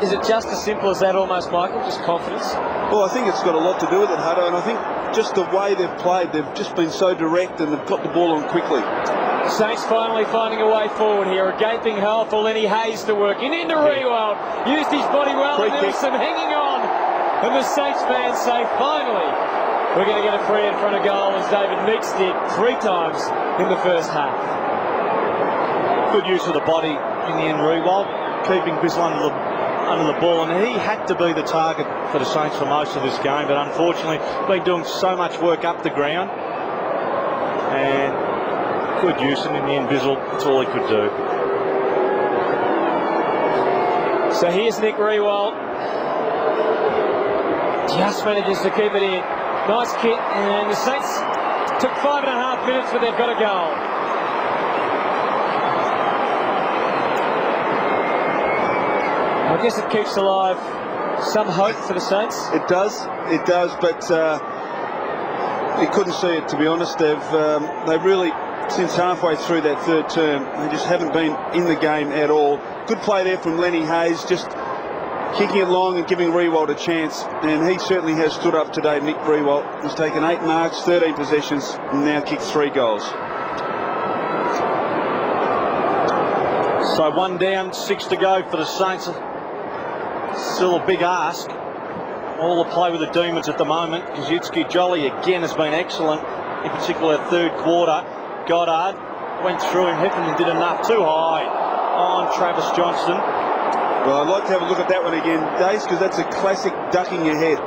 Is it just as simple as that almost, Michael? Just confidence?
Well, I think it's got a lot to do with it, Hutto, and I think just the way they've played, they've just been so direct and they've got the ball on quickly.
Saints finally finding a way forward here. A gaping hole for Lenny Hayes to work in. Into Rewald. Used his body well, and there was some hanging on. And the Saints fans say, finally, we're going to get a free in front of goal, as David Meeks did 3 times in the first half.
Good use of the body in the end, Rewald, keeping Bizzle under the ball, and he had to be the target for the Saints for most of this game, but unfortunately been doing so much work up the ground, and good use, and in the end Bizzle, that's all he could do.
So here's Nick Rewald, just manages to keep it in. Nice kick, and the Saints took 5.5 minutes, but they've got a goal. I guess it keeps alive some hope for the Saints.
It does, but you couldn't see it, to be honest. They've really, since halfway through that third term, they just haven't been in the game at all. Good play there from Lenny Hayes, just kicking it long and giving Rewald a chance, and he certainly has stood up today. Nick Rewald has taken 8 marks, 13 possessions, and now kicked 3 goals.
So 1 down, 6 to go for the Saints. Still a big ask. All the play with the Demons at the moment. Kaczynski, Jolly again has been excellent, in particular third quarter. Goddard went through him, Heffernan did enough, too high on Travis Johnston.
Well, I'd like to have a look at that one again, Dace, because that's a classic ducking your head.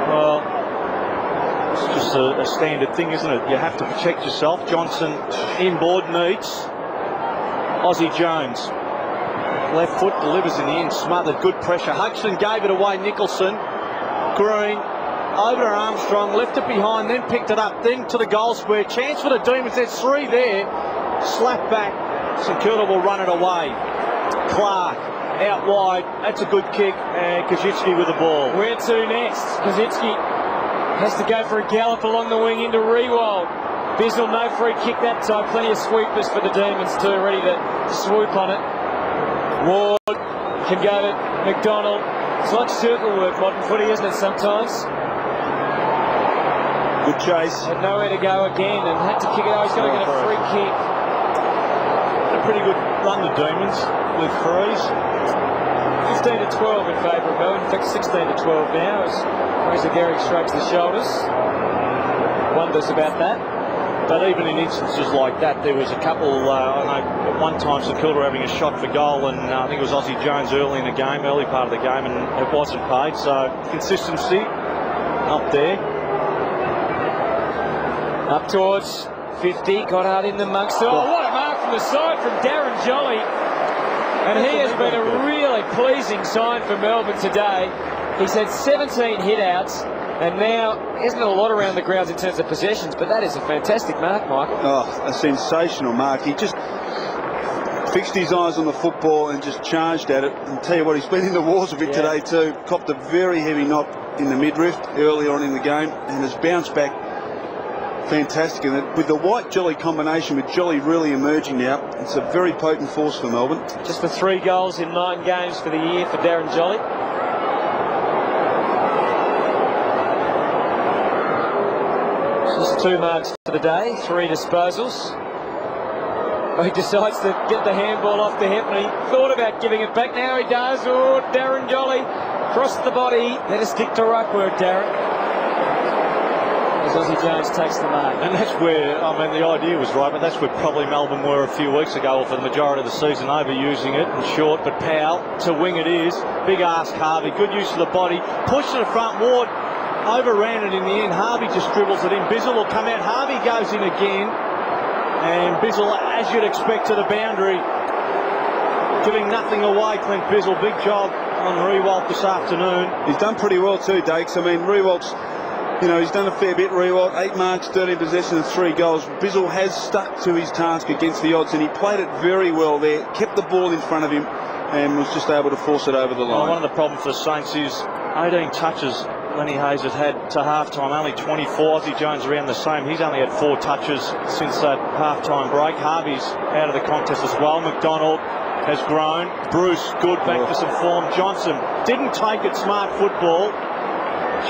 Well, it's just a standard thing, isn't it? You have to protect yourself. Johnson inboard needs Aussie Jones. Left foot delivers in the end, smothered, good pressure. Huxton gave it away, Nicholson. Green, over to Armstrong, left it behind, then picked it up, then to the goal square. Chance for the Demons, there's 3 there. Slap back, St Kilda will run it away. Clark, out wide, that's a good kick, and Kaczynski with the ball.
Where to next? Kaczynski has to go for a gallop along the wing into Rewald. Bizzle, no free kick that time, plenty of sweepers for the Demons too, ready to swoop on it. Ward can go to McDonald. It's like circle work, modern footy, isn't it, sometimes?
Good chase.
Had nowhere to go again and had to kick it out. He's going to get a free kick.
A pretty good run, the Demons, with threes.
15 to 12 in favour of Melbourne. In fact, 16 to 12 now as Fraser Gehrig shrugs the shoulders. Wonders about that.
But even in instances like that, there was a couple, I know at one time St Kilda were having a shot for goal, and I think it was Aussie Jones early in the game, early part of the game, and it wasn't paid. So consistency up there.
Up towards 50, Goddard in the monks. Oh, what a mark from the side from Darren Jolly. And he has been a really pleasing sign for Melbourne today. He's had 17 hit-outs. And now, isn't a lot around the grounds in terms of possessions, but that is a fantastic mark, Michael.
Oh, a sensational mark. He just fixed his eyes on the football and just charged at it. And tell you what, he's been in the wars a bit today too. Copped a very heavy knock in the midriff early on in the game and has bounced back fantastic. And with the White-Jolly combination, with Jolly really emerging now, it's a very potent force for Melbourne.
Just the 3 goals in 9 games for the year for Darren Jolly. Just 2 marks for the day, 3 disposals. He decides to get the handball off the hip, and he thought about giving it back. Now he does. Oh, Darren Jolly crossed the body. Better stick to ruck work, Darren. As Ozzy Jones takes the mark.
And that's where, I mean, the idea was right, but that's where probably Melbourne were a few weeks ago, or for the majority of the season, overusing it and short. But Powell, to wing it is. Big ask Harvey. Good use of the body. Push to the front. Ward overran it in the end. Harvey just dribbles it in. Bizzle will come out. Harvey goes in again. And Bizzle, as you'd expect, to the boundary, giving nothing away. Clint Bizzle, big job on Riewoldt this afternoon.
He's done pretty well too, Dakes. I mean, Riewoldt's, you know, he's done a fair bit. Riewoldt, 8 marks, 13 possessions, 3 goals. Bizzle has stuck to his task against the odds, and he played it very well there. Kept the ball in front of him and was just able to force it over the line.
One of the problems for the Saints is 18 touches Lenny Hayes has had to half-time, only 24. Ozzy Jones around the same. He's only had 4 touches since that half-time break. Harvey's out of the contest as well. McDonald has grown. Bruce, good, back to some form. Johnson didn't take it, smart football.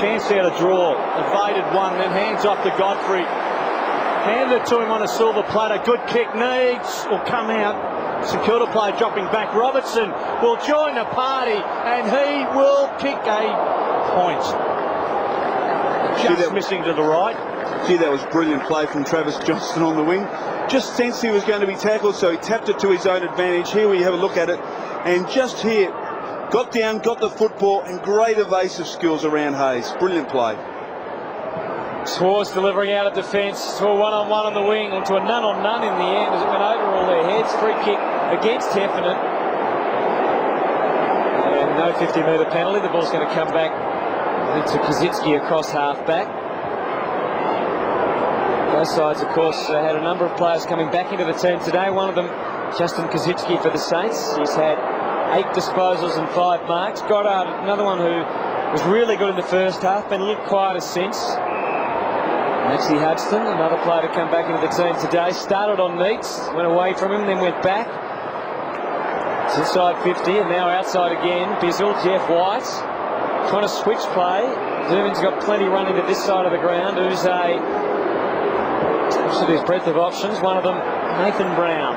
Chance out of draw. Evaded one, then hands off to Godfrey. Handed it to him on a silver platter. Good kick, needs, will come out. Secure play dropping back. Robertson will join the party, and he will kick a point. Just missing to the right.
Gee, that was brilliant play from Travis Johnstone on the wing. Just sensed he was going to be tackled, so he tapped it to his own advantage. Here we have a look at it, and just here, got down, got the football, and great evasive skills around Hayes. Brilliant play.
Swartz delivering out of defence to a one-on-one on the wing, onto a none-on-none in the end as it went over all their heads. Free kick against Heffernan. And no 50-metre penalty. The ball's going to come back, I think, to Kazitsky across half-back. Both sides, of course, had a number of players coming back into the team today. One of them, Justin Kazitsky for the Saints. He's had 8 disposals and 5 marks. Goddard, another one who was really good in the first half, been a little quieter since. Maxie Hudson, another player to come back into the team today. Started on Neats, went away from him, then went back. It's inside 50 and now outside again. Bizzle, Jeff White, trying to switch play. Zerman's got plenty running to this side of the ground. Uze, there's breadth of options. One of them, Nathan Brown.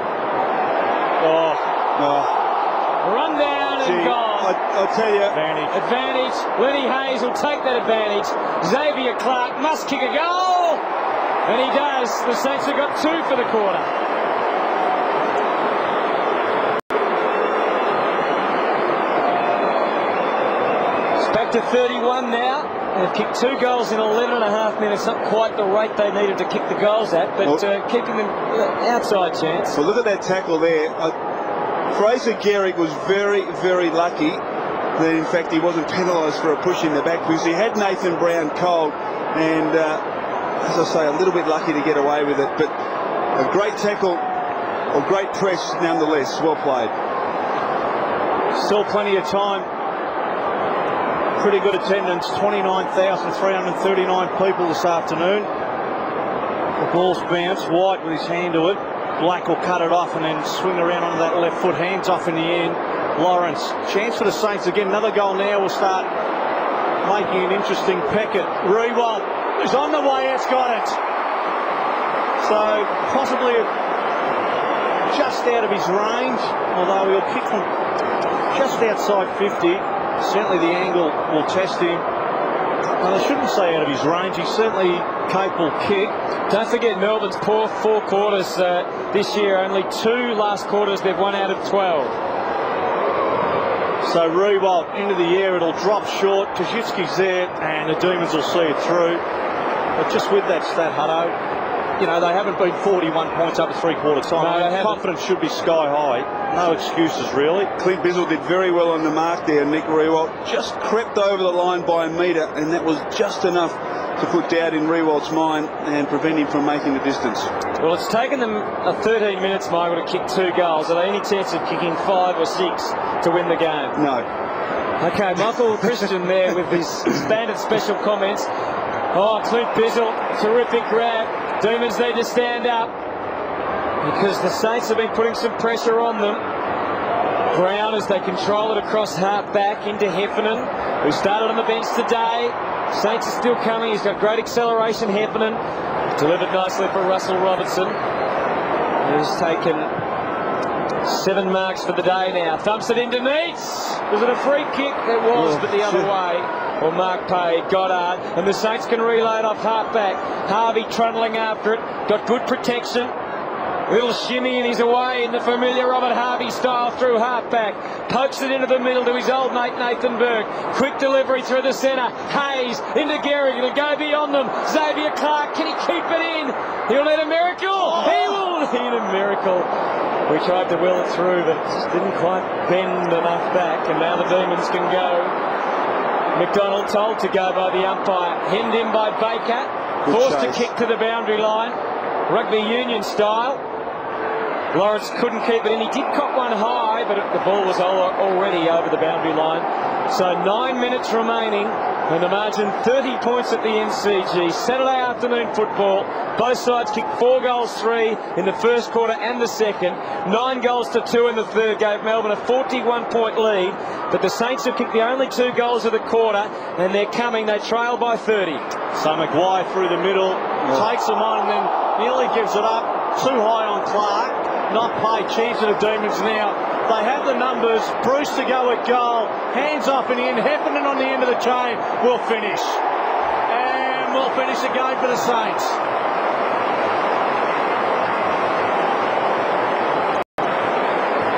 Run down and gone.
I'll tell you.
Advantage. Lenny Hayes will take that advantage. Xavier Clark must kick a goal. And he does. The Saints have got 2 for the quarter. It's back to 31 now. They've kicked 2 goals in 11.5 minutes. Not quite the rate they needed to kick the goals at, but keeping them outside chance.
Well, look at that tackle there. Fraser Gehrig was very, very lucky that, in fact, he wasn't penalised for a push in the back, because he had Nathan Brown cold, and as I say, a little bit lucky to get away with it. But a great tackle, or great press nonetheless. Well played.
Still plenty of time. Pretty good attendance, 29,339 people this afternoon. The ball's bounced. White with his hand to it. Black will cut it off and then swing around onto that left foot. Hands off in the end. Lawrence. Chance for the Saints again. Another goal now will start making an interesting Peckett. Riewoldt, who's on the way, has got it. So possibly just out of his range, although he'll kick from just outside 50. Certainly the angle will test him. Well, I shouldn't say out of his range. He's certainly capable kick.
Don't forget Melbourne's poor 4 quarters this year. Only 2 last quarters they've won out of 12.
So Riewoldt into the air. It'll drop short. Kazitsky's there, and the Demons will see it through. But just with that stat, Hutto, you know, they haven't been 41 points up at 3/4 time. No, confidence should be sky high. No excuses, really.
Clint Bizzle did very well on the mark there. Nick Riewoldt just crept over the line by a metre, and that was just enough to put doubt in Riewoldt's mind and prevent him from making the distance.
Well, it's taken them 13 minutes, Michael, to kick 2 goals. Are there any chance of kicking 5 or 6 to win the game?
No.
Okay, Michael Christian there with his standard special comments. Oh, Clint Bizzle, terrific grab. Demons need to stand up because the Saints have been putting some pressure on them. Brown as they control it across half back into Heffernan, who started on the bench today. Saints are still coming. He's got great acceleration, Heffernan. Delivered nicely for Russell Robertson, who's taken 7 marks for the day now. Thumps it into Meats. Was it a free kick? It was, but the other way. Well, Mark paid, Goddard, and the Saints can reload off half back. Harvey trundling after it, got good protection. Little shimmy and he's away in the familiar Robert Harvey style through half-back. Pokes it into the middle to his old mate Nathan Burke. Quick delivery through the centre. Hayes into Gehrig. It'll go beyond them. Xavier Clark, can he keep it in? He'll need a miracle. He will need a miracle. We tried to will it through, but it just didn't quite bend enough back. And now the Demons can go. McDonald told to go by the umpire. Hemmed in by Baker. Forced to kick to the boundary line. Rugby union style. Lawrence couldn't keep it in. He did cop one high, but the ball was already over the boundary line. So 9 minutes remaining, and the margin 30 points at the MCG. Saturday afternoon football. Both sides kicked 4 goals, 3 in the first quarter and the second. 9 goals to 2 in the third. Gave Melbourne a 41-point lead. But the Saints have kicked the only 2 goals of the quarter, and they're coming. They trail by 30.
So Maguire through the middle, takes them on, and then nearly gives it up. Too high on Clark. Not played. Chance of the Demons now. They have the numbers. Bruce to go at goal. Hands off and in. Heffernan on the end of the chain. We'll finish. And we'll finish the game for the Saints.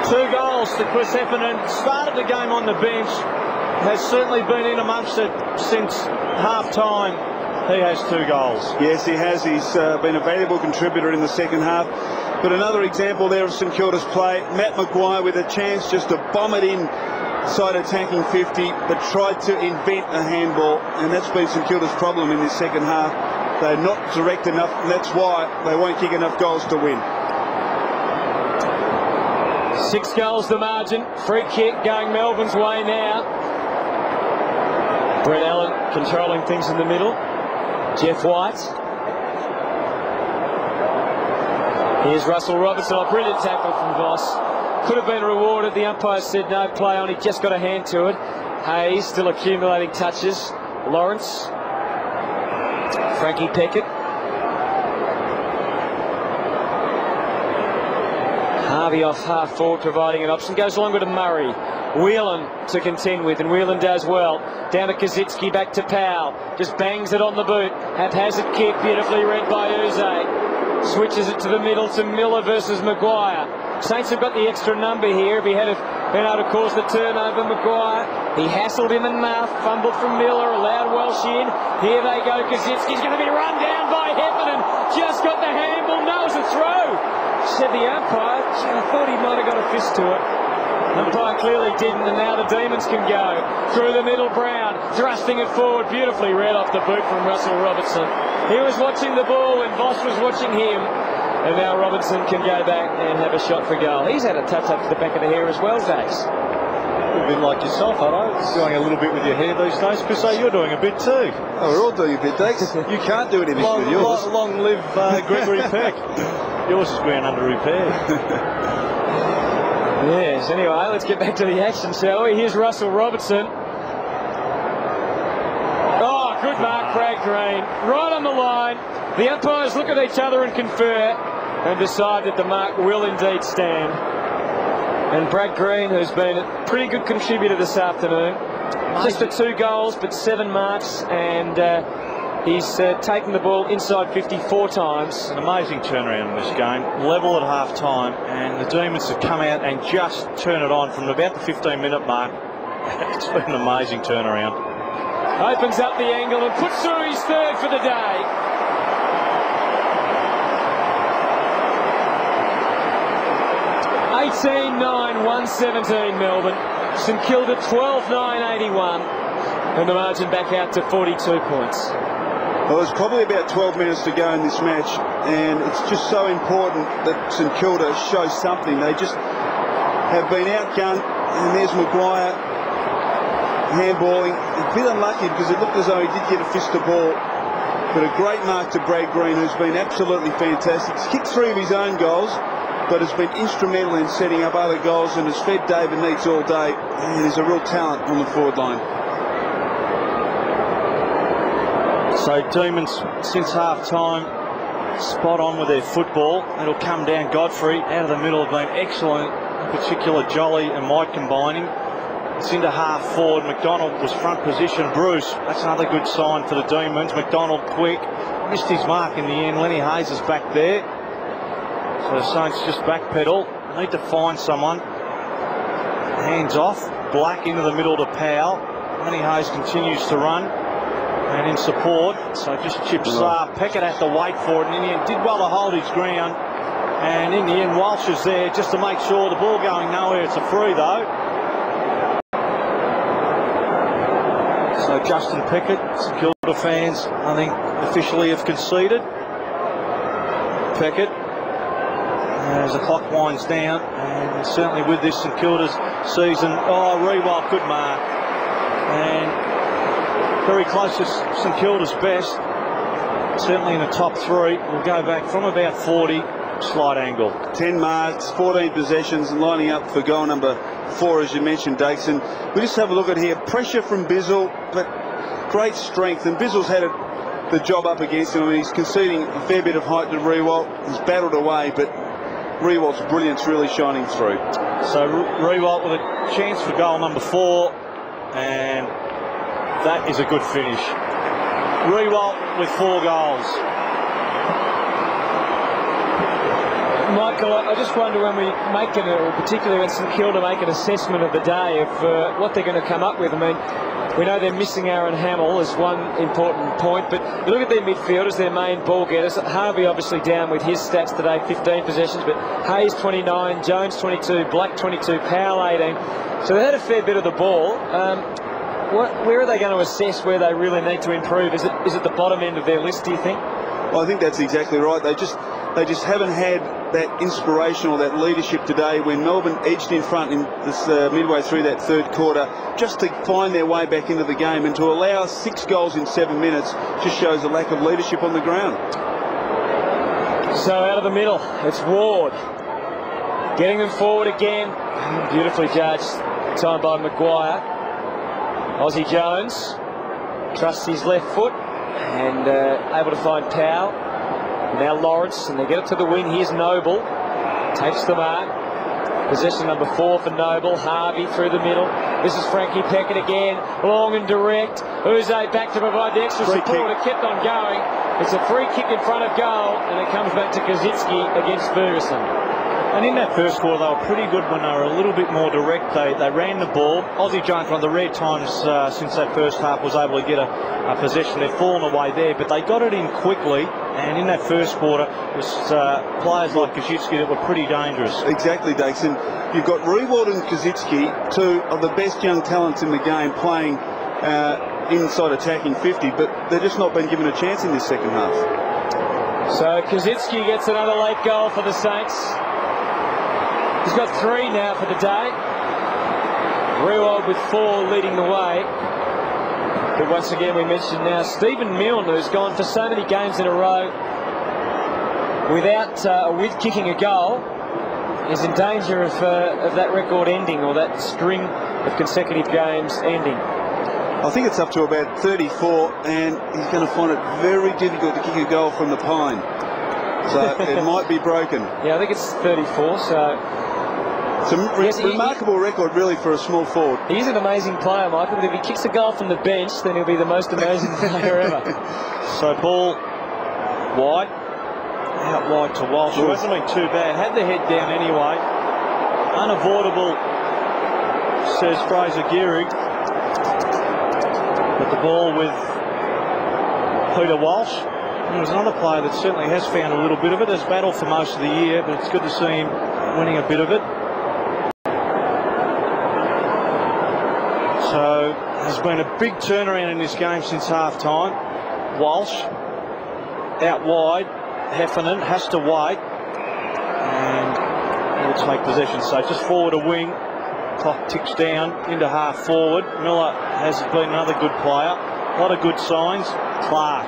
Two goals to Chris Heffernan. Started the game on the bench. Has certainly been in amongst it since half-time. He has 2 goals.
Yes, he has. He's been a valuable contributor in the second half. But another example there of St Kilda's play. Matt Maguire with a chance just to bomb it inside attacking 50, but tried to invent a handball. And that's been St Kilda's problem in this second half. They're not direct enough, and that's why they won't kick enough goals to win.
6 goals the margin. Free kick going Melbourne's way now. Brett Allen controlling things in the middle. Jeff White. Here's Russell Robertson. A brilliant tackle from Voss. Could have been rewarded. The umpire said no play on. He just got a hand to it. Hayes still accumulating touches. Lawrence. Frankie Peckett. Harvey off half forward providing an option. Goes longer to Murray. Whelan to contend with, and Whelan does well. Down to Kazitsky, back to Powell. Just bangs it on the boot. Haphazard kick, beautifully read by Uze. Switches it to the middle to Miller versus Maguire. Saints have got the extra number here. If he had been able to cause the turnover, Maguire. He hassled him enough. Fumbled from Miller, allowed Welsh in. Here they go. Kazitsky's going to be run down by Heffernan. Just got the handball. No, it's a throw. Said the umpire. I thought he might have got a fist to it. Umpire clearly didn't, and now the Demons can go. Through the middle, Brown, thrusting it forward, beautifully read off the boot from Russell Robertson. He was watching the ball when Voss was watching him, and now Robertson can go back and have a shot for goal. He's had a touch up to the back of the hair as well, Dax.
A bit like yourself, Otto. Doing a little bit with your hair these days. Chris, you're doing a bit too.
Oh, we're all doing a bit, Dax. You can't do anything with yours.
Long live Gregory Peck. Yours is going under repair.
Yes, anyway, let's get back to the action, shall we? Here's Russell Robertson. Oh, good mark, Brad Green. Right on the line. The umpires look at each other and confer and decide that the mark will indeed stand. And Brad Green, who's been a pretty good contributor this afternoon. Just the 2 goals, but 7 marks, and he's taken the ball inside 54 times.
An amazing turnaround in this game. Level at half-time, and the Demons have come out and just turn it on from about the 15-minute mark. It's been an amazing turnaround.
Opens up the angle and puts through his 3rd for the day. (18-9, 117 Melbourne. St Kilda 12-9, 81. And the margin back out to 42 points.
Well, there's probably about 12 minutes to go in this match, and it's just so important that St Kilda show something. They just have been outgunned, and there's Maguire handballing. A bit unlucky because it looked as though he did get a fist to ball. But a great mark to Brad Green, who's been absolutely fantastic. He's kicked 3 of his own goals, but has been instrumental in setting up other goals and has fed David Neitz all day. And he's a real talent on the forward line.
So Demons, since half-time, spot on with their football. It'll come down. Godfrey out of the middle have been excellent, in particular Jolly and Mike combining. It's into half forward. McDonald was front position. Bruce, that's another good sign for the Demons. McDonald quick, missed his mark in the end. Lenny Hayes is back there. So the Saints just backpedal. Need to find someone. Hands off. Black into the middle to Powell. Lenny Hayes continues to run. And in support, so just chips Peckett had to wait for it, and in the end did well to hold his ground. And in the end, Walsh is there just to make sure the ball going nowhere. It's a free though. So Justin Peckett, some Kilda fans, I think, officially have conceded. Peckett, as the clock winds down, and certainly with this St Kilda's season, Rewalt, good mark. And very close to St Kilda's best, certainly in the top 3. We'll go back from about 40, slight angle.
10 marks, 14 possessions, and lining up for goal number 4, as you mentioned, Dakeson. We just have a look at here. Pressure from Bizzle, but great strength. And Bizzle's had the job up against him. I mean, he's conceding a fair bit of height to Rewalt. He's battled away, but Rewalt's brilliance really shining through.
So Rewalt with a chance for goal number 4, and that is a good finish. Rewalt with 4 goals.
Michael, I just wonder when we make or particularly when St Kilda make an assessment of the day of what they're going to come up with. I mean, we know they're missing Aaron Hamill as one important point, but you look at their midfielders, their main ball getters. Harvey obviously down with his stats today, 15 possessions, but Hayes 29, Jones 22, Black 22, Powell 18. So they had a fair bit of the ball. Where are they going to assess where they really need to improve? Is it the bottom end of their list, do you think?
Well, I think that's exactly right. They just haven't had that inspiration or that leadership today when Melbourne edged in front in this midway through that 3rd quarter just to find their way back into the game, and to allow 6 goals in 7 minutes just shows a lack of leadership on the ground.
So out of the middle, it's Ward getting them forward again. Beautifully judged, time by Maguire. Aussie Jones trusts his left foot and able to find Powell. Now Lawrence, and they get it to the wing. Here's Noble, takes the mark. Possession number 4 for Noble. Harvey through the middle. This is Frankie Peckett again, long and direct. Uze back to provide the extra support. It kept on going. It's a free kick in front of goal, and it comes back to Kazitsky against Ferguson.
And in that first quarter, they were pretty good when they were a little bit more direct. They ran the ball. Aussie Jones, one of the rare times since that first half, was able to get a possession. They've fallen away there, but they got it in quickly. And in that first quarter, it was players like Kazitsky that were pretty dangerous.
Exactly, Dakeson. You've got Rewalt and Kazitsky, 2 of the best young talents in the game, playing inside attacking 50, but they've just not been given a chance in this second half.
So Kazitsky gets another late goal for the Saints. He's got 3 now for the day. Rewalt with 4 leading the way. But once again, we mentioned now Stephen Milne, who's gone for so many games in a row with kicking a goal, is in danger of that record ending, or that string of consecutive games ending.
I think it's up to about 34, and he's going to find it very difficult to kick a goal from the pine. So it might be broken.
Yeah, I think it's 34, so...
It's a remarkable record, really, for a small forward.
He's an amazing player, Michael, but if he kicks a goal from the bench, then he'll be the most amazing player ever.
So ball wide, out wide to Walsh, who hasn't been too bad. Had the head down anyway. Unavoidable, says Fraser Gehrig. But the ball with Peter Walsh. And there's another player that certainly has found a little bit of it. Has battled for most of the year, but it's good to see him winning a bit of it. So there's been a big turnaround in this game since half-time. Walsh out wide. Heffernan has to wait. And he'll take possession. So just forward a wing. Clock ticks down into half forward. Miller has been another good player. A lot of good signs. Clark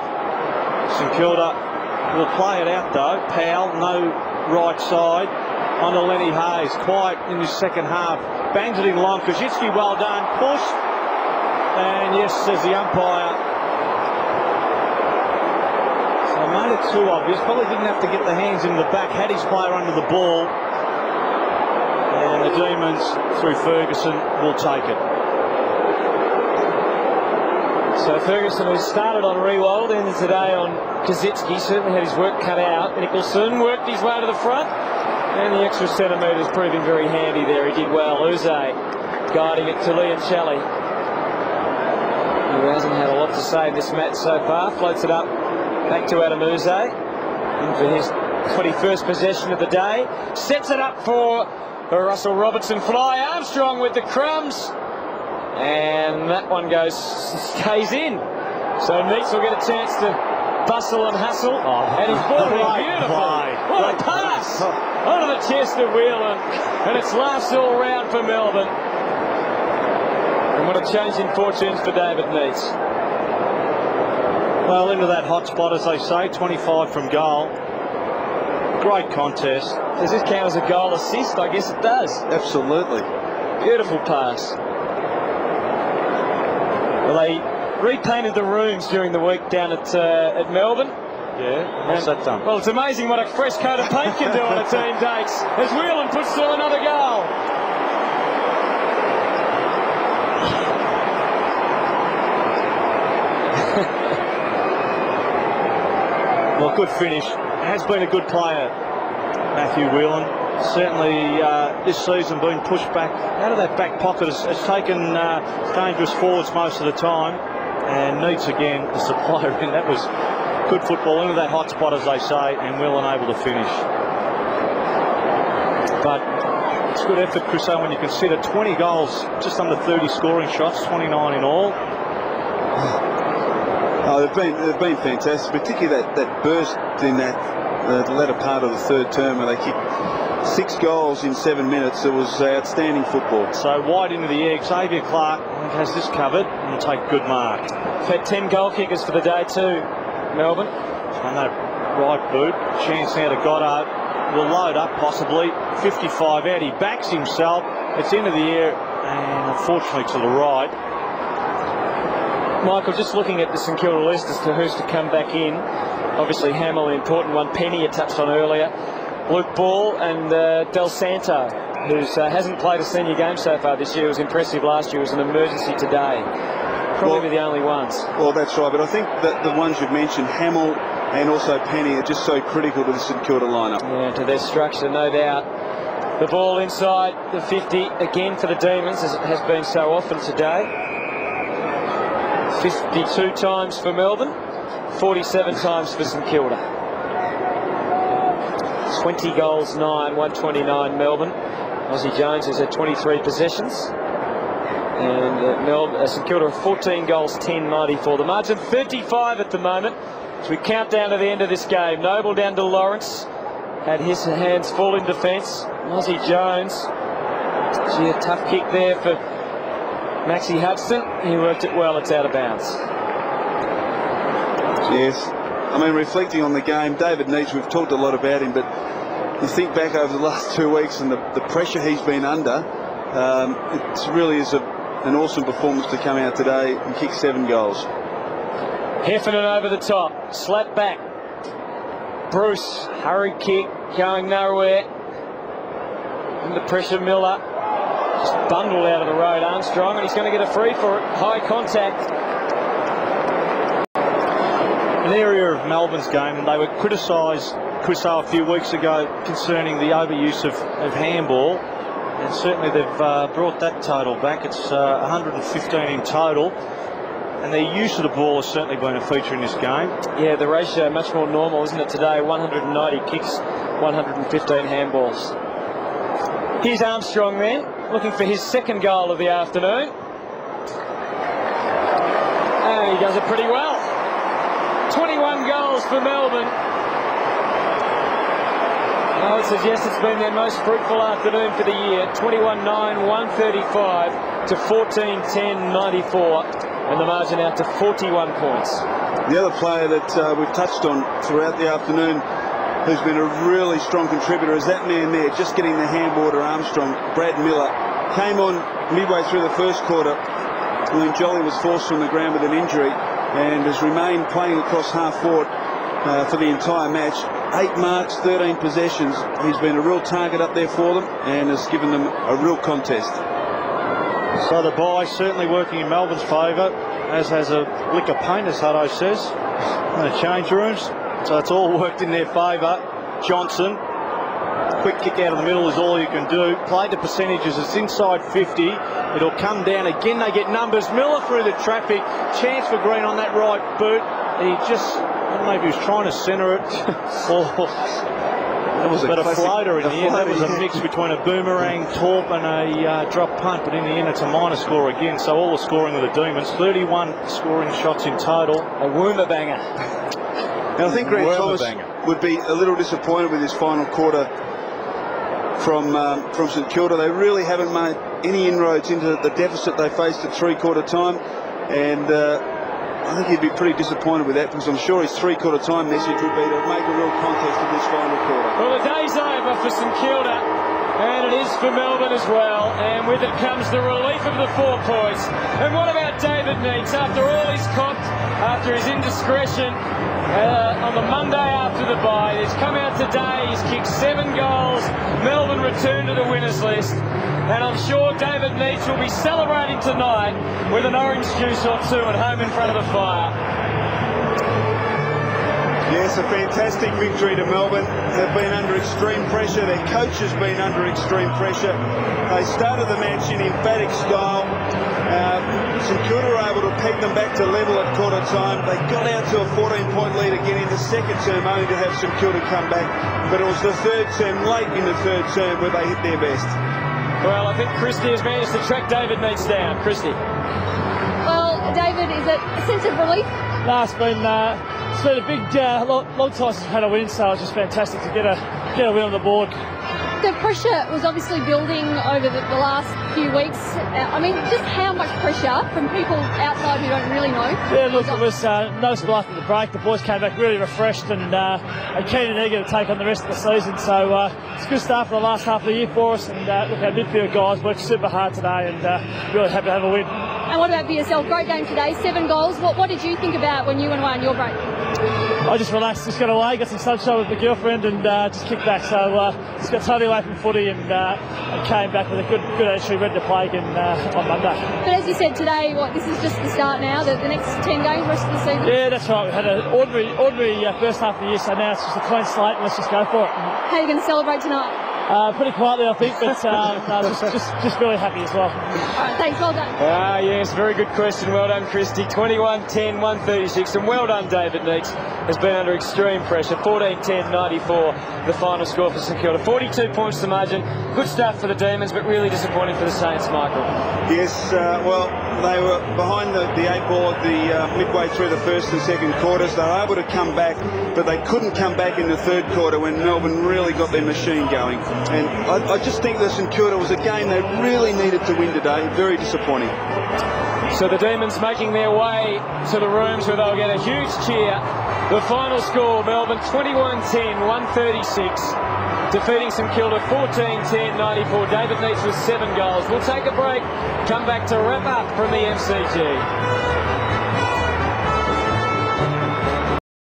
St Kilda will play it out though. Powell, no right side. On to Lenny Hayes, quiet in his second half. Bangs it in long. Kozitsky, well done. Push. And yes, says the umpire. So I made it too obvious. Probably didn't have to get the hands in the back. Had his player under the ball. And the Demons, through Ferguson, will take it.
So Ferguson, who started on Rewald, ended today on Kozitsky, certainly had his work cut out. Nicholson worked his way to the front. And the extra centimetres proving very handy there. He did well. Uze guiding it to Liam Shelley, who hasn't had a lot to say in this match so far. Floats it up back to Adam Uze. In for his 21st possession of the day. Sets it up for Russell Robertson. Fly Armstrong with the crumbs. And that one stays in. So Meeks will get a chance to bustle and hustle. And he's ball in beautiful. What a pass! Onto the chest of Whelan. And it's laughs all round for Melbourne. And what a change in fortunes for David Meeks.
Well, into that hot spot, as they say, 25 from goal. Great contest.
Does this count as a goal assist? I guess it does.
Absolutely.
Beautiful pass. Well, they repainted the rooms during the week down at Melbourne.
Yeah, what's that done?
Well, it's amazing what a fresh coat of paint can do on a team, Dakes, as Whelan puts through another goal.
Well, good finish. Has been a good player, Matthew Whelan. Certainly this season been pushed back out of that back pocket. Has taken dangerous forwards most of the time, and needs again the supplier in. That was good football into that hot spot, as they say, and Whelan able to finish. But it's good effort, Chris, when you consider 20 goals, just under 30 scoring shots, 29 in all.
Oh, they've been fantastic, particularly that burst in the latter part of the third term where they kicked 6 goals in 7 minutes. It was outstanding football.
So wide into the egg. Xavier Clark has this covered and will take good mark.
Had 10 goal kickers for the day too, Melbourne.
On that right boot, chance now to Goddard. Will load up possibly. 55 out. He backs himself. It's into the air and unfortunately to the right.
Michael, just looking at the St Kilda list as to who's to come back in. Obviously Hamill, the important one. Penny, you touched on earlier. Luke Ball and Del Santo, who hasn't played a senior game so far this year. It was impressive last year. It was an emergency today. Probably the only ones.
Well, that's right. But I think that the ones you've mentioned, Hamill and also Penny, are just so critical to the St Kilda lineup.
Yeah, to their structure, no doubt. The ball inside the 50 again for the Demons, as it has been so often today. 52 times for Melbourne, 47 times for St Kilda. 20 goals, 9, 129 Melbourne. Aussie Jones has had 23 possessions. And St Kilda 14 goals, 10, 94. The margin 35 at the moment as we count down to the end of this game. Noble down to Lawrence. Had his hands full in defence. Aussie Jones. Gee, a tough kick there for Maxie Hudson. He worked it well. It's out of bounds.
Yes. I mean, reflecting on the game, David Neitz, we've talked a lot about him, but you think back over the last 2 weeks and the pressure he's been under, it really is an awesome performance to come out today and kick 7 goals.
Heffernan over the top, slap back. Bruce, hurried kick, going nowhere. Under pressure, Miller. Just bundled out of the road, Armstrong, and he's going to get a free for it. High contact.
An area of Melbourne's game, and they were criticised, Chris, a few weeks ago concerning the overuse of handball, and certainly they've brought that total back. It's 115 in total, and their use of the ball has certainly been a feature in this game.
Yeah, the ratio much more normal, isn't it, today? 190 kicks, 115 handballs. Here's Armstrong then, looking for his second goal of the afternoon. And he does it pretty well. 21 goals for Melbourne. I would suggest it's been their most fruitful afternoon for the year. 21-9, 135 to 14-10, 94. And the margin out to 41 points.
The other player that we've touched on throughout the afternoon who's been a really strong contributor is that man there, just getting the handball to Armstrong, Brad Miller. Came on midway through the first quarter when Jolly was forced from the ground with an injury and has remained playing across half forward for the entire match. 8 marks, 13 possessions. He's been a real target up there for them and has given them a real contest.
So the bye certainly working in Melbourne's favour, as has a lick of paint, as Hutto says, in the change rooms. So it's all worked in their favour. Johnson, quick kick out of the middle is all you can do. Played the percentages, it's inside 50. It'll come down again. They get numbers. Miller through the traffic. Chance for Green on that right boot. He just, I don't know if he was trying to centre it or... But a floater in the end. That was a mix between a boomerang, torp and a drop punt. But in the end, it's a minor score again. So all the scoring of the Demons. 31 scoring shots in total.
A woomer banger.
Now, I think Grant Thomas would be a little disappointed with this final quarter from St Kilda. They really haven't made any inroads into the deficit they faced at three-quarter time. And I think he'd be pretty disappointed with that, because I'm sure his three-quarter time message would be to make a real contest of this final quarter.
Well, the day's over for St Kilda, and it is for Melbourne as well. And with it comes the relief of the 4 points. And what about David Neitz? After all he's copped, after his indiscretion on the Monday after the bye, he's come out today, he's kicked 7 goals. Melbourne returned to the winners list. And I'm sure David Neitz will be celebrating tonight with an orange juice or 2 at home in front of the fire.
Yes, a fantastic victory to Melbourne. They've been under extreme pressure. Their coach has been under extreme pressure. They started the match in emphatic style. St Kilda were able to peg them back to level at quarter time. They got out to a 14-point lead again in the second term, only to have St Kilda come back. But it was the third term, late in the third term, where they hit their best.
Well, I think Christie has managed to track David Neitz down. Christie.
Well, David, is it a sense of relief?
No, it's been a big, long time since we've had a win, so it's just fantastic to get a win on the board.
The pressure was obviously building over the last few weeks. I mean, just how much pressure from people outside who don't really know?
Yeah, look, it was noticeable after the break. The boys came back really refreshed and keen and eager to take on the rest of the season. So it's a good start for the last half of the year for us. And look, our midfield guys worked super hard today and really happy to have a win.
And what about for yourself? Great game today, 7 goals. What did you think about when you went away on your break?
I just relaxed, just got away, got some sunshine with my girlfriend and just kicked back. So just got totally away from footy and came back with a good attitude, ready to play again on Monday.
But as you said today, this is just the start now, the next 10 games, rest of the season?
Yeah, that's right. We had an ordinary first half of the year, so now it's just a clean slate and let's just go for it.
How are you going to celebrate tonight?
Pretty quietly, I think, but no, just really happy as well.
All right, thanks, well done.
Yes, very good question. Well done, Christie. 21-10, 136, and well done, David Neitz. Has been under extreme pressure. 14-10, 94, the final score for St Kilda. 42 points to margin. Good start for the Demons, but really disappointing for the Saints, Michael.
Yes, well, they were behind the 8 ball at the midway through the first and second quarters. They were able to come back, but they couldn't come back in the third quarter when Melbourne really got their machine going. And I just think that St Kilda was a game they really needed to win today. Very disappointing.
So the Demons making their way to the rooms where they'll get a huge cheer. The final score, Melbourne 21-10, 136. Defeating St Kilda 14-10, 94. David Neitz with 7 goals. We'll take a break, come back to wrap up from the MCG.